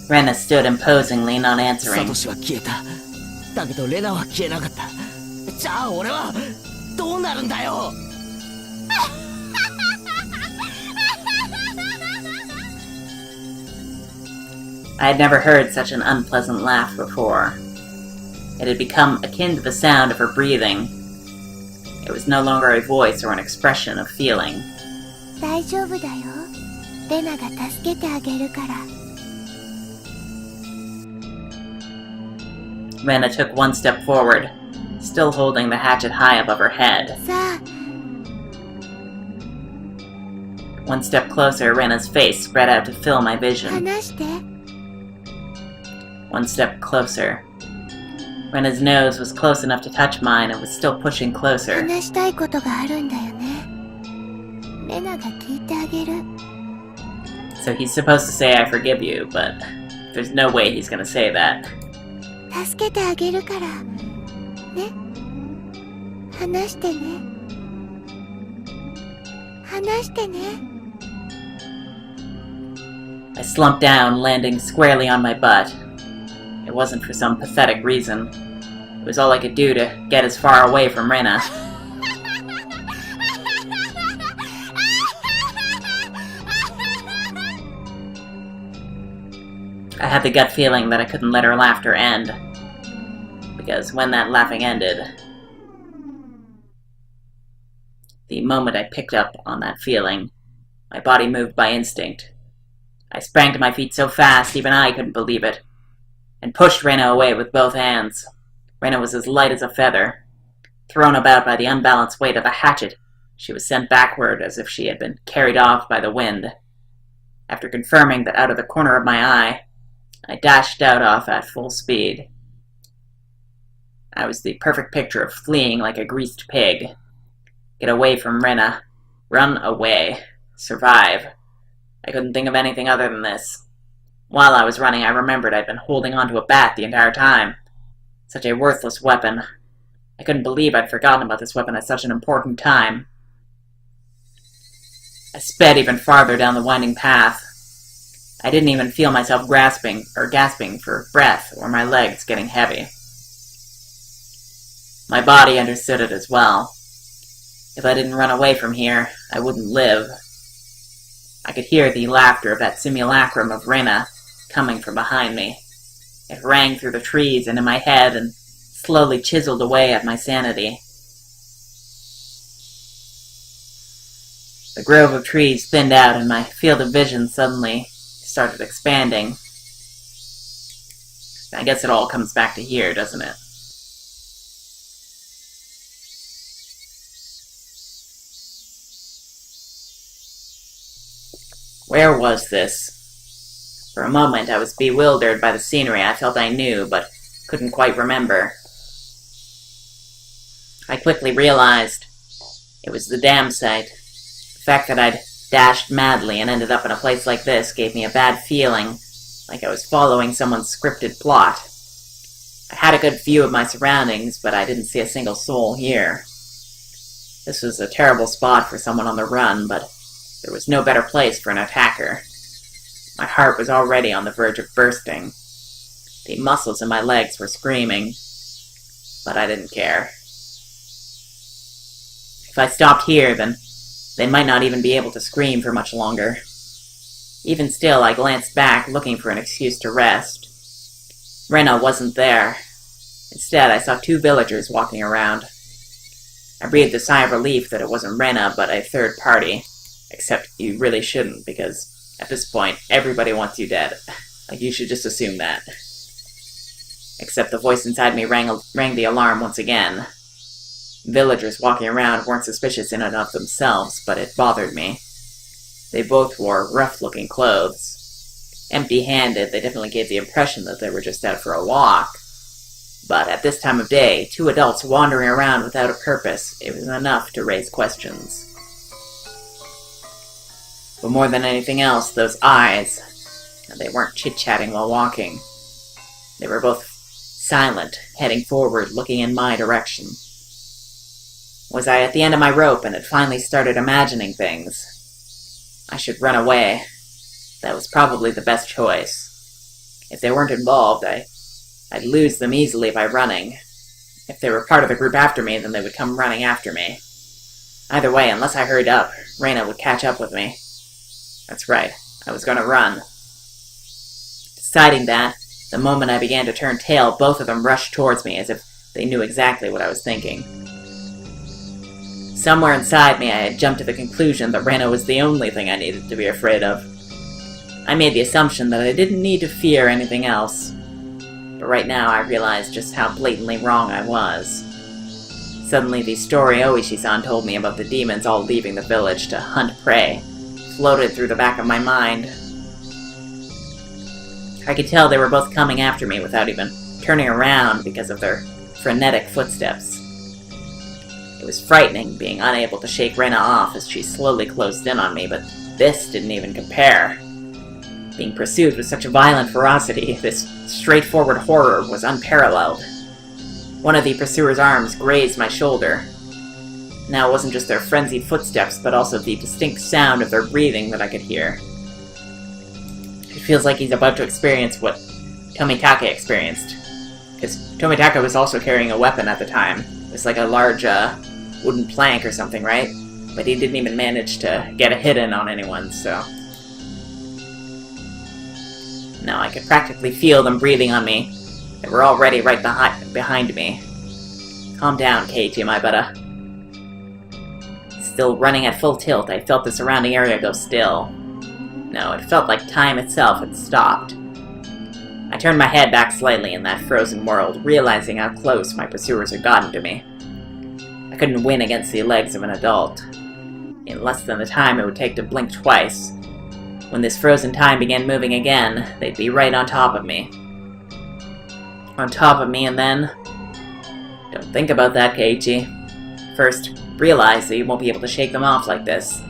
Rena stood imposingly, not サ answering. トシは消えた。だけどレナは消えなかった。じゃあ俺はどうなるんだよ。I had never heard such an unpleasant laugh before. It had become akin to the sound of her breathing. It was no longer a voice or an expression of feeling. 大丈夫だよ。レナが助けてあげるから。 Rena took one step forward, still holding the hatchet high above her head. さあ、 One step closer, Rena's face spread out to fill my vision. 話して。 One step closer. Rena's nose was close enough to touch mine and was still pushing closer. 話したいことがあるんだよね。レナが聞いてあげる。 So he's supposed to say I forgive you, but there's no way he's gonna say that. 助けてあげるから。ね。話してね。話してね。 I slumped down, landing squarely on my butt. It wasn't for some pathetic reason. It was all I could do to get as far away from Rena. I had the gut feeling that I couldn't let her laughter end. Because when that laughing ended, the moment I picked up on that feeling, my body moved by instinct. I sprang to my feet so fast, even I couldn't believe it, and pushed Rena away with both hands. Rena was as light as a feather. Thrown about by the unbalanced weight of the hatchet, she was sent backward as if she had been carried off by the wind. After confirming that out of the corner of my eye, I dashed out off at full speed. I was the perfect picture of fleeing like a greased pig. Get away from Rena. Run away. Survive. I couldn't think of anything other than this. While I was running, I remembered I'd been holding onto a bat the entire time. Such a worthless weapon. I couldn't believe I'd forgotten about this weapon at such an important time. I sped even farther down the winding path. I didn't even feel myself gasping for breath or my legs getting heavy. My body understood it as well. If I didn't run away from here, I wouldn't live. I could hear the laughter of that simulacrum of Rena coming from behind me. It rang through the trees and in my head and slowly chiseled away at my sanity. The grove of trees thinned out and my field of vision suddenly started expanding. I guess it all comes back to here, doesn't it? Where was this? For a moment I was bewildered by the scenery I felt I knew, but couldn't quite remember. I quickly realized it was the dam site. The fact that I'd dashed madly and ended up in a place like this gave me a bad feeling, like I was following someone's scripted plot. I had a good view of my surroundings, but I didn't see a single soul here. This was a terrible spot for someone on the run, but there was no better place for an attacker. My heart was already on the verge of bursting. The muscles in my legs were screaming, but I didn't care. If I stopped here, then they might not even be able to scream for much longer. Even still, I glanced back, looking for an excuse to rest. Rena wasn't there. Instead, I saw two villagers walking around. I breathed a sigh of relief that it wasn't Rena, but a third party. Except you really shouldn't, because at this point, everybody wants you dead. Like, you should just assume that. Except the voice inside me rang the alarm once again. Villagers walking around weren't suspicious in and of themselves, but it bothered me. They both wore rough-looking clothes. Empty-handed, they definitely gave the impression that they were just out for a walk. But at this time of day, two adults wandering around without a purpose, it was enough to raise questions. But more than anything else, those eyes. They weren't chit-chatting while walking. They were both silent, heading forward, looking in my direction. Was I at the end of my rope and had finally started imagining things? I should run away. That was probably the best choice. If they weren't involved, I'd lose them easily by running. If they were part of the group after me, then they would come running after me. Either way, unless I hurried up, Rena would catch up with me. That's right, I was going to run. Deciding that, the moment I began to turn tail, both of them rushed towards me as if they knew exactly what I was thinking. Somewhere inside me, I had jumped to the conclusion that Rena was the only thing I needed to be afraid of. I made the assumption that I didn't need to fear anything else. But right now, I realized just how blatantly wrong I was. Suddenly, the story Oishi-san told me about the demons all leaving the village to hunt prey floated through the back of my mind. I could tell they were both coming after me without even turning around because of their frenetic footsteps. It was frightening being unable to shake Rena off as she slowly closed in on me, but this didn't even compare. Being pursued with such violent ferocity, this straightforward horror was unparalleled. One of the pursuer's arms grazed my shoulder. Now it wasn't just their frenzied footsteps, but also the distinct sound of their breathing that I could hear. It feels like he's about to experience what Tomitake experienced. Because Tomitake was also carrying a weapon at the time. It was like a large, wooden plank or something, right? But he didn't even manage to get a hit in on anyone, so... Now I could practically feel them breathing on me. They were already right behind me. Calm down, Keiichi, my butter. Still running at full tilt, I felt the surrounding area go still. No, it felt like time itself had stopped. I turned my head back slightly in that frozen world, realizing how close my pursuers had gotten to me. I couldn't win against the legs of an adult. In less than the time it would take to blink twice, when this frozen time began moving again, they'd be right on top of me. On top of me, and then... Don't think about that, Keiichi. First, realize that you won't be able to shake them off like this.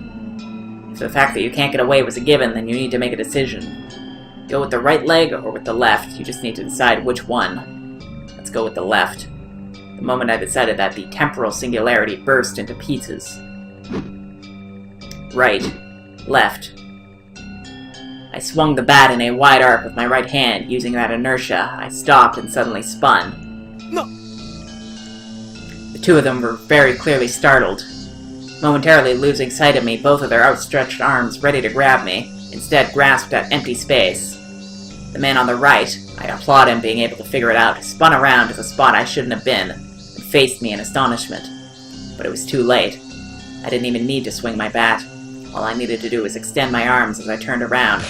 If the fact that you can't get away was a given, then you need to make a decision. Go with the right leg or with the left, you just need to decide which one. Let's go with the left. The moment I decided that, the temporal singularity burst into pieces. Right. Left. I swung the bat in a wide arc with my right hand. Using that inertia, I stopped and suddenly spun. No. The two of them were very clearly startled. Momentarily losing sight of me, both of their outstretched arms ready to grab me, instead grasped at empty space. The man on the right, I applaud him being able to figure it out, spun around to the spot I shouldn't have been, and faced me in astonishment. But it was too late. I didn't even need to swing my bat. All I needed to do was extend my arms as I turned around.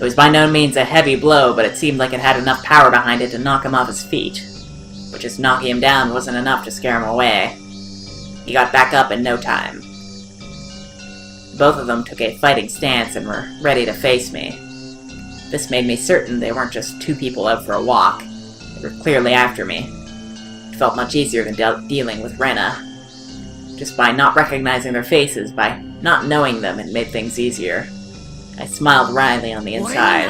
It was by no means a heavy blow, but it seemed like it had enough power behind it to knock him off his feet. But just knocking him down wasn't enough to scare him away. He got back up in no time. Both of them took a fighting stance and were ready to face me. This made me certain they weren't just two people out for a walk. They were clearly after me. It felt much easier than dealing with Rena. Just by not recognizing their faces, by not knowing them, it made things easier. I smiled wryly on the inside.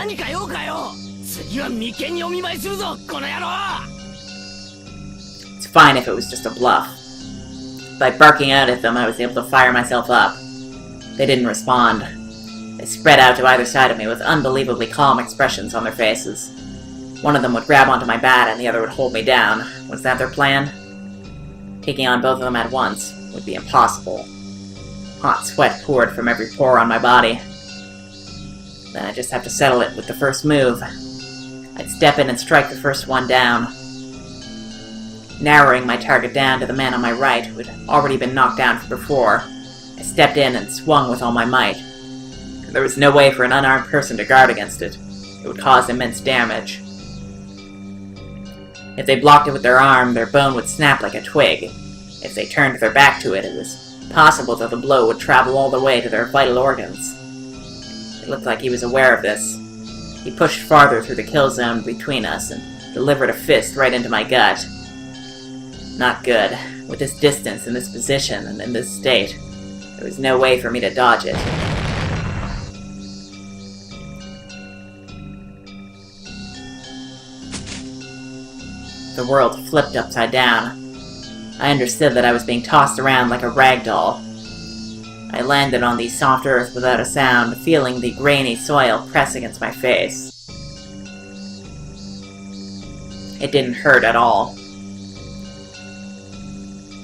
It's fine if it was just a bluff. By barking out at them, I was able to fire myself up. They didn't respond. They spread out to either side of me with unbelievably calm expressions on their faces. One of them would grab onto my bat and the other would hold me down. Was that their plan? Taking on both of them at once would be impossible. Hot sweat poured from every pore on my body. Then I'd just have to settle it with the first move. I'd step in and strike the first one down. Narrowing my target down to the man on my right, who had already been knocked down from before, I stepped in and swung with all my might. There was no way for an unarmed person to guard against it. It would cause immense damage. If they blocked it with their arm, their bone would snap like a twig. If they turned their back to it, it was possible that the blow would travel all the way to their vital organs. It looked like he was aware of this. He pushed farther through the kill zone between us and delivered a fist right into my gut. Not good. With this distance, in this position, and in this state, there was no way for me to dodge it. The world flipped upside down. I understood that I was being tossed around like a rag doll. I landed on the soft earth without a sound, feeling the grainy soil press against my face. It didn't hurt at all.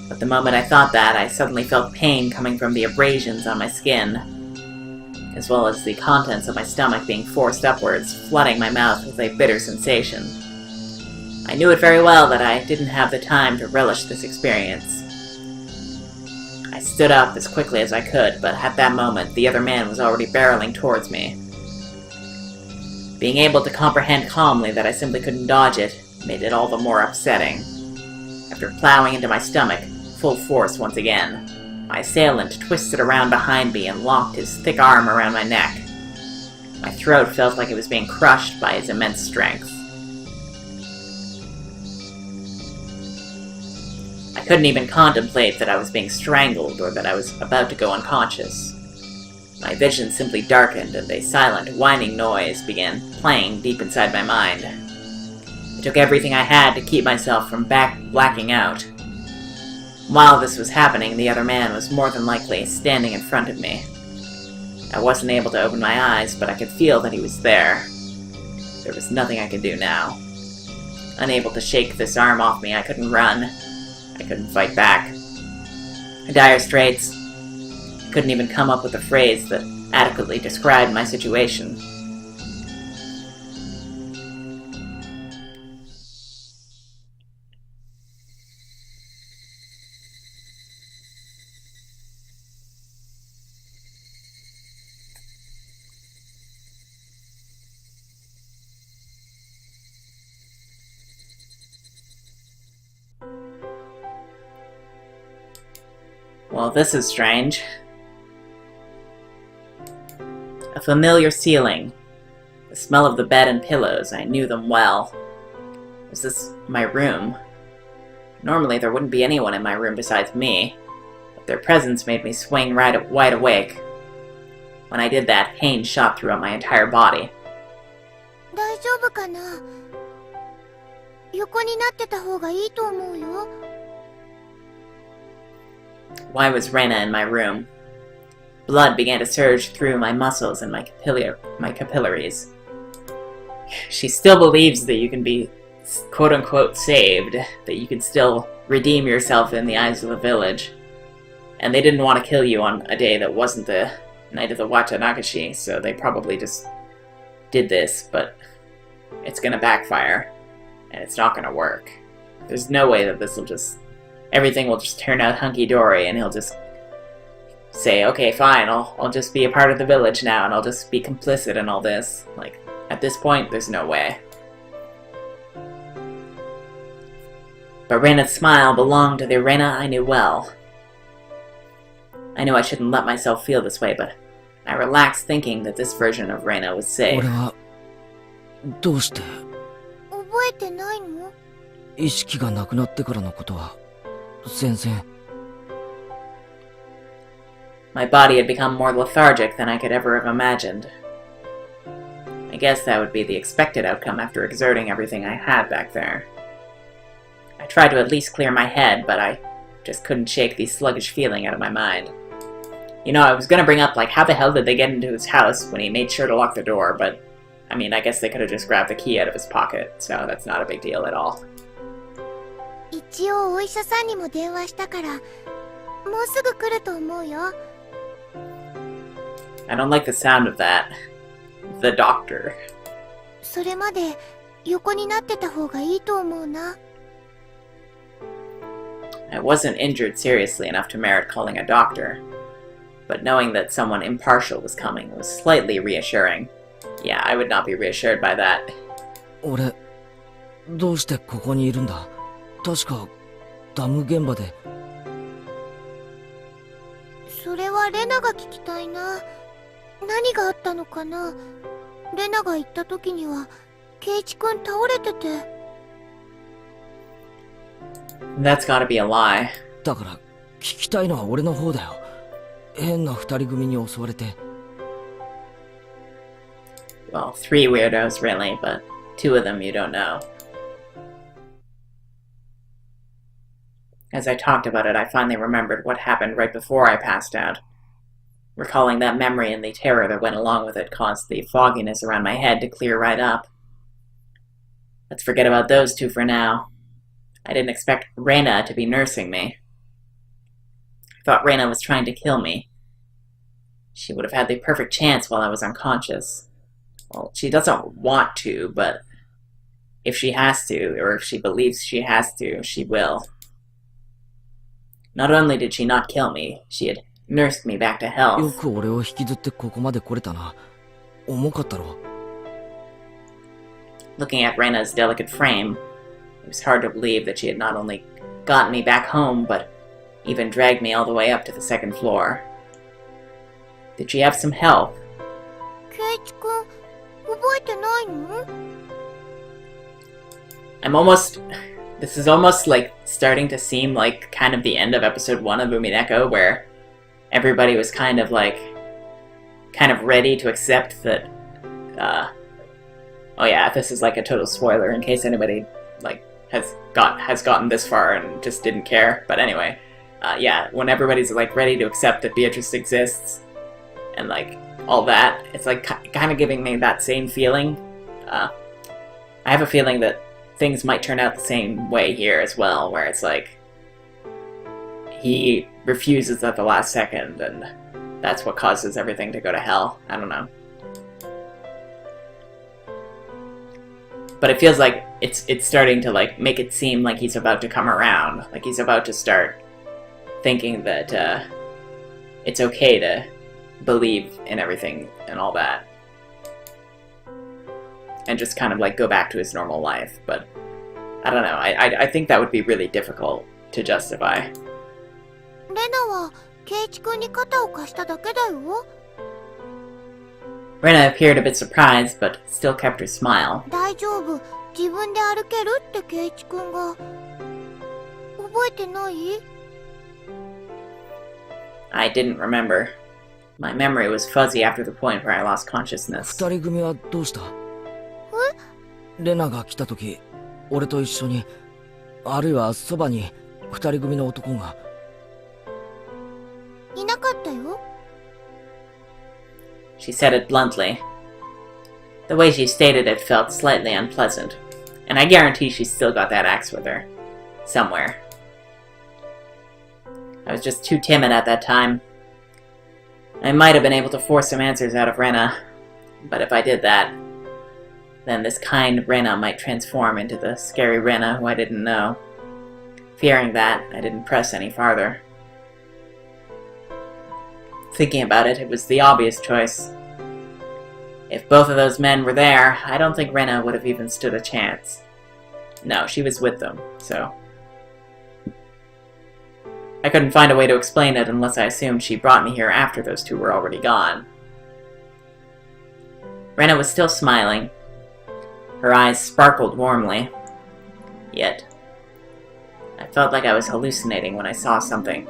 But the moment I thought that, I suddenly felt pain coming from the abrasions on my skin, as well as the contents of my stomach being forced upwards, flooding my mouth with a bitter sensation. I knew it very well that I didn't have the time to relish this experience. I stood up as quickly as I could, but at that moment, the other man was already barreling towards me. Being able to comprehend calmly that I simply couldn't dodge it made it all the more upsetting. After plowing into my stomach, full force once again, my assailant twisted around behind me and locked his thick arm around my neck. My throat felt like it was being crushed by his immense strength. I couldn't even contemplate that I was being strangled or that I was about to go unconscious. My vision simply darkened and a silent, whining noise began playing deep inside my mind. It took everything I had to keep myself from blacking out. While this was happening, the other man was more than likely standing in front of me. I wasn't able to open my eyes, but I could feel that he was there. There was nothing I could do now. Unable to shake this arm off me, I couldn't run. I couldn't fight back. In dire straits, I couldn't even come up with a phrase that adequately described my situation. Well, this is strange. A familiar ceiling. The smell of the bed and pillows. I knew them well. Was this my room? Normally there wouldn't be anyone in my room besides me. Their presence made me swing wide awake. When I did that, pain shot throughout my entire body. 大丈夫かな？横になってた方がいいと思うよ。Why was Reina in my room? Blood began to surge through my muscles and my capillaries. She still believes that you can be quote-unquote saved, that you can still redeem yourself in the eyes of the village. And they didn't want to kill you on a day that wasn't the night of the Ch1 so they probably just did this, but it's gonna backfire, and it's not gonna work. There's no way that this will just... everything will just turn out hunky-dory, and he'll just say, okay, fine, I'll just be a part of the village now, and I'll just be complicit in all this. Like, at this point, there's no way. But Reina's smile belonged to the Reina I knew well. I knew I shouldn't let myself feel this way, but I relaxed thinking that this version of Reina was safe. 俺はどうして？覚えてないの？意識がなくなってからのことは全然。My body had become more lethargic than I could ever have imagined. I guess that would be the expected outcome after exerting everything I had back there. I tried to at least clear my head, but I just couldn't shake the sluggish feeling out of my mind. You know, I was gonna bring up, like, how the hell did they get into his house when he made sure to lock the door, but, I mean, I guess they could have just grabbed the key out of his pocket, so that's not a big deal at all. 一応お医者さんにも電話したから、もうすぐ来ると思うよ。I don't like the sound of that. The doctor. それまで横になってた方がいいと思うな。I wasn't injured seriously enough to merit calling a doctor, but knowing that someone impartial was coming was slightly reassuring. Yeah, I would not be reassured by that. 俺どうしてここにいるんだ？確かダム現場で。それはレナが聞きたいな。何があったのかな。レナが行った時にはケイチ君倒れてて。That's gotta be a lie. だから聞きたいのは俺の方だよ。変な二人組に襲われて。Well, 3 weirdos really, but 2 of them you don't know. As I talked about it, I finally remembered what happened right before I passed out. Recalling that memory and the terror that went along with it caused the fogginess around my head to clear right up. Let's forget about those 2 for now. I didn't expect Reina to be nursing me. I thought Reina was trying to kill me. She would have had the perfect chance while I was unconscious. Well, she doesn't want to, but if she has to, or if she believes she has to, she will. Not only did she not kill me, she had nursed me back to よ health. く俺を引きずってここまで来れたな。重かったろ。Looking at Reina's delicate frame, it was hard to believe that she had not only gotten me back home, but even dragged me all the way up to the 2nd floor. Did she have some help? ケイチ君、覚えてないの？ This is almost like starting to seem like kind of the end of episode 1 of Umineko, where everybody was kind of ready to accept that, oh yeah, this is like a total spoiler in case anybody, like, has gotten this far and just didn't care, but anyway, yeah, when everybody's, like, ready to accept that Beatrice exists, and, like, all that, it's, like, kind of giving me that same feeling. I have a feeling that things might turn out the same way here as well, where it's like he refuses at the last second, and that's what causes everything to go to hell. I don't know. But it feels like it's starting to, like, make it seem like he's about to come around, like he's about to start thinking that it's okay to believe in everything and all that. And just kind of, like, go back to his normal life, but I don't know, I think that would be really difficult to justify. レナはケイチ君に肩を貸しただけだよ。Rena appeared a bit surprised, but still kept her smile. 大丈夫、自分で歩けるってケイチ君が。覚えてない？ I didn't remember. My memory was fuzzy after the point where I lost consciousness. 二人組はどうした？レナが来た時、俺と一緒に、あるいはそばに二人組の男が。いなかったよ。She said it bluntly. The way she stated it felt slightly unpleasant, and I guarantee she's still got that axe with her. Somewhere. I was just too timid at that time. I might have been able to force some answers out of Rena, but if I did that, then this kind Rena might transform into the scary Rena who I didn't know. Fearing that, I didn't press any farther. Thinking about it, it was the obvious choice. If both of those men were there, I don't think Rena would have even stood a chance. No, she was with them, so... I couldn't find a way to explain it unless I assumed she brought me here after those two were already gone. Rena was still smiling. Her eyes sparkled warmly. Yet, I felt like I was hallucinating when I saw something.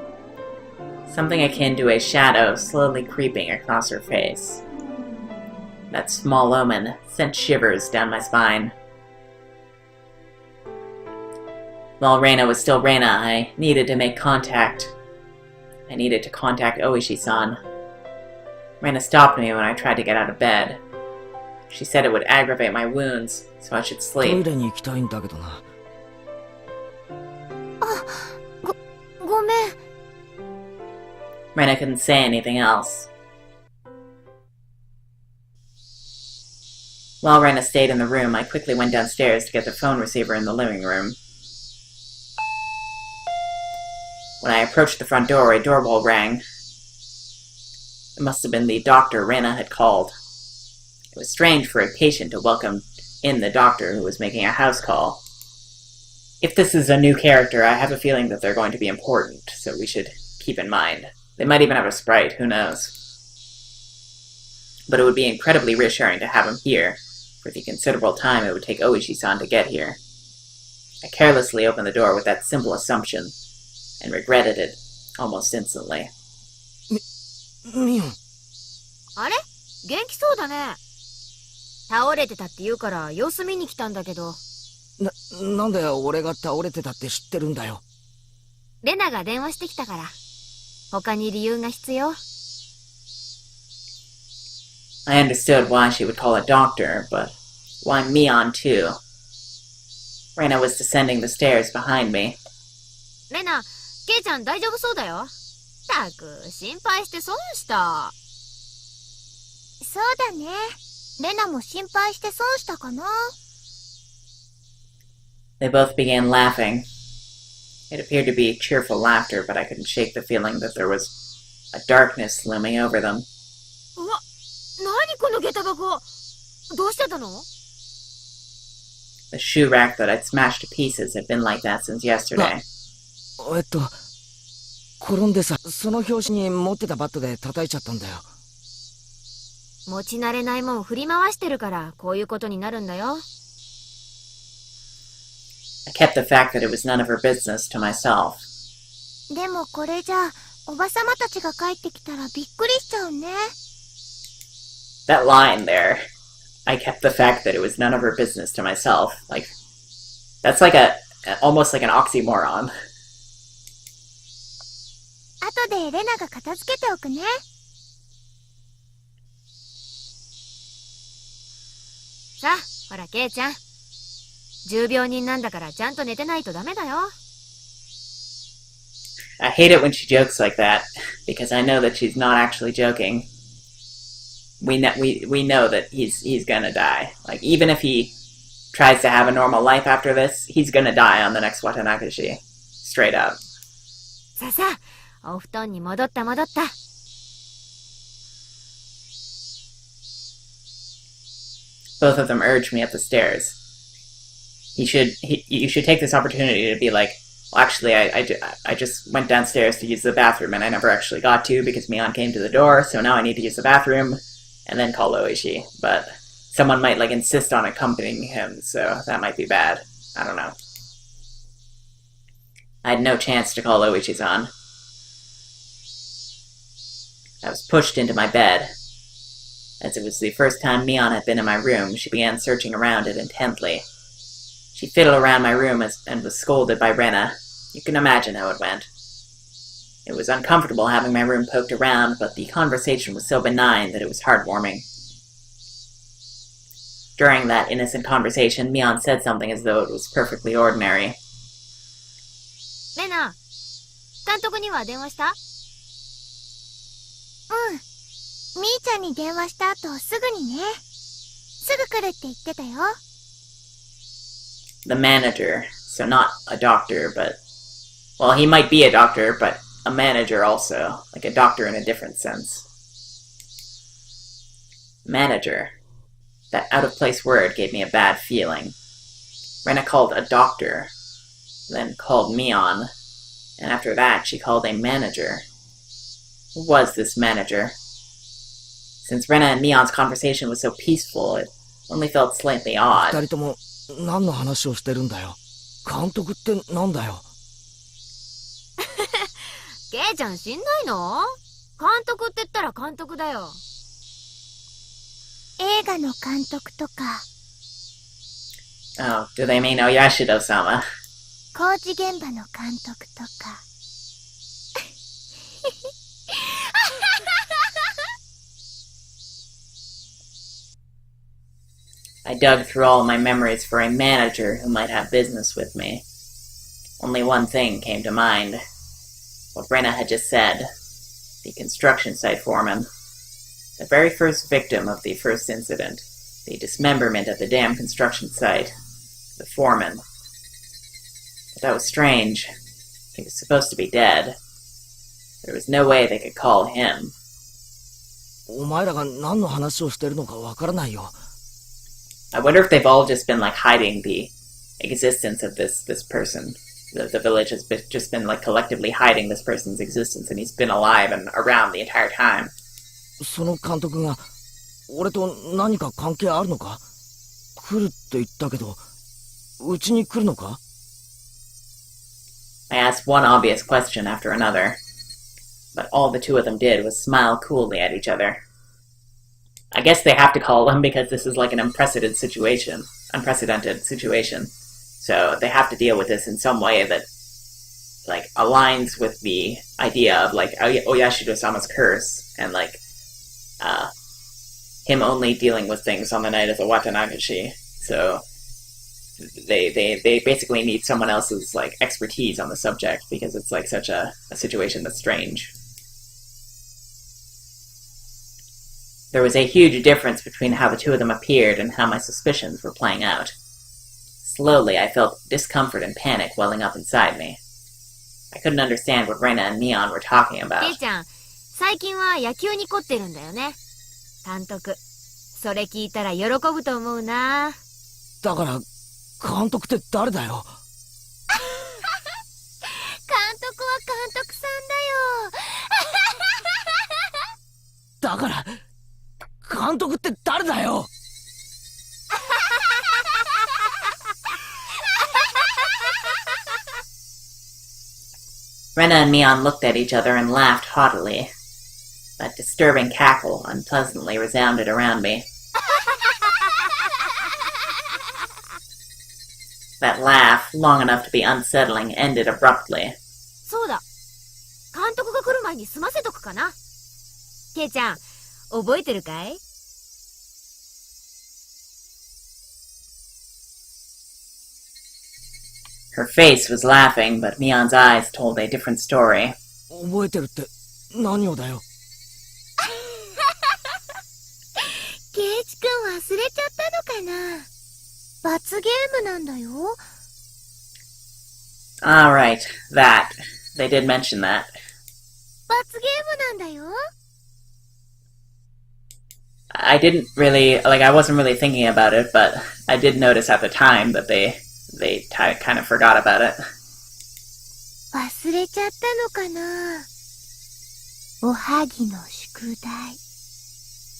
Something akin to a shadow slowly creeping across her face. That small omen sent shivers down my spine. While Reina was still Reina, I needed to make contact. I needed to contact Oishi-san. Reina stopped me when I tried to get out of bed. She said it would aggravate my wounds, so I should sleep. トイレに行きたいんだけどな。ごめん。Reina couldn't say anything else. While Reina stayed in the room, I quickly went downstairs to get the phone receiver in the living room. When I approached the front door, a doorbell rang. It must have been the doctor Reina had called. It was strange for a patient to welcome in the doctor who was making a house call. If this is a new character, I have a feeling that they're going to be important, so we should keep in mind. They might even have a sprite, who knows. But it would be incredibly reassuring to have him here, for the considerable time it would take Oishi-san to get here. I carelessly opened the door with that simple assumption, and regretted it almost instantly. ミオン。あれ？元気そうだね。倒れてたって言うから様子見に来たんだけど。なんで俺が倒れてたって知ってるんだよ。レナが電話してきたから。他に理由が必要？ I understood why she would call a doctor, but why Mion too? Reina was descending the stairs behind me. レナ、ケイちゃん大丈夫そうだよ。たく、心配して損した。そうだね。レナも心配して損したかな。They both began laughing. It appeared to be cheerful laughter, but I couldn't shake the feeling that there was a darkness looming over them. うわ、何この下駄箱。どうしてたの？ The shoe rack that I'd smashed to pieces had been like that since yesterday. 転んでさ、その拍子に持ってたバットで叩いちゃったんだよ。持ち慣れないもん振り回してるからこういうことになるんだよ。I kept the fact that it was none of her business to myself. でもこれじゃ、おばさまたちが帰ってきたらびっくりしちゃうね。That line there. I kept the fact that it was none of her business to myself. Like, that's like almost like an oxymoron. 後でレナが片付けておくね。さあ、ほらケイちゃん。重病人なんだからちゃんと寝てないとダメだよ。I hate it when she jokes like that, because I know that she's not actually joking. We know that he's gonna die. Like, even if he tries to have a normal life after this, he's gonna die on the next Watanakushi. Straight up. さあさあ、お布団に戻った。Both of them urged me up the stairs. You should take this opportunity to be like, well, actually, I just went downstairs to use the bathroom, and I never actually got to because Mion came to the door, so now I need to use the bathroom, and then call Oishi. But someone might, like, insist on accompanying him, so that might be bad. I don't know. I had no chance to call Oishi-san. I was pushed into my bed. As it was the first time Mion had been in my room, she began searching around it intently. She fiddled around my room and was scolded by Rena. You can imagine how it went. It was uncomfortable having my room poked around, but the conversation was so benign that it was heartwarming. During that innocent conversation, Mion said something as though it was perfectly ordinary. レナ、監督には電話した？うん。みーちゃんに電話した後すぐにね。すぐ来るって言ってたよ。The manager, so not a doctor, but... Well, he might be a doctor, but a manager also. Like a doctor in a different sense. Manager. That out-of-place word gave me a bad feeling. Rena called a doctor, then called Mion, and after that she called a manager. Who was this manager? Since Rena and Mion's conversation was so peaceful, it only felt slightly odd. 二人とも何の話をしてるんだよ。監督ってなんだよ。ケイちゃん知んないの？監督って言ったら監督だよ。映画の監督とか。Oh, do they mean Oyashido-sama? 工事現場の監督とか。I dug through all my memories for a manager who might have business with me. Only one thing came to mind. What Rena had just said. The construction site foreman. The very first victim of the first incident. The dismemberment at the damn construction site. The foreman. But that was strange. He was supposed to be dead. There was no way they could call him. お前らが何の話をしてるのかわからないよ。I wonder if they've all just been like hiding the existence of this person. The village has just been like collectively hiding this person's existence, and he's been alive and around the entire time. その監督が俺と何か関係あるのか？来るって言ったけど、うちに来るのか？ I asked one obvious question after another, but all the two of them did was smile coolly at each other. I guess they have to call him because this is like an unprecedented situation. So they have to deal with this in some way that like aligns with the idea of like Oyashido-sama's curse and like him only dealing with things on the night of the Watanagashi. So they basically need someone else's like expertise on the subject because it's like such a situation that's strange. There was a huge difference between how the two of them appeared and how my suspicions were playing out. Slowly, I felt discomfort and panic welling up inside me. I couldn't understand what Rena and Mion were talking about. ケイちゃん、最近は野球に凝ってるんだよね。監督。それ聞いたら喜ぶと思うな。だから、監督って誰だよ。監督は監督さんだよ。だから、監督って誰だよ。Rena and Mion looked at each other and laughed haughtily. That disturbing cackle unpleasantly resounded around me. That laugh, long enough to be unsettling, ended abruptly. そうだ。監督が来る前に済ませとくかな。ケイちゃん、覚えてるかい？ Her face was laughing, but Mion's eyes told a different story. 覚えてるって何をだよ。ケイチ君忘れちゃったのかな。罰ゲームなんだよ。Alright, that. They did mention that. 罰ゲームなんだよ。I didn't really, like, I wasn't really thinking about it, but I did notice at the time that they kind of forgot about it. 忘れちゃったのかな。おはぎの宿題。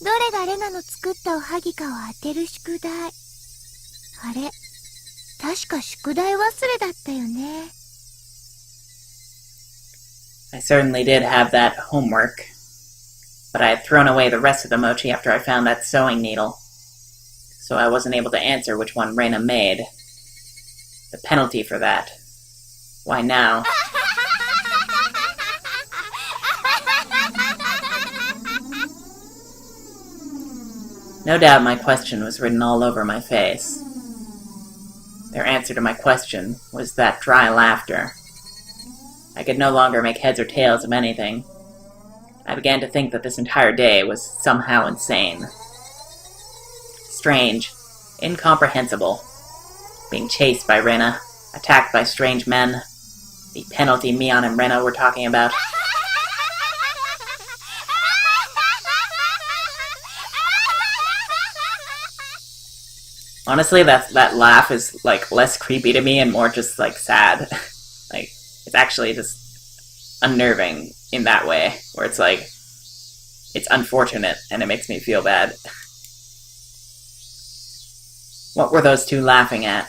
どれがレナの作ったおはぎかを当てる宿題。あれ、確か宿題忘れだったよね。I certainly did have that homework. but I had thrown away the rest of the mochi after I found that sewing needle, so I wasn't able to answer which one Reina made. The penalty for that. Why now? No doubt my question was written all over my face. Their answer to my question was that dry laughter. I could no longer make heads or tails of anything. I began to think that this entire day was somehow insane. Strange. Incomprehensible. Being chased by Rena, attacked by strange men, the penalty Mion and Rena were talking about. Honestly, that laugh is, like, less creepy to me and more just, like, sad. Like, it's actually just unnerving in that way, where it's like, it's unfortunate and it makes me feel bad. What were those two laughing at?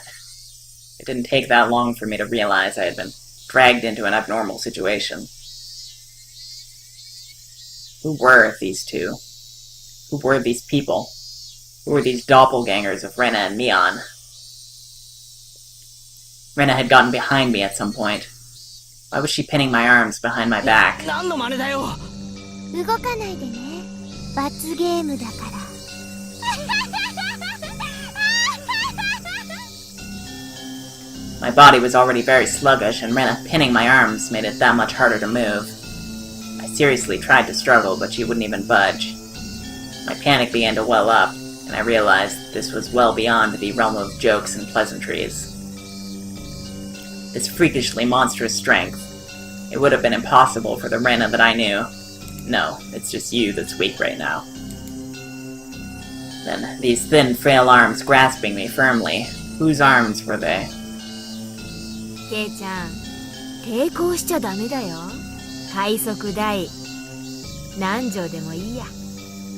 It didn't take that long for me to realize I had been dragged into an abnormal situation. Who were these two? Who were these people? Who were these doppelgangers of Rena and Mion? Rena had gotten behind me at some point. Why was she pinning my arms behind my back? 動かないでね。罰ゲームだから。My body was already very sluggish, and Rena pinning my arms made it that much harder to move. I seriously tried to struggle, but she wouldn't even budge. My panic began to well up, and I realized this was well beyond the realm of jokes and pleasantries. This freakishly monstrous strength. It would have been impossible for the Rena that I knew. No, it's just you that's weak right now. Then, these thin, frail arms grasping me firmly. Whose arms were they? ケイちゃん、抵抗しちゃダメだよ。海賊大。何条でもいいや。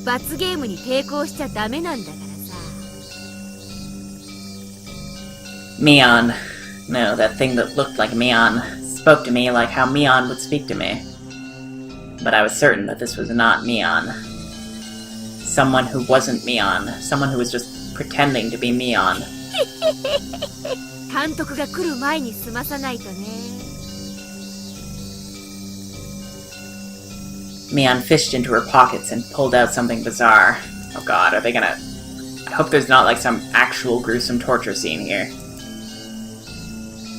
罰ゲームに抵抗しちゃダメなんだからさ。Mion. No, that thing that looked like Mion spoke to me like how Mion would speak to me. But I was certain that this was not Mion. Someone who wasn't Mion. Someone who was just pretending to be Mion. 監督が来る前に済まさないとね。Mion fished into her pockets and pulled out something bizarre. Oh god, are they gonna... I hope there's not like some actual gruesome torture scene here.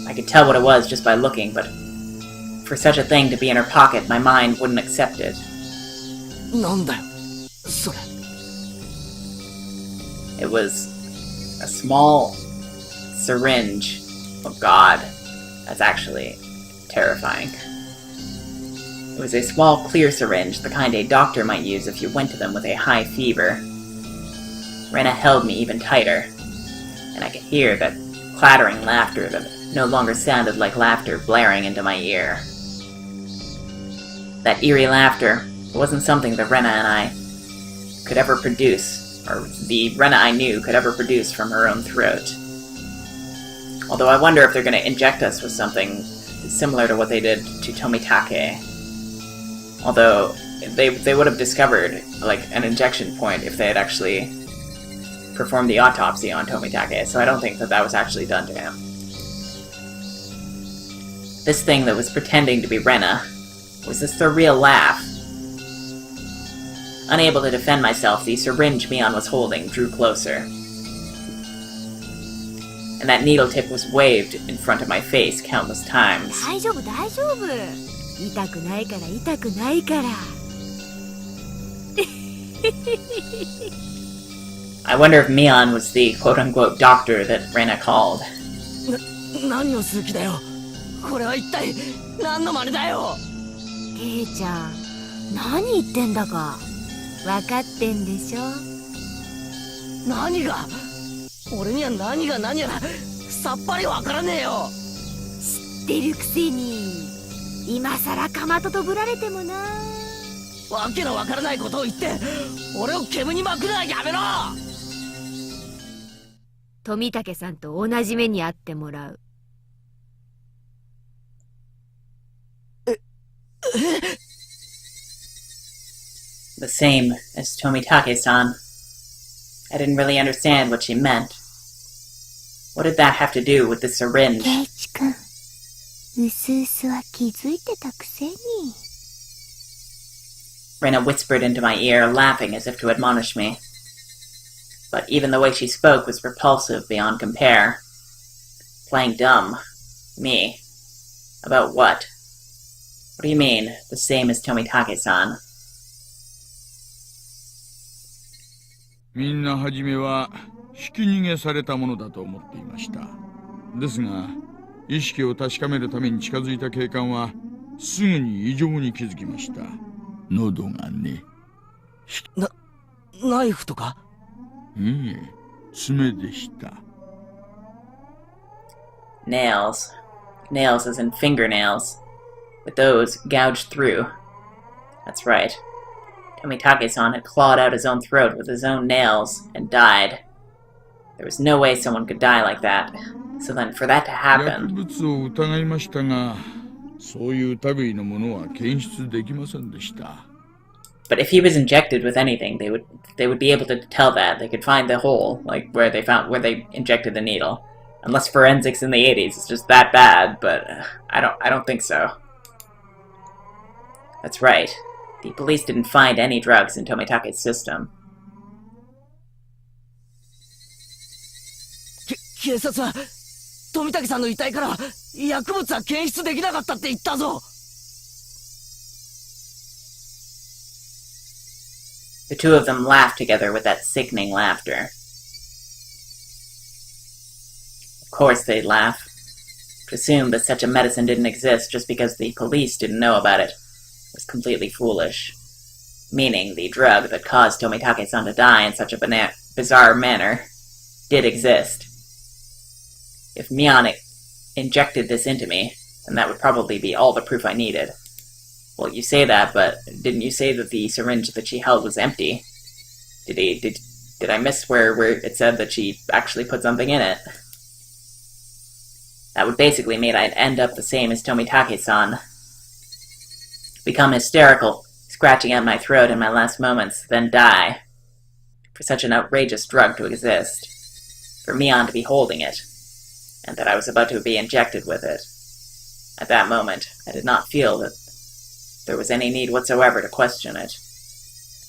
I could tell what it was just by looking, but for such a thing to be in her pocket, my mind wouldn't accept it. なんだよ、それ。It was a small syringe. Oh god, that's actually terrifying. It was a small clear syringe, the kind a doctor might use if you went to them with a high fever. Rena held me even tighter, and I could hear that clattering laughter that no longer sounded like laughter blaring into my ear. That eerie laughter wasn't something that Rena and I could ever produce, or the Rena I knew could ever produce from her own throat. Although I wonder if they're going to inject us with something similar to what they did to Tomitake. Although they would have discovered like an injection point if they had actually performed the autopsy on Tomitake, so I don't think that that was actually done to him. This thing that was pretending to be Rena was this surreal laugh. Unable to defend myself, the syringe Mion was holding drew closer. And that needle tip was waved in front of my face countless times. 大丈夫大丈夫。痛くないから痛くないから。I wonder if Mion was the quote-unquote doctor that Rena called. 何をする気だよ。これは一体何の真似だよ。ケイちゃん、何言ってんだか分かってんでしょ。何が？俺には何が何やらさっぱりわからねえよ。知ってるくせに今さらかまととぶられてもな。わけのわからないことを言って俺を煙に巻くのはやめろ。富武さんと同じ目に遭ってもらう。The same as Tomitake-san. I didn't really understand what she meant. What did that have to do with the syringe? ケイチ君、うすうすは気づいてたくせに。Rena whispered into my ear, laughing as if to admonish me. But even the way she spoke was repulsive beyond compare. Playing dumb. Me. About what? What do you mean, the same as Tomitake-san? みんな初めはひき逃げされたものだと思っていました。ですが、意識を確かめるために近づいた警官はすぐに異常に気づきました。喉がね。ナイフとか？ええ、爪でした。Nails. Nails as in fingernails. With those gouged through. That's right. Tomitake-san had clawed out his own throat with his own nails and died. There was no way someone could die like that. So then for that to 薬 happen... 物を疑いましたが、そういう類のものは検出できませんでした。But if he was injected with anything, they would be able to tell that. They could find the hole, like where they injected the needle. Unless forensics in the 80s is just that bad, but I don't think so. That's right. The police didn't find any drugs in Tomitake's system. 警察は富武さんの遺体から薬物は検出できなかったって言ったぞ。The two of them laughed together with that sickening laughter. Of course they'd laugh. To assume that such a medicine didn't exist just because the police didn't know about it was completely foolish. Meaning the drug that caused Tomitake-san to die in such a bizarre manner did exist. If Mion injected this into me, then that would probably be all the proof I needed. Well, you say that, but didn't you say that the syringe that she held was empty? Did I miss where it said that she actually put something in it? That would basically mean I'd end up the same as Tomitake-san. Become hysterical, scratching at my throat in my last moments, then die. For such an outrageous drug to exist. For Mion to be holding it. And that I was about to be injected with it. At that moment, I did not feel that there was any need whatsoever to question it.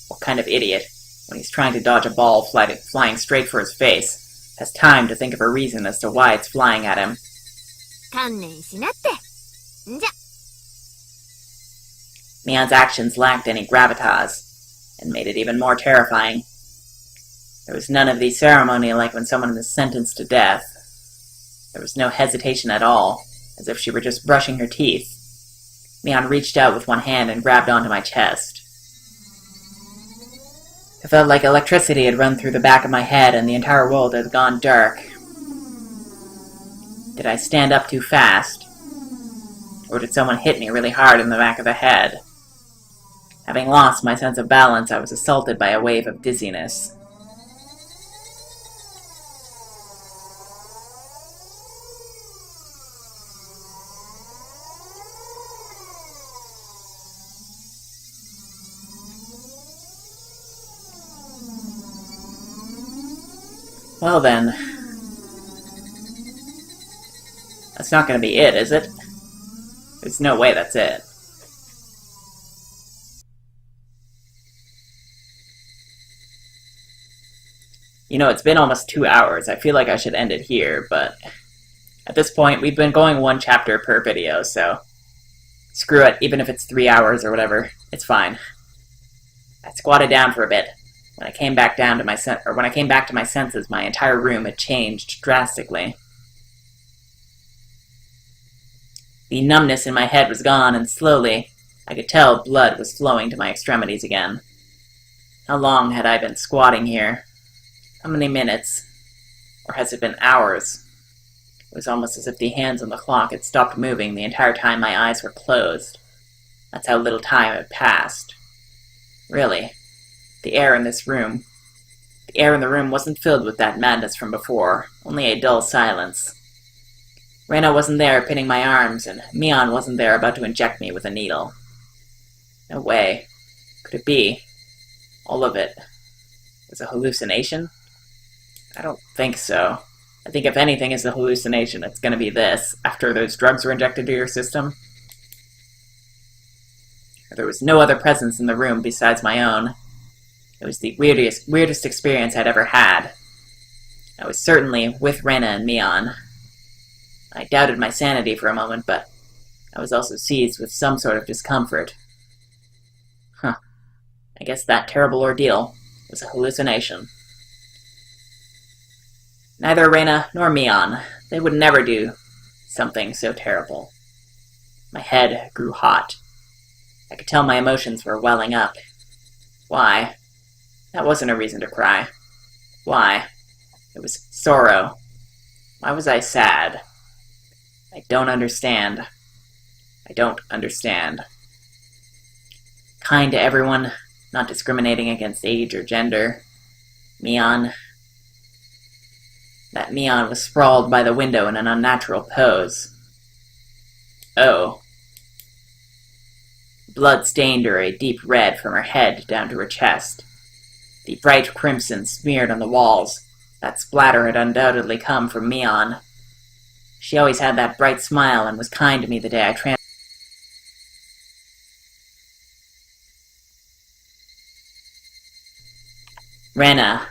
What kind of idiot, when he's trying to dodge a ball flying straight for his face, has time to think of a reason as to why it's flying at him? 観念しなって。んじゃ。Mion's actions lacked any gravitas, and made it even more terrifying. There was none of the ceremony like when someone is sentenced to death. There was no hesitation at all, as if she were just brushing her teeth. Mion reached out with one hand and grabbed onto my chest. It felt like electricity had run through the back of my head and the entire world had gone dark. Did I stand up too fast? Or did someone hit me really hard in the back of the head? Having lost my sense of balance, I was assaulted by a wave of dizziness. Well then, that's not going to be it, is it? There's no way that's it. You know, it's been almost 2 hours. I feel like I should end it here, but at this point, we've been going one chapter per video, so screw it, even if it's 3 hours or whatever, it's fine. I squatted down for a bit. When I came back to my senses, my entire room had changed drastically. The numbness in my head was gone, and slowly, I could tell blood was flowing to my extremities again. How long had I been squatting here? How many minutes? Or has it been hours? It was almost as if the hands on the clock had stopped moving the entire time my eyes were closed. That's how little time had passed. Really. The air in the room wasn't filled with that madness from before, only a dull silence. Rena wasn't there pinning my arms, and Mion wasn't there about to inject me with a needle. No way. Could it be? all of it was a hallucination? I don't think so. I think if anything is a hallucination, it's going to be this, after those drugs were injected to your system. There was no other presence in the room besides my own. It was the weirdest experience I'd ever had. I was certainly with Rena and Mion. I doubted my sanity for a moment, but I was also seized with some sort of discomfort. I guess that terrible ordeal was a hallucination. Neither Rena nor Mion, they would never do something so terrible. My head grew hot. I could tell my emotions were welling up. Why? That wasn't a reason to cry. Why? It was sorrow. Why was I sad? I don't understand. I don't understand. Kind to everyone, not discriminating against age or gender. Mion. That Mion was sprawled by the window in an unnatural pose. Oh. Blood stained her a deep red from her head down to her chest. The bright crimson smeared on the walls. That splatter had undoubtedly come from Mion. She always had that bright smile and was kind to me the day I Rena.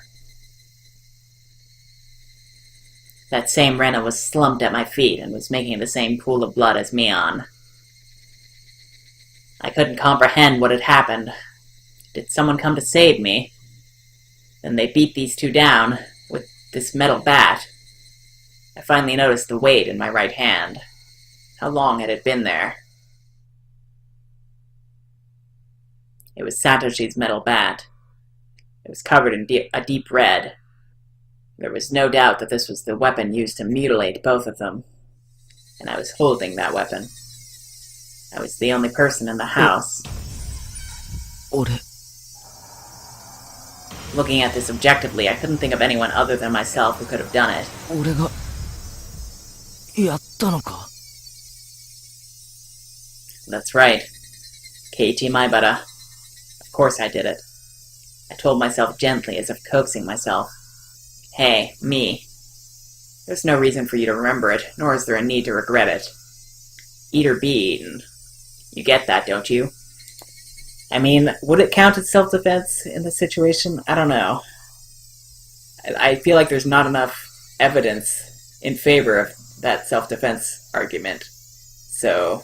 That same Rena was slumped at my feet and was making the same pool of blood as Mion. I couldn't comprehend what had happened. Did someone come to save me? Then they beat these two down with this metal bat. I finally noticed the weight in my right hand. How long had it been there? It was Satoshi's metal bat. It was covered in a deep red. There was no doubt that this was the weapon used to mutilate both of them. And I was holding that weapon. I was the only person in the house. Looking at this objectively, I couldn't think of anyone other than myself who could have done it. That's right. Keiichi Maibara. Of course I did it. I told myself gently, as if coaxing myself. Hey, me. There's no reason for you to remember it, nor is there a need to regret it. Eat or be eaten. You get that, don't you? I mean, would it count as self-defense in this situation? I don't know. I feel like there's not enough evidence in favor of that self-defense argument. So,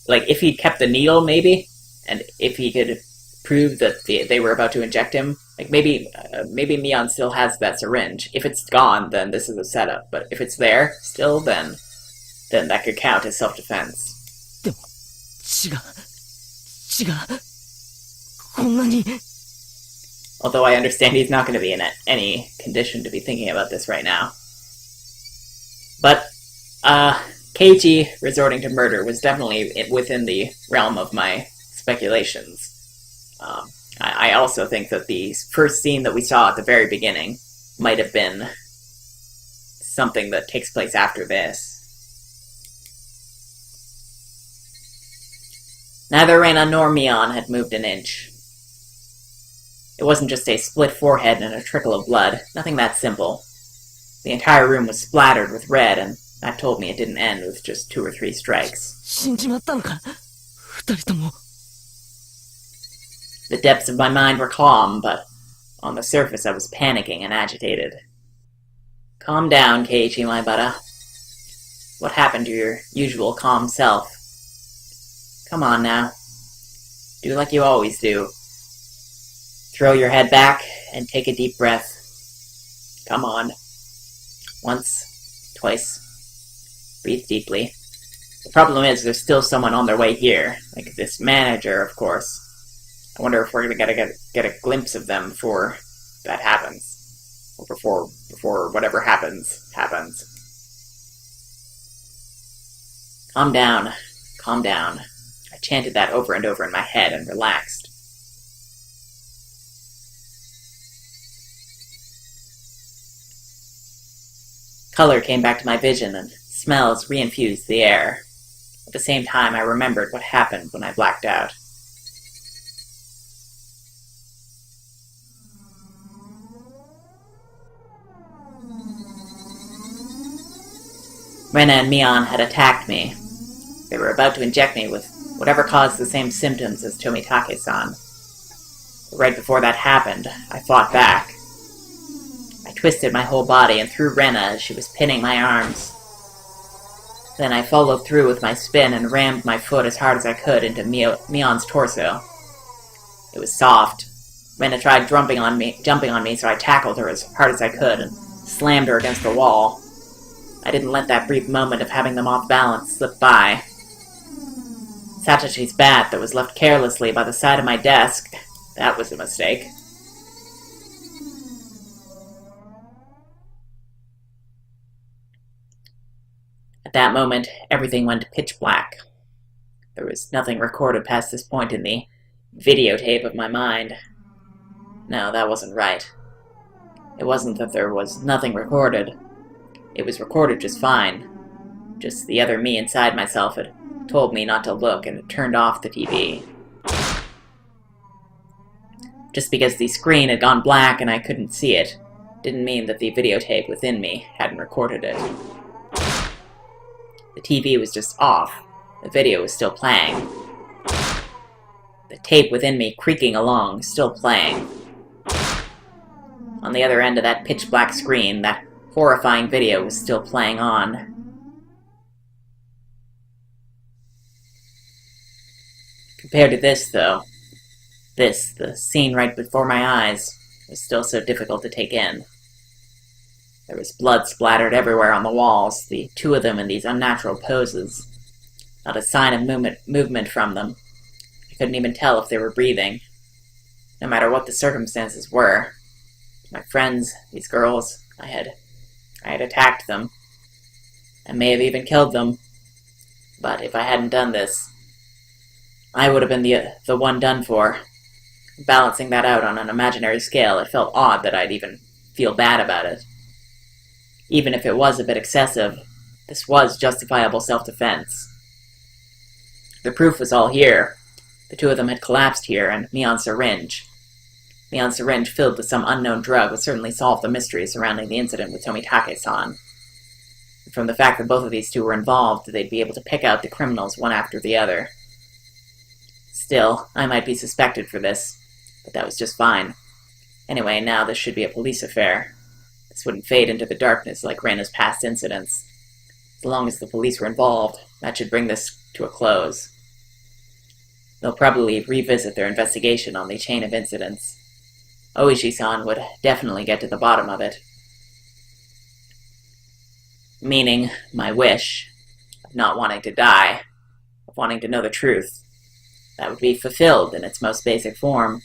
like, if he'd kept the needle, maybe, and if he could prove that they were about to inject him, like, maybe Mion still has that syringe. If it's gone, then this is a setup. But if it's there still, then that could count as self-defense. Although I understand he's not going to be in any condition to be thinking about this right now. But, Keiichi resorting to murder was definitely within the realm of my speculations. I also think that the first scene that we saw at the very beginning might have been something that takes place after this. Neither Rena nor Mion had moved an inch. It wasn't just a split forehead and a trickle of blood, nothing that simple. The entire room was splattered with red, and that told me it didn't end with just 2 or 3 strikes. The depths of my mind were calm, but on the surface I was panicking and agitated. Calm down, Keiichi Maibara. What happened to your usual calm self? Come on now. Do like you always do. Throw your head back and take a deep breath. Come on. Once, twice. Breathe deeply. The problem is there's still someone on their way here, like this manager, of course. I wonder if we're going to get a glimpse of them before that happens. Or before whatever happens. Calm down. Calm down. I chanted that over and over in my head and relaxed. Color came back to my vision and smells reinfused the air. At the same time, I remembered what happened when I blacked out. Rena and Mion had attacked me. They were about to inject me with whatever caused the same symptoms as Tomitake-san. Right before that happened, I fought back. I twisted my whole body and threw Rena as she was pinning my arms. Then I followed through with my spin and rammed my foot as hard as I could into Mion's torso. It was soft. Rena tried jumping on me, so I tackled her as hard as I could and slammed her against the wall. I didn't let that brief moment of having them off balance slip by. Satoshi's bat that was left carelessly by the side of my desk, that was a mistake. At that moment, everything went pitch black. There was nothing recorded past this point in the videotape of my mind. No, that wasn't right. It wasn't that there was nothing recorded. It was recorded just fine. Just the other me inside myself had told me not to look and had turned off the TV. Just because the screen had gone black and I couldn't see it, didn't mean that the videotape within me hadn't recorded it. The TV was just off. The video was still playing. The tape within me creaking along, still playing. On the other end of that pitch-black screen, that horrifying video was still playing on. Compared to this, though, the scene right before my eyes, was still so difficult to take in. There was blood splattered everywhere on the walls, the two of them in these unnatural poses. Not a sign of movement from them. I couldn't even tell if they were breathing. No matter what the circumstances were. My friends, these girls, I had attacked them. I may have even killed them. But if I hadn't done this, I would have been the one done for. Balancing that out on an imaginary scale, it felt odd that I'd even feel bad about it. Even if it was a bit excessive, this was justifiable self-defense. The proof was all here. The two of them had collapsed here, and Mion's syringe. Mion's syringe filled with some unknown drug would certainly solve the mystery surrounding the incident with Tomitake-san. From the fact that both of these two were involved, they'd be able to pick out the criminals one after the other. Still, I might be suspected for this, but that was just fine. Anyway, now this should be a police affair. This wouldn't fade into the darkness like Rena's past incidents. As long as the police were involved, that should bring this to a close. They'll probably revisit their investigation on the chain of incidents. Oishi-san would definitely get to the bottom of it. Meaning, my wish of not wanting to die, of wanting to know the truth, that would be fulfilled in its most basic form.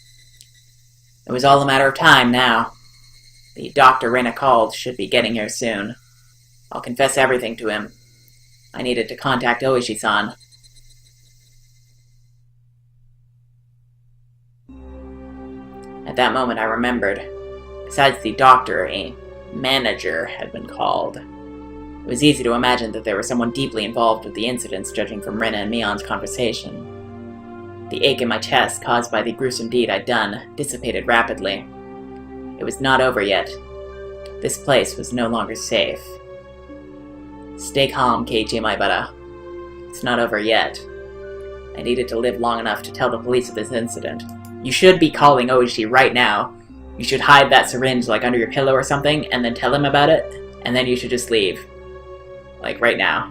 It was all a matter of time now. The doctor Rena called should be getting here soon. I'll confess everything to him. I needed to contact Oishi-san. At that moment I remembered. Besides the doctor, a manager had been called. It was easy to imagine that there was someone deeply involved with the incidents, judging from Rena and Mion's conversation. The ache in my chest, caused by the gruesome deed I'd done, dissipated rapidly. It was not over yet. This place was no longer safe. Stay calm, Keiichi Maibara. It's not over yet. I needed to live long enough to tell the police of this incident. You should be calling Oishi right now. You should hide that syringe, like, under your pillow or something, and then tell him about it, and then you should just leave. Like, right now.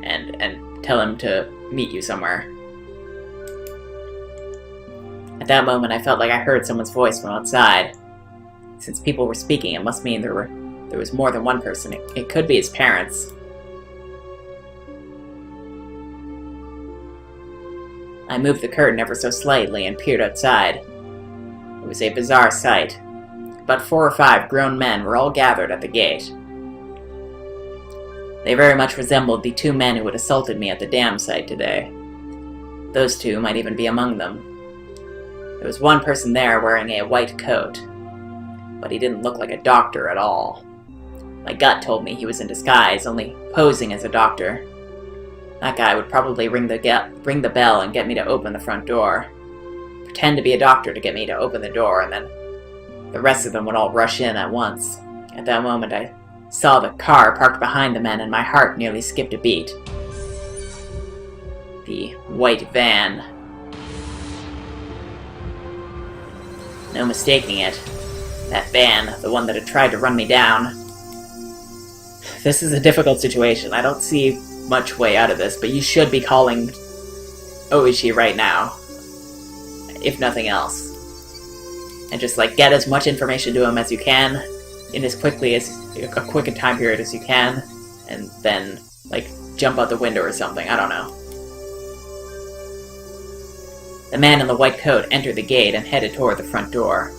And tell him to meet you somewhere. At that moment, I felt like I heard someone's voice from outside. Since people were speaking, it must mean there was more than one person. It could be his parents. I moved the curtain ever so slightly and peered outside. It was a bizarre sight. About 4 or 5 grown men were all gathered at the gate. They very much resembled the 2 men who had assaulted me at the dam site today. Those 2 might even be among them. There was one person there wearing a white coat, but he didn't look like a doctor at all. My gut told me he was in disguise, only posing as a doctor. That guy would probably ring the bell and get me to open the front door. Pretend to be a doctor to get me to open the door, and then the rest of them would all rush in at once. At that moment, I saw the car parked behind the men and my heart nearly skipped a beat. The white van. No mistaking it. That van, the one that had tried to run me down. This is a difficult situation. I don't see much way out of this, but you should be calling Oishi right now. If nothing else. And just, like, get as much information to him as you can in as quickly as a quick a time period as you can, and then, like, jump out the window or something. I don't know. The man in the white coat entered the gate and headed toward the front door.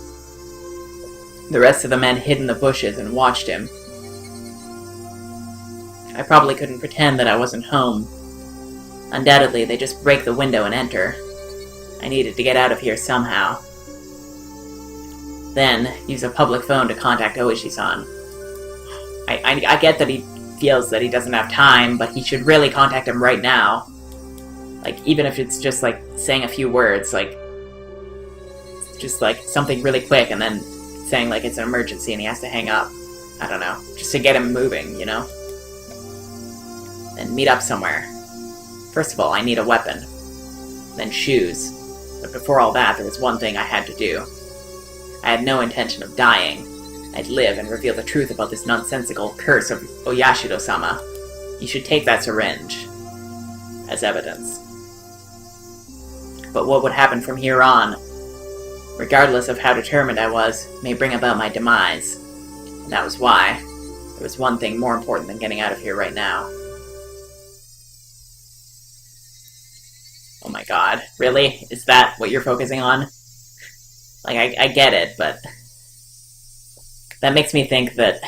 The rest of the men hid in the bushes and watched him. I probably couldn't pretend that I wasn't home. Undoubtedly, they just break the window and enter. I needed to get out of here somehow. Then, use a public phone to contact Oishi-san. I get that he feels that he doesn't have time, but he should really contact him right now. Like, even if it's just, like, saying a few words, like, just, like, something really quick, and then saying, like, it's an emergency and he has to hang up. I don't know. Just to get him moving, you know? And meet up somewhere. First of all, I need a weapon. Then shoes. But before all that, there was one thing I had to do. I had no intention of dying. I'd live and reveal the truth about this nonsensical curse of Oyashido-sama. You should take that syringe as evidence. But what would happen from here on, regardless of how determined I was, may bring about my demise. And that was why there was one thing more important than getting out of here right now. Oh my god, really? Is that what you're focusing on? Like, I get it, but that makes me think that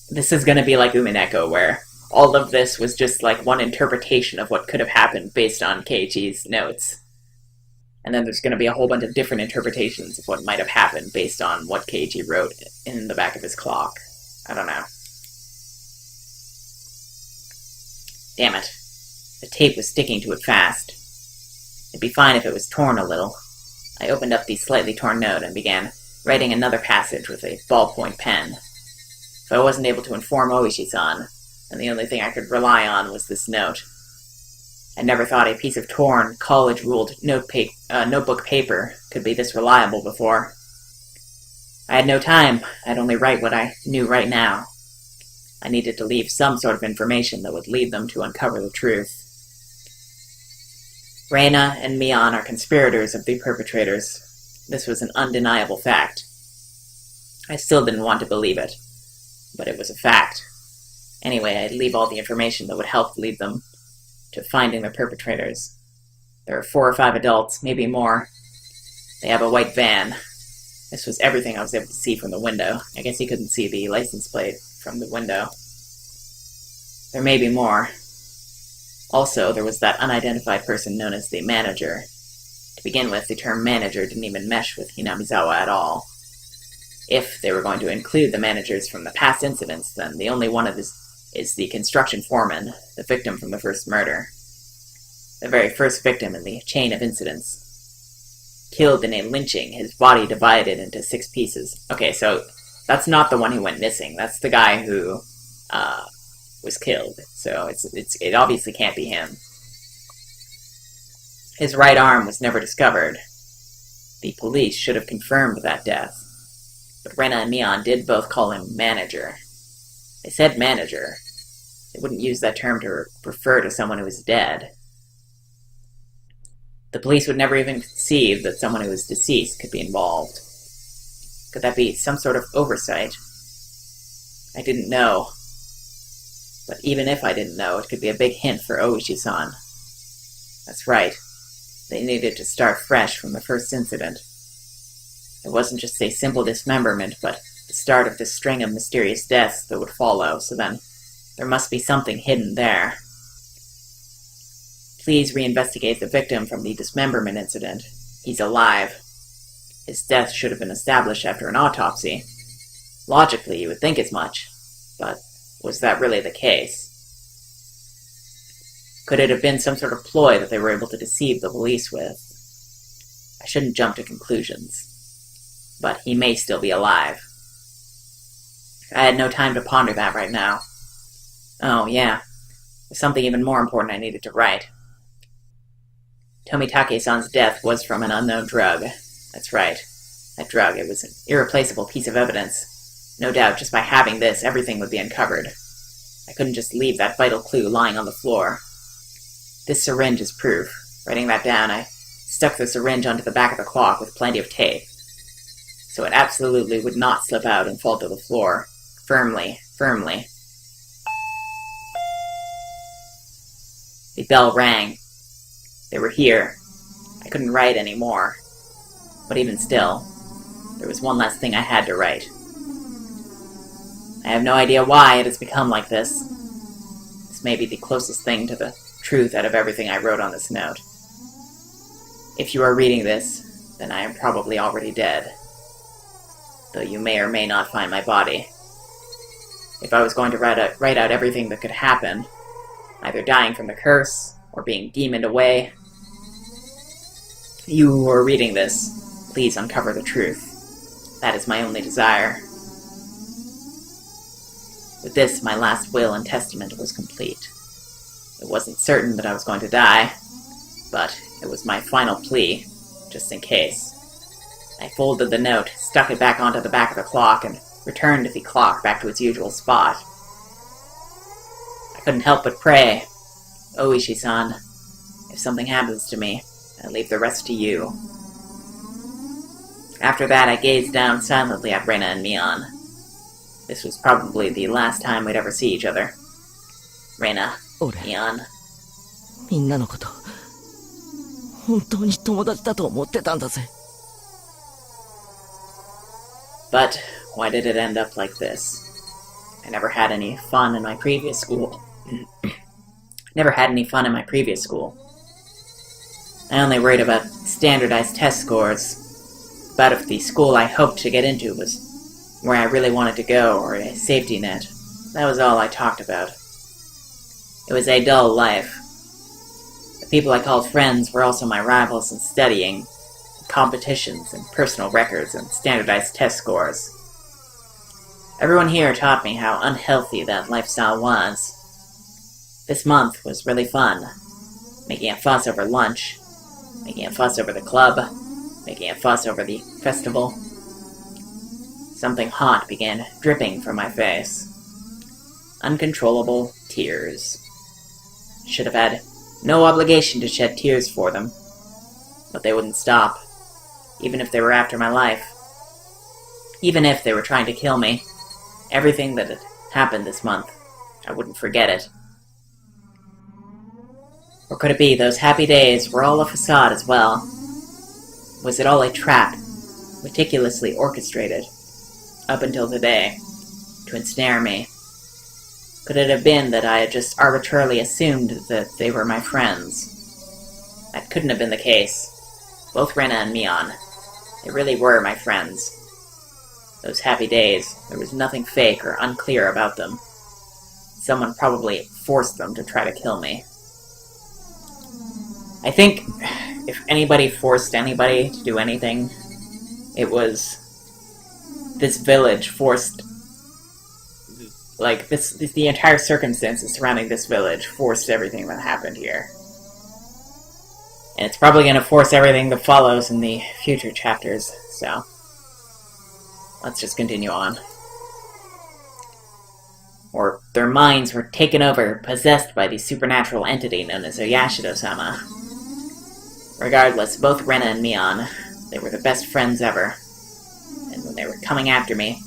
this is gonna be like Umineko, where all of this was just like one interpretation of what could have happened based on Keiichi's notes. And then there's gonna be a whole bunch of different interpretations of what might have happened based on what Keiichi wrote in the back of his clock. I don't know. Damn it. The tape was sticking to it fast. It'd be fine if it was torn a little. I opened up the slightly torn note and began writing another passage with a ballpoint pen. If I wasn't able to inform Oishi-san, then the only thing I could rely on was this note. I never thought a piece of torn, college-ruled notebook paper could be this reliable before. I had no time. I'd only write what I knew right now. I needed to leave some sort of information that would lead them to uncover the truth. Reina and Mion are conspirators of the perpetrators. This was an undeniable fact. I still didn't want to believe it, but it was a fact. Anyway, I'd leave all the information that would help lead them to finding the perpetrators. There are 4 or 5 adults, maybe more. They have a white van. This was everything I was able to see from the window. I guess you couldn't see the license plate from the window. There may be more. Also, there was that unidentified person known as the manager. To begin with, the term manager didn't even mesh with Hinamizawa at all. If they were going to include the managers from the past incidents, then the only one of this is the construction foreman, the victim from the first murder. The very first victim in the chain of incidents. Killed in a lynching, his body divided into 6 pieces. Okay, so that's not the one who went missing. That's the guy who was killed. So it obviously can't be him. His right arm was never discovered. The police should have confirmed that death. But Rena and Mion did both call him manager. They said manager. They wouldn't use that term to refer to someone who was dead. The police would never even conceive that someone who was deceased could be involved. Could that be some sort of oversight? I didn't know. But even if I didn't know, it could be a big hint for Oishi-san. That's right. They needed to start fresh from the first incident. It wasn't just a simple dismemberment, but the start of this string of mysterious deaths that would follow, so then there must be something hidden there. Please reinvestigate the victim from the dismemberment incident. He's alive. His death should have been established after an autopsy. Logically, you would think as much, but was that really the case? Could it have been some sort of ploy that they were able to deceive the police with? I shouldn't jump to conclusions, but he may still be alive. I had no time to ponder that right now. Oh, yeah. There's something even more important I needed to write. Tomitake-san's death was from an unknown drug. That's right. That drug, it was an irreplaceable piece of evidence. No doubt, just by having this, everything would be uncovered. I couldn't just leave that vital clue lying on the floor. This syringe is proof. Writing that down, I stuck the syringe onto the back of the clock with plenty of tape, so it absolutely would not slip out and fall to the floor. Firmly, firmly. The bell rang. They were here. I couldn't write anymore. But even still, there was one last thing I had to write. I have no idea why it has become like this. This may be the closest thing to the truth out of everything I wrote on this note. If you are reading this, then I am probably already dead, though you may or may not find my body. If I was going to write out everything that could happen, either dying from the curse or being demoned away, you who are reading this, please uncover the truth. That is my only desire. With this, my last will and testament was complete. It wasn't certain that I was going to die, but it was my final plea, just in case. I folded the note, stuck it back onto the back of the clock, and returned the clock back to its usual spot. I couldn't help but pray, Oishi-san, if something happens to me, I leave the rest to you. After that, I gazed down silently at Rena and Mion. This was probably the last time we'd ever see each other. Rena, Mion. みんなのこと、本当に友達だと思ってたんだぜ。But why did it end up like this? I never had any fun in my previous school. I only worried about standardized test scores, about if the school I hoped to get into was where I really wanted to go, or a safety net. That was all I talked about. It was a dull life. The people I called friends were also my rivals in studying, competitions and personal records and standardized test scores. Everyone here taught me how unhealthy that lifestyle was. This month was really fun. Making a fuss over lunch, making a fuss over the club, making a fuss over the festival. Something hot began dripping from my face. Uncontrollable tears. Should have had no obligation to shed tears for them. But they wouldn't stop, even if they were after my life. Even if they were trying to kill me. Everything that had happened this month, I wouldn't forget it. Or could it be those happy days were all a facade as well? Was it all a trap, meticulously orchestrated, up until today, to ensnare me? Could it have been that I had just arbitrarily assumed that they were my friends? That couldn't have been the case. Both Rena and Mion, they really were my friends. Those happy days, there was nothing fake or unclear about them. Someone probably forced them to try to kill me. I think if anybody forced anybody to do anything, it was this village forced, like, the entire circumstances surrounding this village forced everything that happened here. And it's probably going to force everything that follows in the future chapters, so let's just continue on. Or their minds were taken over, possessed by the supernatural entity known as Oyashido-sama. Regardless, both Rena and Mion, they were the best friends ever. And when they were coming after me,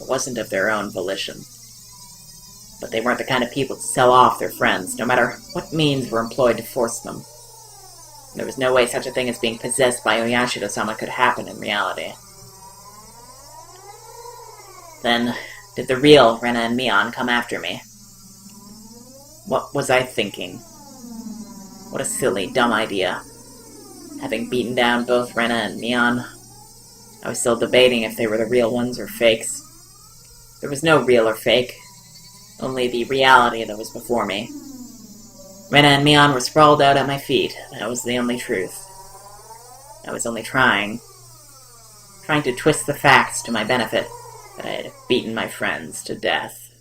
it wasn't of their own volition. But they weren't the kind of people to sell off their friends, no matter what means were employed to force them. There was no way such a thing as being possessed by Oyashido-sama could happen in reality. Then, did the real Rena and Mion come after me? What was I thinking? What a silly, dumb idea. Having beaten down both Rena and Mion, I was still debating if they were the real ones or fakes. There was no real or fake, only the reality that was before me. Rena and Mion were sprawled out at my feet. That was the only truth. I was only trying to twist the facts to my benefit, that I had beaten my friends to death.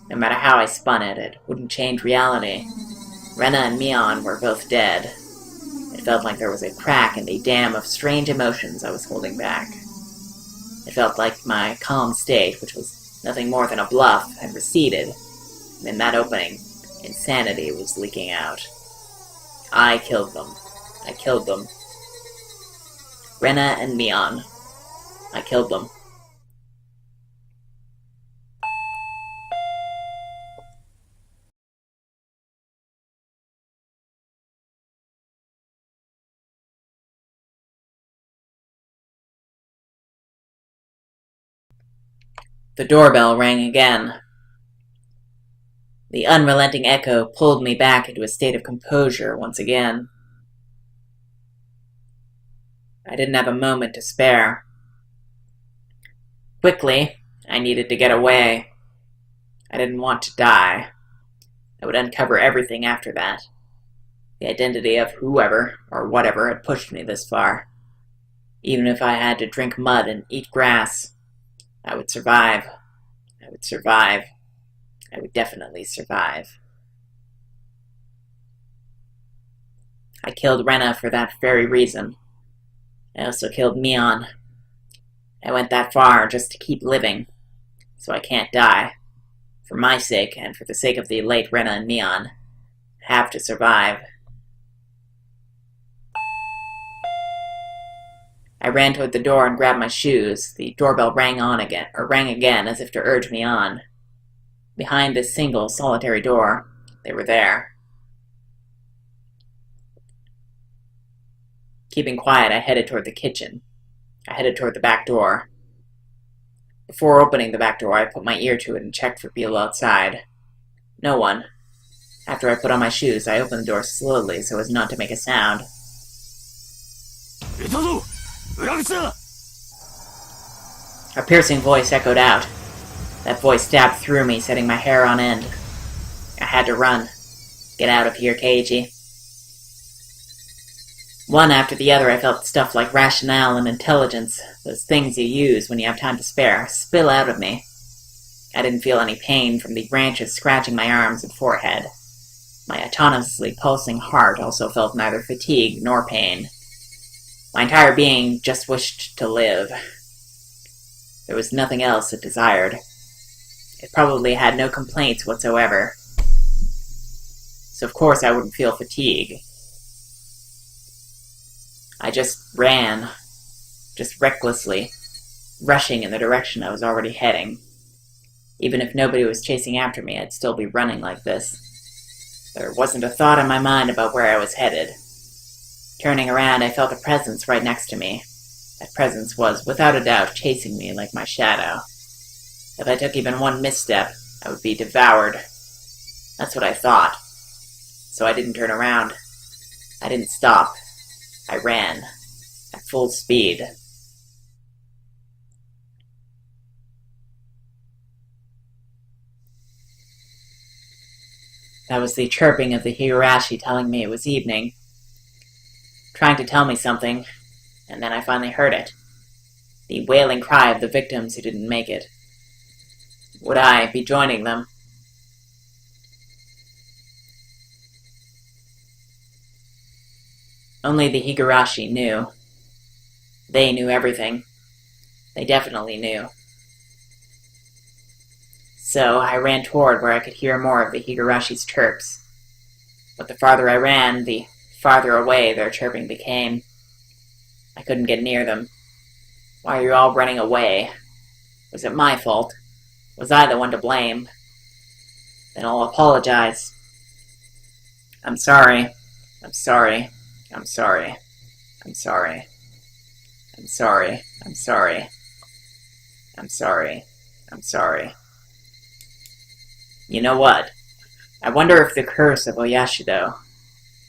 No matter how I spun it, it wouldn't change reality. Rena and Mion were both dead. It felt like there was a crack in the dam of strange emotions I was holding back. It felt like my calm state, which was nothing more than a bluff, had receded, and in that opening, insanity was leaking out. I killed them. I killed them. Rena and Mion. I killed them. The doorbell rang again. The unrelenting echo pulled me back into a state of composure once again. I didn't have a moment to spare. Quickly, I needed to get away. I didn't want to die. I would uncover everything after that. The identity of whoever or whatever had pushed me this far. Even if I had to drink mud and eat grass, I would survive. I would survive. I would definitely survive. I killed Rena for that very reason. I also killed Mion. I went that far just to keep living, so I can't die. For my sake, and for the sake of the late Rena and Mion, I have to survive. I ran toward the door and grabbed my shoes. The doorbell rang again as if to urge me on. Behind this single, solitary door, they were there. Keeping quiet, I headed toward the kitchen. I headed toward the back door. Before opening the back door, I put my ear to it and checked for people outside. No one. After I put on my shoes, I opened the door slowly so as not to make a sound. A piercing voice echoed out. That voice stabbed through me, setting my hair on end. I had to run. Get out of here, Keiji. One after the other, I felt stuff like rationale and intelligence, those things you use when you have time to spare, spill out of me. I didn't feel any pain from the branches scratching my arms and forehead. My autonomously pulsing heart also felt neither fatigue nor pain. My entire being just wished to live. There was nothing else it desired. It probably had no complaints whatsoever. So of course I wouldn't feel fatigue. I just ran, just recklessly, rushing in the direction I was already heading. Even if nobody was chasing after me, I'd still be running like this. There wasn't a thought in my mind about where I was headed. Turning around, I felt a presence right next to me. That presence was, without a doubt, chasing me like my shadow. If I took even one misstep, I would be devoured. That's what I thought. So I didn't turn around. I didn't stop. I ran. At full speed. That was the chirping of the Higurashi telling me it was evening. Trying to tell me something, and then I finally heard it. The wailing cry of the victims who didn't make it. Would I be joining them? Only the Higurashi knew. They knew everything. They definitely knew. So I ran toward where I could hear more of the Higurashi's chirps. But the farther I ran, the farther away their chirping became. I couldn't get near them. Why are you all running away? Was it my fault? Was I the one to blame? Then I'll apologize. I'm sorry. I'm sorry. I'm sorry. I'm sorry. I'm sorry. I'm sorry. I'm sorry. I'm sorry. You know what? I wonder if the curse of Oyashido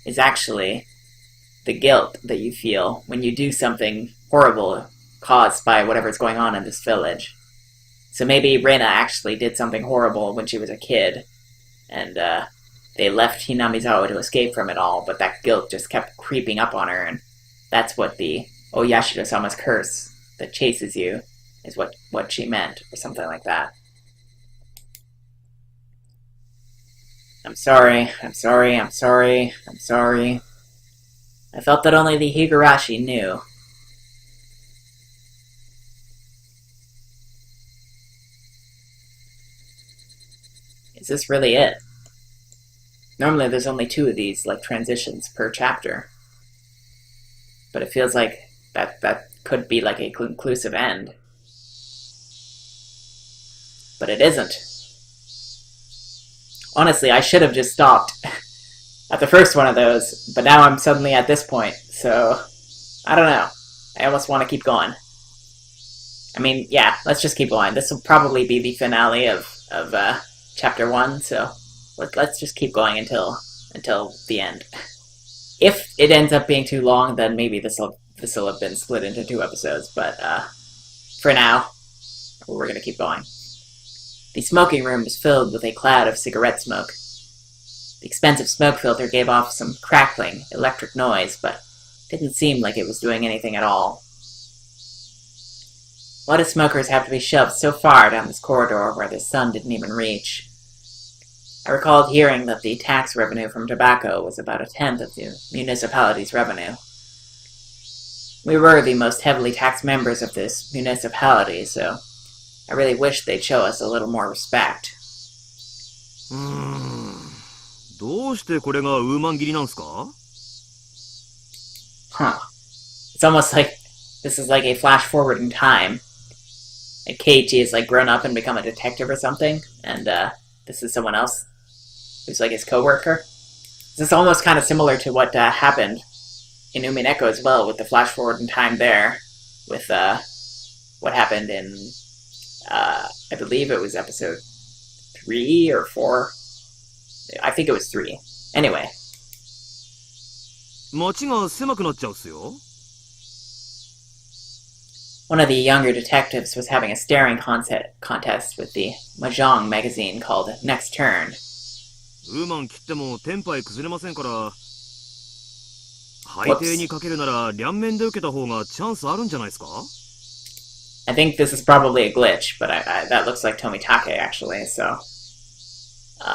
is actually the guilt that you feel when you do something horrible caused by whatever's going on in this village. So maybe Rena actually did something horrible when she was a kid, and they left Hinamizawa to escape from it all, but that guilt just kept creeping up on her, and that's what the Oyashido-sama's curse that chases you is what she meant, or something like that. I'm sorry. I felt that only the Higurashi knew. Is this really it? Normally there's only 2 of these, like, transitions per chapter. But it feels like that could be like a conclusive end. But it isn't. Honestly, I should have just stopped at the first one of those, but now I'm suddenly at this point, so I don't know. I almost want to keep going. I mean, yeah, let's just keep going. This will probably be the finale of Chapter 1, so let's just keep going until the end. If it ends up being too long, then maybe this will have been split into 2 episodes, but for now, we're going to keep going. The smoking room was filled with a cloud of cigarette smoke. The expensive smoke filter gave off some crackling, electric noise, but didn't seem like it was doing anything at all. Why do smokers have to be shoved so far down this corridor where the sun didn't even reach? I recalled hearing that the tax revenue from tobacco was about 1/10 of the municipality's revenue. We were the most heavily taxed members of this municipality, so I really wish they'd show us a little more respect. どうしてこれがウーマン切りなんすか? Huh. It's almost like this is like a flash forward in time. And Keiichi is like grown up and become a detective or something, and this is someone else who's like his co-worker. This is almost kind of similar to what happened in Umineko as well, with the flash forward in time there, with what happened in, I believe it was episode 3 or 4. I think it was 3. Anyway. 街が狭くなっちゃうっすよ。One of the younger detectives was having a staring contest with the Mahjong magazine called Next Turn. ウーマン切ってもテンパイ崩れませんから、背底にかけるなら両面で受けた方がチャンスあるんじゃないですか? I think this is probably a glitch, but that looks like Tomitake actually, so...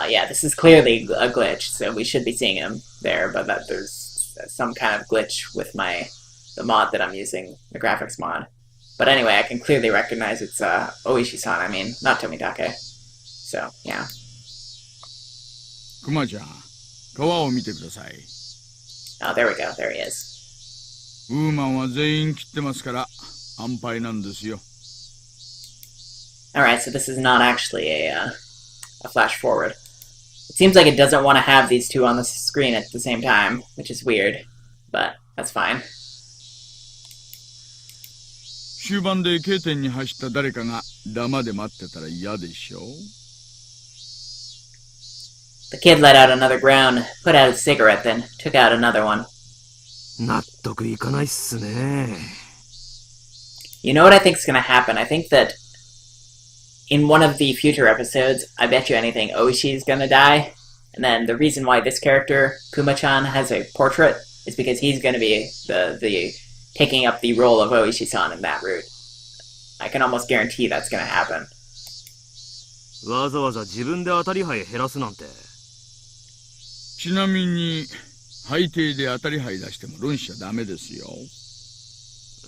yeah, this is clearly a glitch, so we should be seeing him there, but there's some kind of glitch with the mod that I'm using, the graphics mod. But anyway, I can clearly recognize it's Oishi-san, I mean, not Tomitake. So, yeah. クマちゃん、川を見てください。Oh, there we go, there he is. ウーマンは全員切ってますから、安牌なんですよ。Alright, so this is not actually a flash forward. It seems like it doesn't want to have these 2 on the screen at the same time, which is weird, but that's fine. 終盤で K 点に走った誰かがダマで待ってたら嫌でしょ? The kid let out another groan, put out his cigarette, then took out another one. 納得いかないっすね。You know what I think's gonna happen? I think that in one of the future episodes, I bet you anything, Oishi's gonna die. And then the reason why this character, Kuma-chan, has a portrait is because he's gonna be the taking up the role of Oishi-san in that route. I can almost guarantee that's gonna happen. わざわざ自分で当たり牌減らすなんて。ちなみに、背底で当たり牌出しても論しちゃダメですよ。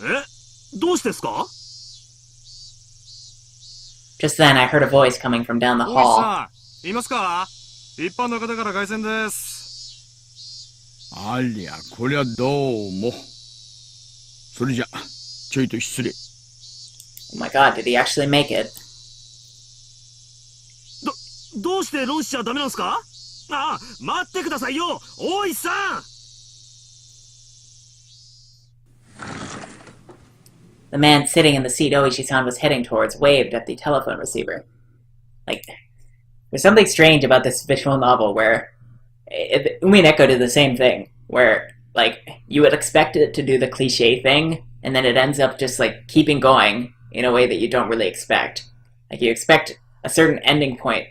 え？どうしてですか? Just then, I heard a voice coming from down the hall. いますか? 一般の方から凱旋です。ありゃ、こりゃどうも。それじゃ、ちょいと失礼。Oh my god, did he actually make it? どうして論しちゃダメなんすか? ああ、待ってくださいよ、大石さん! The man sitting in the seat Oishi-san was heading towards waved at the telephone receiver. Like, there's something strange about this visual novel where Umineko did the same thing, where, like, you would expect it to do the cliche thing, and then it ends up just, like, keeping going in a way that you don't really expect. Like, you expect a certain ending point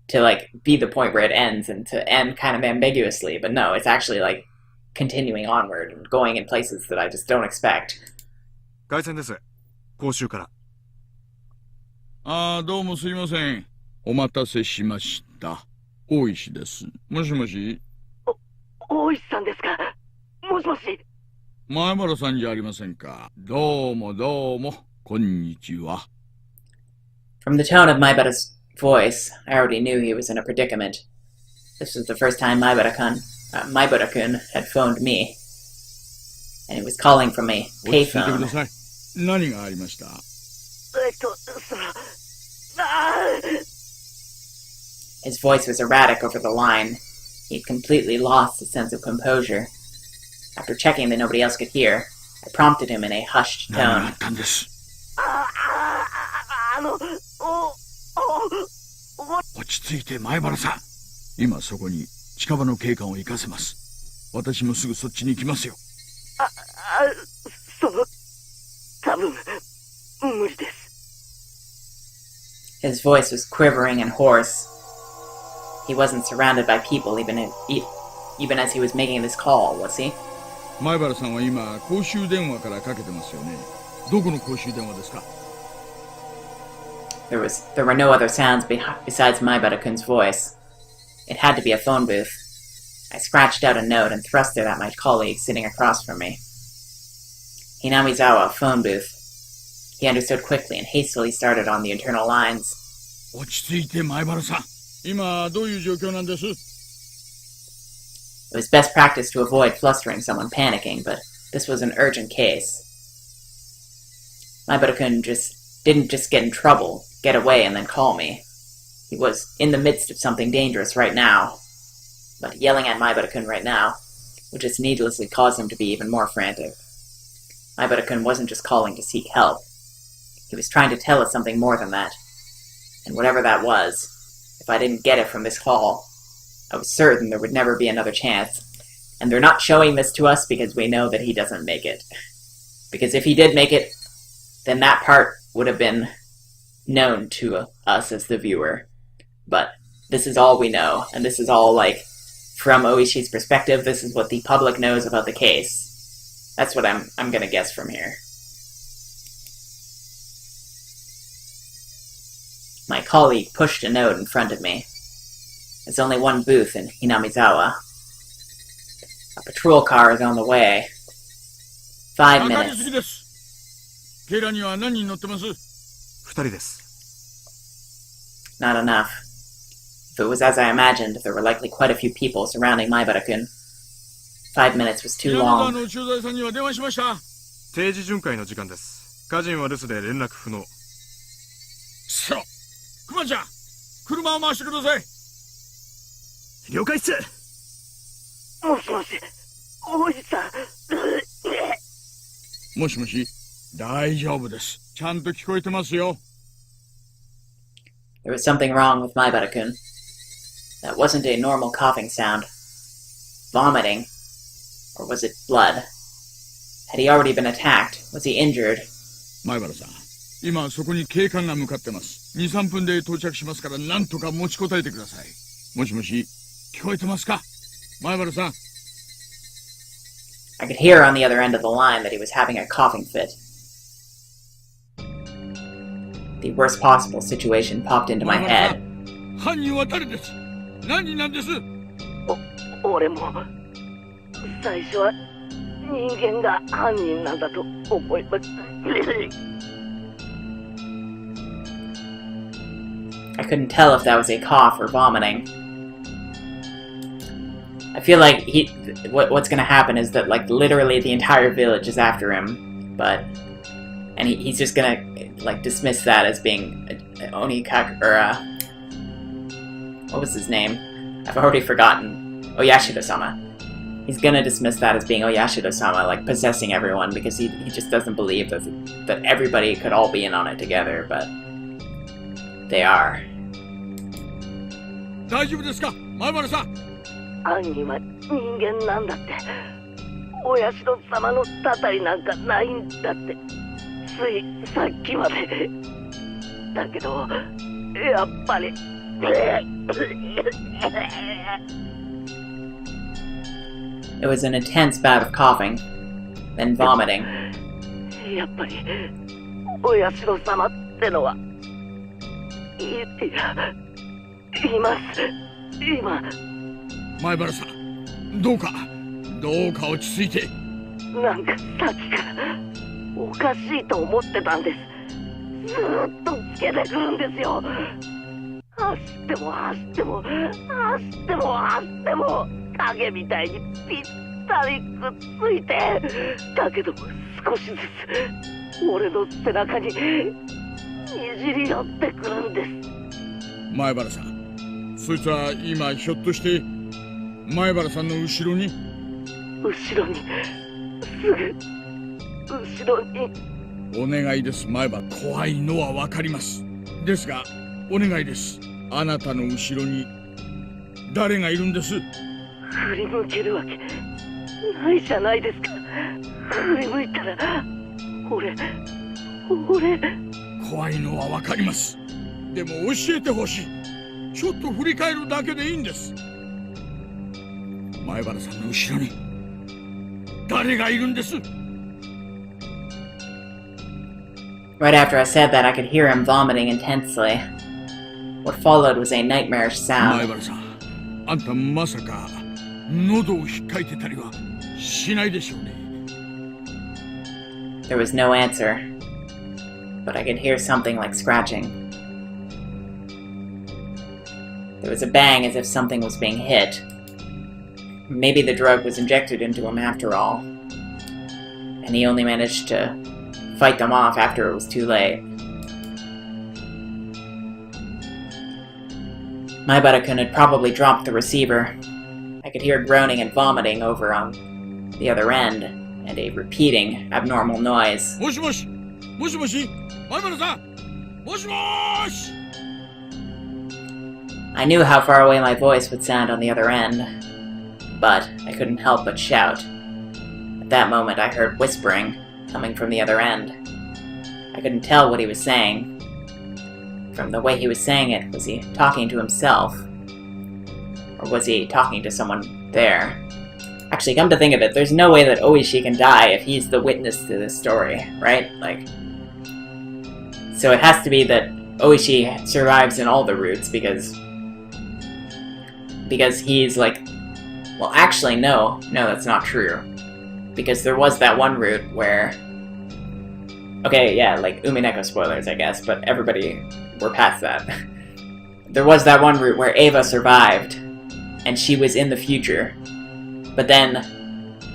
to, like, be the point where it ends, and to end kind of ambiguously, but no, it's actually, like, continuing onward and going in places that I just don't expect. 凱旋です。講習から。ああ、どうもすいません。お待たせしました。大石です。もしもし。大石さんですか。もしもし。前原さんじゃありませんか。どうもどうも、こんにちは。From the tone of Maibara's voice, I already knew he was in a predicament. This was the first time Maibara-kun had phoned me. And he was calling from a 落ち着いてく payphone. ださい。何がありました？His voice was erratic over the line. He'd completely lost his sense of composure. After checking that nobody else could hear, I prompted him in a hushed 何があ tone. ったんです？落ち着いて前原さん。今そこに近場の警官を行かせます。私もすぐそっちに行きますよ。多分無理です。 His voice was quivering and hoarse. He wasn't surrounded by people even as he was making this call, was he? 前原さんは今公衆電話からかけてますよね。どこの公衆電話ですか？ There were no other sounds besides Maibara-kun's voice. It had to be a phone booth. I scratched out a note and thrust it at my colleague sitting across from me. Hinamizawa, phone booth. He understood quickly and hastily started on the internal lines. 落ち着いて前原さん。今どういう状況なんです？ It was best practice to avoid flustering someone panicking, but this was an urgent case. Maibara-kun didn't just get in trouble, get away, and then call me. He was in the midst of something dangerous right now. But yelling at Maibara-kun right now would just needlessly cause him to be even more frantic. Maibara-kun wasn't just calling to seek help. He was trying to tell us something more than that. And whatever that was, if I didn't get it from this call, I was certain there would never be another chance. And they're not showing this to us because we know that he doesn't make it. Because if he did make it, then that part would have been known to us as the viewer. But this is all we know, and this is all, from Oishi's perspective, this is what the public knows about the case. That's what I'm gonna guess from here. My colleague pushed a note in front of me. There's only one booth in Hinamizawa. A patrol car is on the way. 5 minutes. 警らには何人乗ってます？ 2人です。 Not enough. If it was as I imagined, there were likely quite a few people surrounding Maibara-kun. 5 minutes was too 南川 long. の駐在さんには電話しました。定時巡回の時間です。家人は留守で連絡不能。そう。熊ちゃん、車を回してください。了解っす。もしもし、大石さん。もしもし、大丈夫です。ちゃんと聞こえてますよ。There was something wrong with Maibara-kun. That wasn't a normal coughing sound. Vomiting? Or was it blood? Had he already been attacked? Was he injured? 前原さん、今そこに警官が向かってます。2、3分で到着しますから何とか持ちこたえてください。もしもし、聞こえてますか？前原さん。I could hear on the other end of the line that he was having a coughing fit. The worst possible situation popped into my head. 犯人は誰です？何人なんです？俺も最初は人間が犯人なんだと思いました。I couldn't tell if that was a cough or vomiting. I feel like what's gonna happen is that literally the entire village is after him, and he's just gonna dismiss that as being Onikakushi, or what was his name? I've already forgotten. Oyashido-sama. He's gonna dismiss that as being Oyashido-sama, possessing everyone, because he just doesn't believe that everybody could all be in on it together, but they are. 大丈夫ですか？前原さん。犯人は人間なんだって。お社様のたたりなんかないんだって。ついさっきまで。だけど、やっぱり。It was an intense bout of coughing, then vomiting. やっぱり、お社様ってのは、います今。前原さん、どうか落ち着いて。なんかさっきからおかしいと思ってたんです。ずーっとつけてくるんですよ。走っても影みたいにぴったりくっついて、だけど少しずつ俺の背中ににじり寄ってくるんです。前原さん、そいつは今ひょっとして前原さんの後ろにすぐ後ろに。お願いです前原。怖いのはわかります。ですがお願いです。あなたの後ろに誰がいるんです？振り向けるわけないじゃないですか。振り向いたら俺。怖いのはわかります。でも教えてほしい。ちょっと振り返るだけでいいんです。前原さんの後ろに誰がいるんです？ Right after I said that, I could hear him vomiting intensely. What followed was a nightmarish 前 sound. 原さん、あんたまさか喉を引っかいてたりはしないでしょうね。There was no answer, but I could hear something like scratching. There was a bang as if something was being hit. Maybe the drug was injected into him after all, and he only managed to fight them off after it was too late. Maibara-kun had probably dropped the receiver. I could hear groaning and vomiting over on the other end, and a repeating, abnormal noise. もしもし前原さん、もしもーし。 I knew how far away my voice would sound on the other end, but I couldn't help but shout. At that moment, I heard whispering coming from the other end. I couldn't tell what he was saying. From the way he was saying it, was he talking to himself? Or was he talking to someone there? Actually, come to think of it, there's no way that Oishi can die if he's the witness to this story, right? So it has to be that Oishi survives in all the routes because he's well, actually, no, that's not true. Because there was that one route where, okay, yeah, Umineko spoilers, I guess, but we're past that. There was that one route where Eva survived, and she was in the future. But then,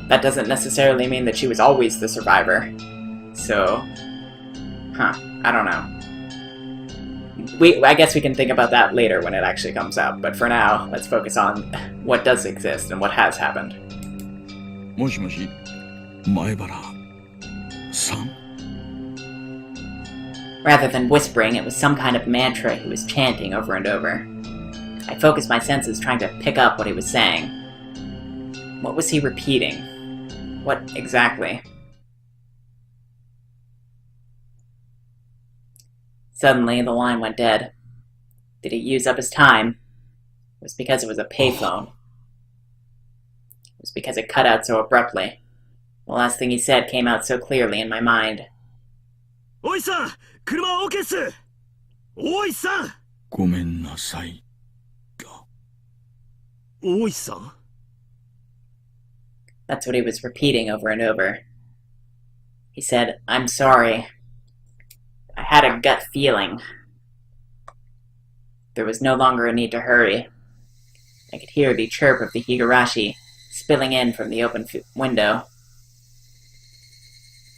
that doesn't necessarily mean that she was always the survivor. So, I don't know. I guess we can think about that later when it actually comes out, but for now, let's focus on what does exist and what has happened. もしもし、前原さん。 Rather than whispering, it was some kind of mantra he was chanting over and over. I focused my senses trying to pick up what he was saying. What was he repeating? What exactly? Suddenly, the line went dead. Did he use up his time? It was because it was a payphone. It was because it cut out so abruptly. The last thing he said came out so clearly in my mind. おいさん、車 OK っす。おいさん。ごめんなさい。おいさん。 That's what he was repeating over and over. He said, "I'm sorry. I had a gut feeling." There was no longer a need to hurry. I could hear the chirp of the Higurashi spilling in from the open window.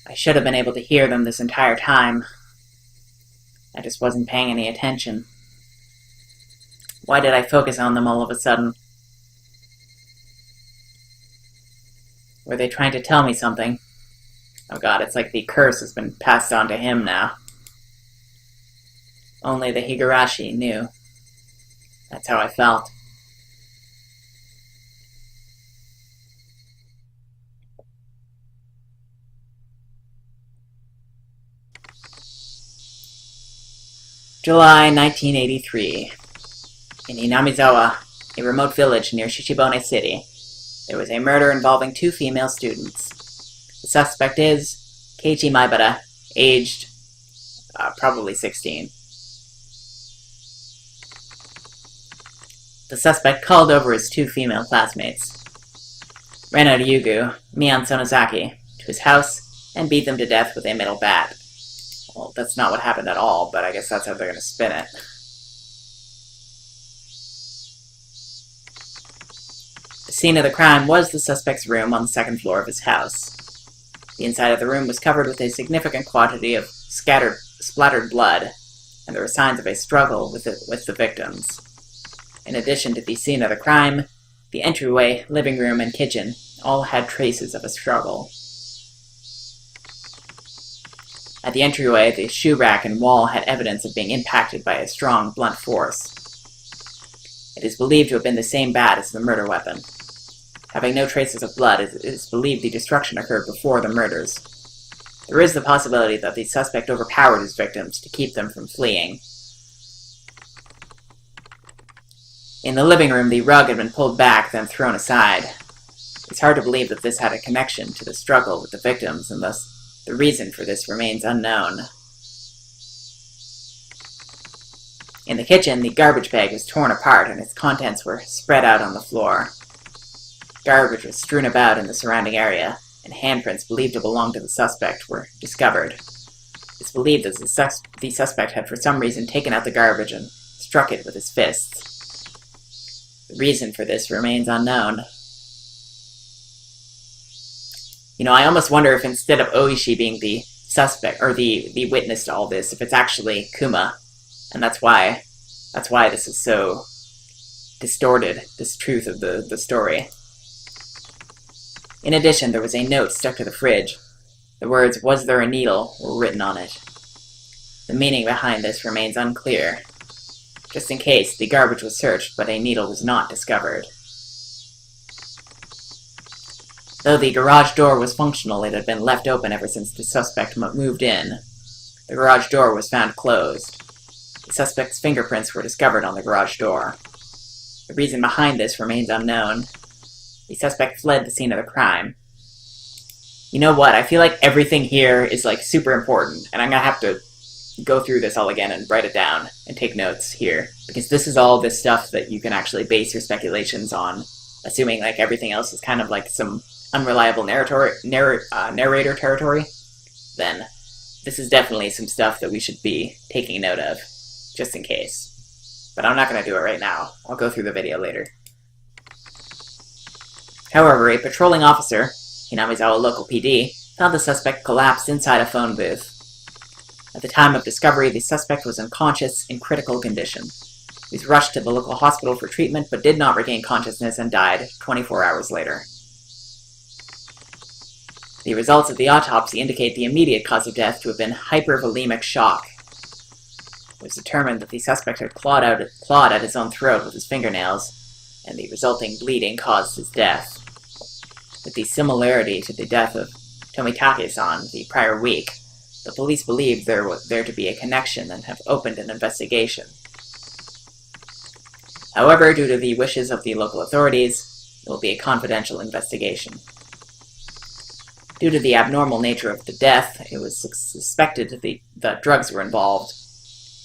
I should have been able to hear them this entire time. I just wasn't paying any attention. Why did I focus on them all of a sudden? Were they trying to tell me something? Oh god, it's like the curse has been passed on to him now. Only the Higurashi knew. That's how I felt. July 1983. In Inamizawa, a remote village near Shichibone City, there was a murder involving 2 female students. The suspect is Ch. 1 Onikakushi, Maibara, aged, probably 16. 「 Probably 16. the suspect called over his 2 female classmates, Reno Ryugu, Mion Sonozaki, to his house and beat them to death with a metal bat. Well, that's not what happened at all, but I guess that's how they're going to spin it. The scene of the crime was the suspect's room on the 2nd floor of his house. The inside of the room was covered with a significant quantity of splattered blood, and there were signs of a struggle with the victims. In addition to the scene of the crime, the entryway, living room, and kitchen all had traces of a struggle. At the entryway, the shoe rack and wall had evidence of being impacted by a strong, blunt force. It is believed to have been the same bat as the murder weapon. Having no traces of blood, it is believed the destruction occurred before the murders. There is the possibility that the suspect overpowered his victims to keep them from fleeing. In the living room, the rug had been pulled back, then thrown aside. It's hard to believe that this had a connection to the struggle with the victims, and thus the reason for this remains unknown. In the kitchen, the garbage bag was torn apart and its contents were spread out on the floor. Garbage was strewn about in the surrounding area, and handprints believed to belong to the suspect were discovered. It's believed that the suspect had for some reason taken out the garbage and struck it with his fists. The reason for this remains unknown. You know, I almost wonder if instead of Oishi being the suspect, or the witness to all this, if it's actually Kuma, and that's why this is so distorted, this truth of the story. In addition, there was a note stuck to the fridge. The words, "Was there a needle?" were written on it. The meaning behind this remains unclear. Just in case, the garbage was searched, but a needle was not discovered. Though the garage door was functional, it had been left open ever since the suspect moved in. The garage door was found closed. The suspect's fingerprints were discovered on the garage door. The reason behind this remains unknown. The suspect fled the scene of the crime. You know what? I feel like everything here is like super important, and I'm gonna have to go through this all again and write it down and take notes here, because this is all this stuff that you can actually base your speculations on, assuming like everything else is kind of like some unreliable narrator territory. Then this is definitely some stuff that we should be taking note of, just in case. But I'm not gonna do it right now. I'll go through the video later. However, a patrolling officer, Hinamizawa Local PD, found the suspect collapsed inside a phone booth. At the time of discovery, the suspect was unconscious in critical condition. He was rushed to the local hospital for treatment, but did not regain consciousness and died 24 hours later. The results of the autopsy indicate the immediate cause of death to have been hypervolemic shock. It was determined that the suspect had clawed at his own throat with his fingernails, and the resulting bleeding caused his death. With the similarity to the death of Tomitake-san the prior week, the police believed there to be a connection and have opened an investigation. However, due to the wishes of the local authorities, it will be a confidential investigation. Due to the abnormal nature of the death, it was suspected that drugs were involved,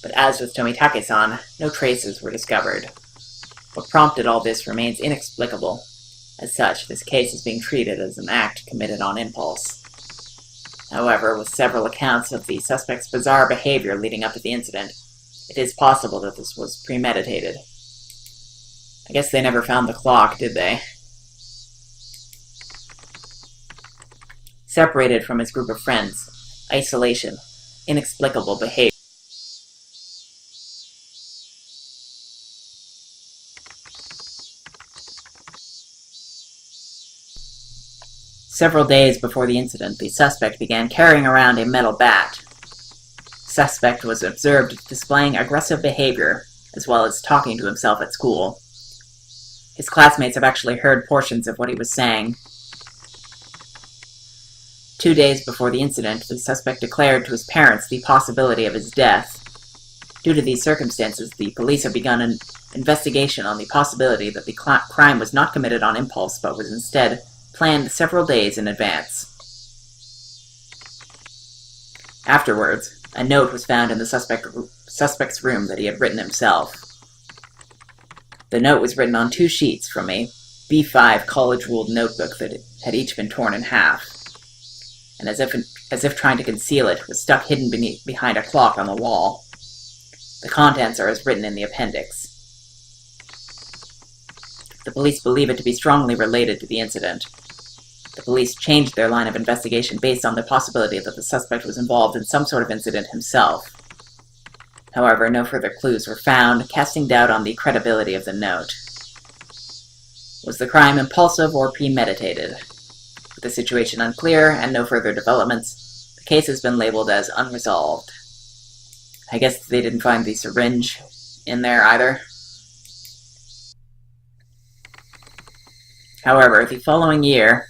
but as with Tomitake-san, no traces were discovered. What prompted all this remains inexplicable. As such, this case is being treated as an act committed on impulse. However, with several accounts of the suspect's bizarre behavior leading up to the incident, it is possible that this was premeditated. I guess they never found the clock, did they? Separated from his group of friends, isolation, inexplicable behavior. Several days before the incident, the suspect began carrying around a metal bat. The suspect was observed displaying aggressive behavior, as well as talking to himself at school. His classmates have actually heard portions of what he was saying. 2 days before the incident, the suspect declared to his parents the possibility of his death. Due to these circumstances, the police have begun an investigation on the possibility that the crime was not committed on impulse, but was instead planned several days in advance. Afterwards, a note was found in the suspect's room that he had written himself. The note was written on 2 sheets from a B5 college-ruled notebook that had each been torn in half, and as if trying to conceal it, was stuck hidden behind a clock on the wall. The contents are as written in the appendix. The police believe it to be strongly related to the incident. The police changed their line of investigation based on the possibility that the suspect was involved in some sort of incident himself. However, no further clues were found, casting doubt on the credibility of the note. Was the crime impulsive or premeditated? With the situation unclear and no further developments, the case has been labeled as unresolved. I guess they didn't find the syringe in there either. However, the following year,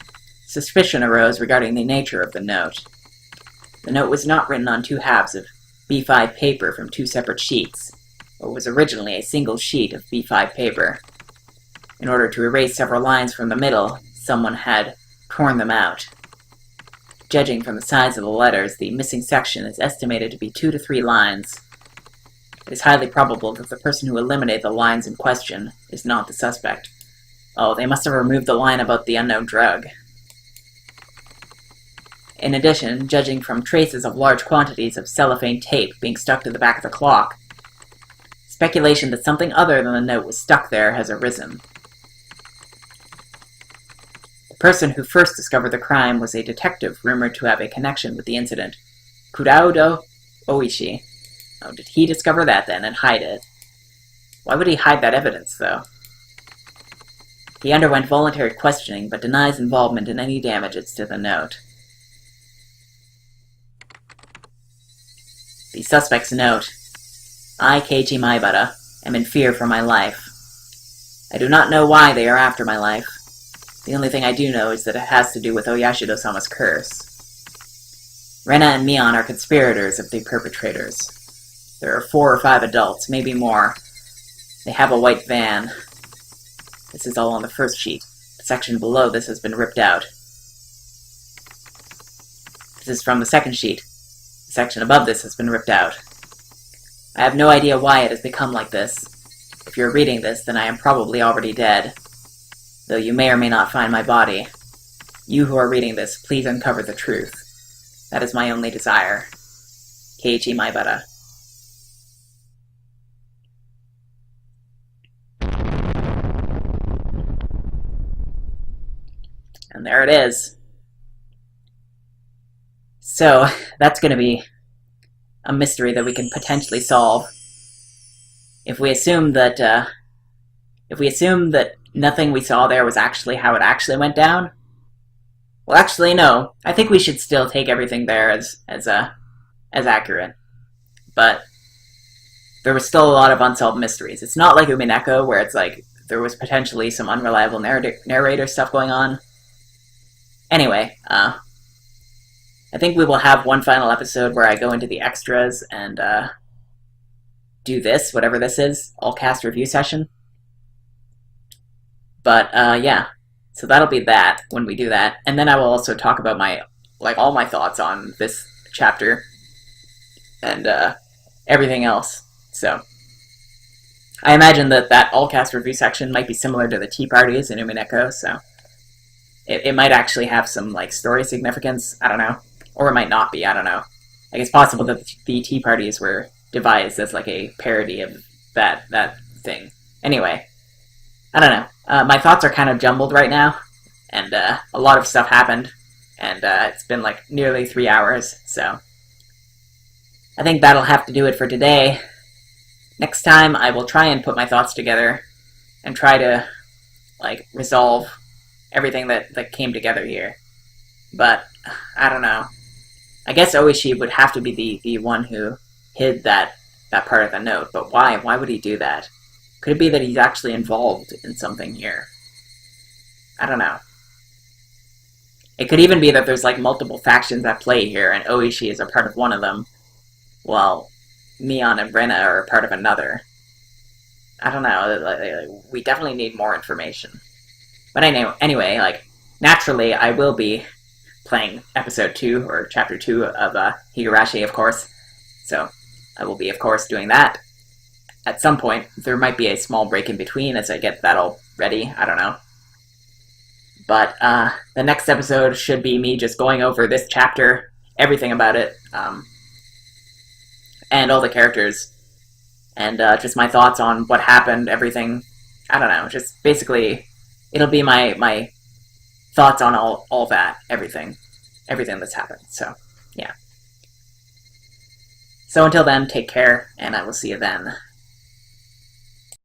suspicion arose regarding the nature of the note. The note was not written on 2 halves of B5 paper from 2 separate sheets, but was originally a single sheet of B5 paper. In order to erase several lines from the middle, someone had torn them out. Judging from the size of the letters, the missing section is estimated to be 2 to 3 lines. It is highly probable that the person who eliminated the lines in question is not the suspect. Oh, they must have removed the line about the unknown drug. In addition, judging from traces of large quantities of cellophane tape being stuck to the back of the clock, speculation that something other than the note was stuck there has arisen. The person who first discovered the crime was a detective rumored to have a connection with the incident, Kuraudo Oishi. Oh, did he discover that then and hide it? Why would he hide that evidence, though? He underwent voluntary questioning, but denies involvement in any damages to the note. The suspect's note. I, Keiichi Maibara, am in fear for my life. I do not know why they are after my life. The only thing I do know is that it has to do with Oyashido-sama's curse. Rena and Mion are conspirators of the perpetrators. There are 4 or 5 adults, maybe more. They have a white van. This is all on the first sheet. The section below this has been ripped out. This is from the second sheet. The section above this has been ripped out. I have no idea why it has become like this. If you're reading this, then I am probably already dead. Though you may or may not find my body. You who are reading this, please uncover the truth. That is my only desire. Keiichi Maibara. And there it is. So, that's going to be a mystery that we can potentially solve. If we assume that nothing we saw there was actually how it actually went down, well, actually, no. I think we should still take everything there as accurate. But there was still a lot of unsolved mysteries. It's not like Umineko, where it's like there was potentially some unreliable narrator stuff going on. Anyway, I think we will have one final episode where I go into the extras and do this, whatever this is, all-cast review session. But, yeah. So that'll be that, when we do that. And then I will also talk about all my thoughts on this chapter and everything else. So, I imagine that all-cast review section might be similar to the tea parties in Umineko, so it might actually have some, story significance, I don't know. Or it might not be, I don't know. It's possible that the tea parties were devised as, a parody of that thing. Anyway, I don't know. My thoughts are kind of jumbled right now, and a lot of stuff happened, and it's been, nearly 3 hours, so I think that'll have to do it for today. Next time, I will try and put my thoughts together and try to, resolve everything that came together here. But, I don't know. I guess Oishi would have to be the one who hid that part of the note, but why? Why would he do that? Could it be that he's actually involved in something here? I don't know. It could even be that there's, multiple factions at play here, and Oishi is a part of one of them, while Mion and Rena are a part of another. I don't know. We definitely need more information. But anyway, naturally, I will be playing episode 2, or chapter 2 of Higurashi, of course. So, I will be, of course, doing that. at some point. There might be a small break in between as I get that all ready. I don't know. But the next episode should be me just going over this chapter, everything about it, and all the characters, and just my thoughts on what happened, everything. I don't know, just basically, it'll be my thoughts on all that, everything that's happened. So, yeah. So until then, take care, and I will see you then.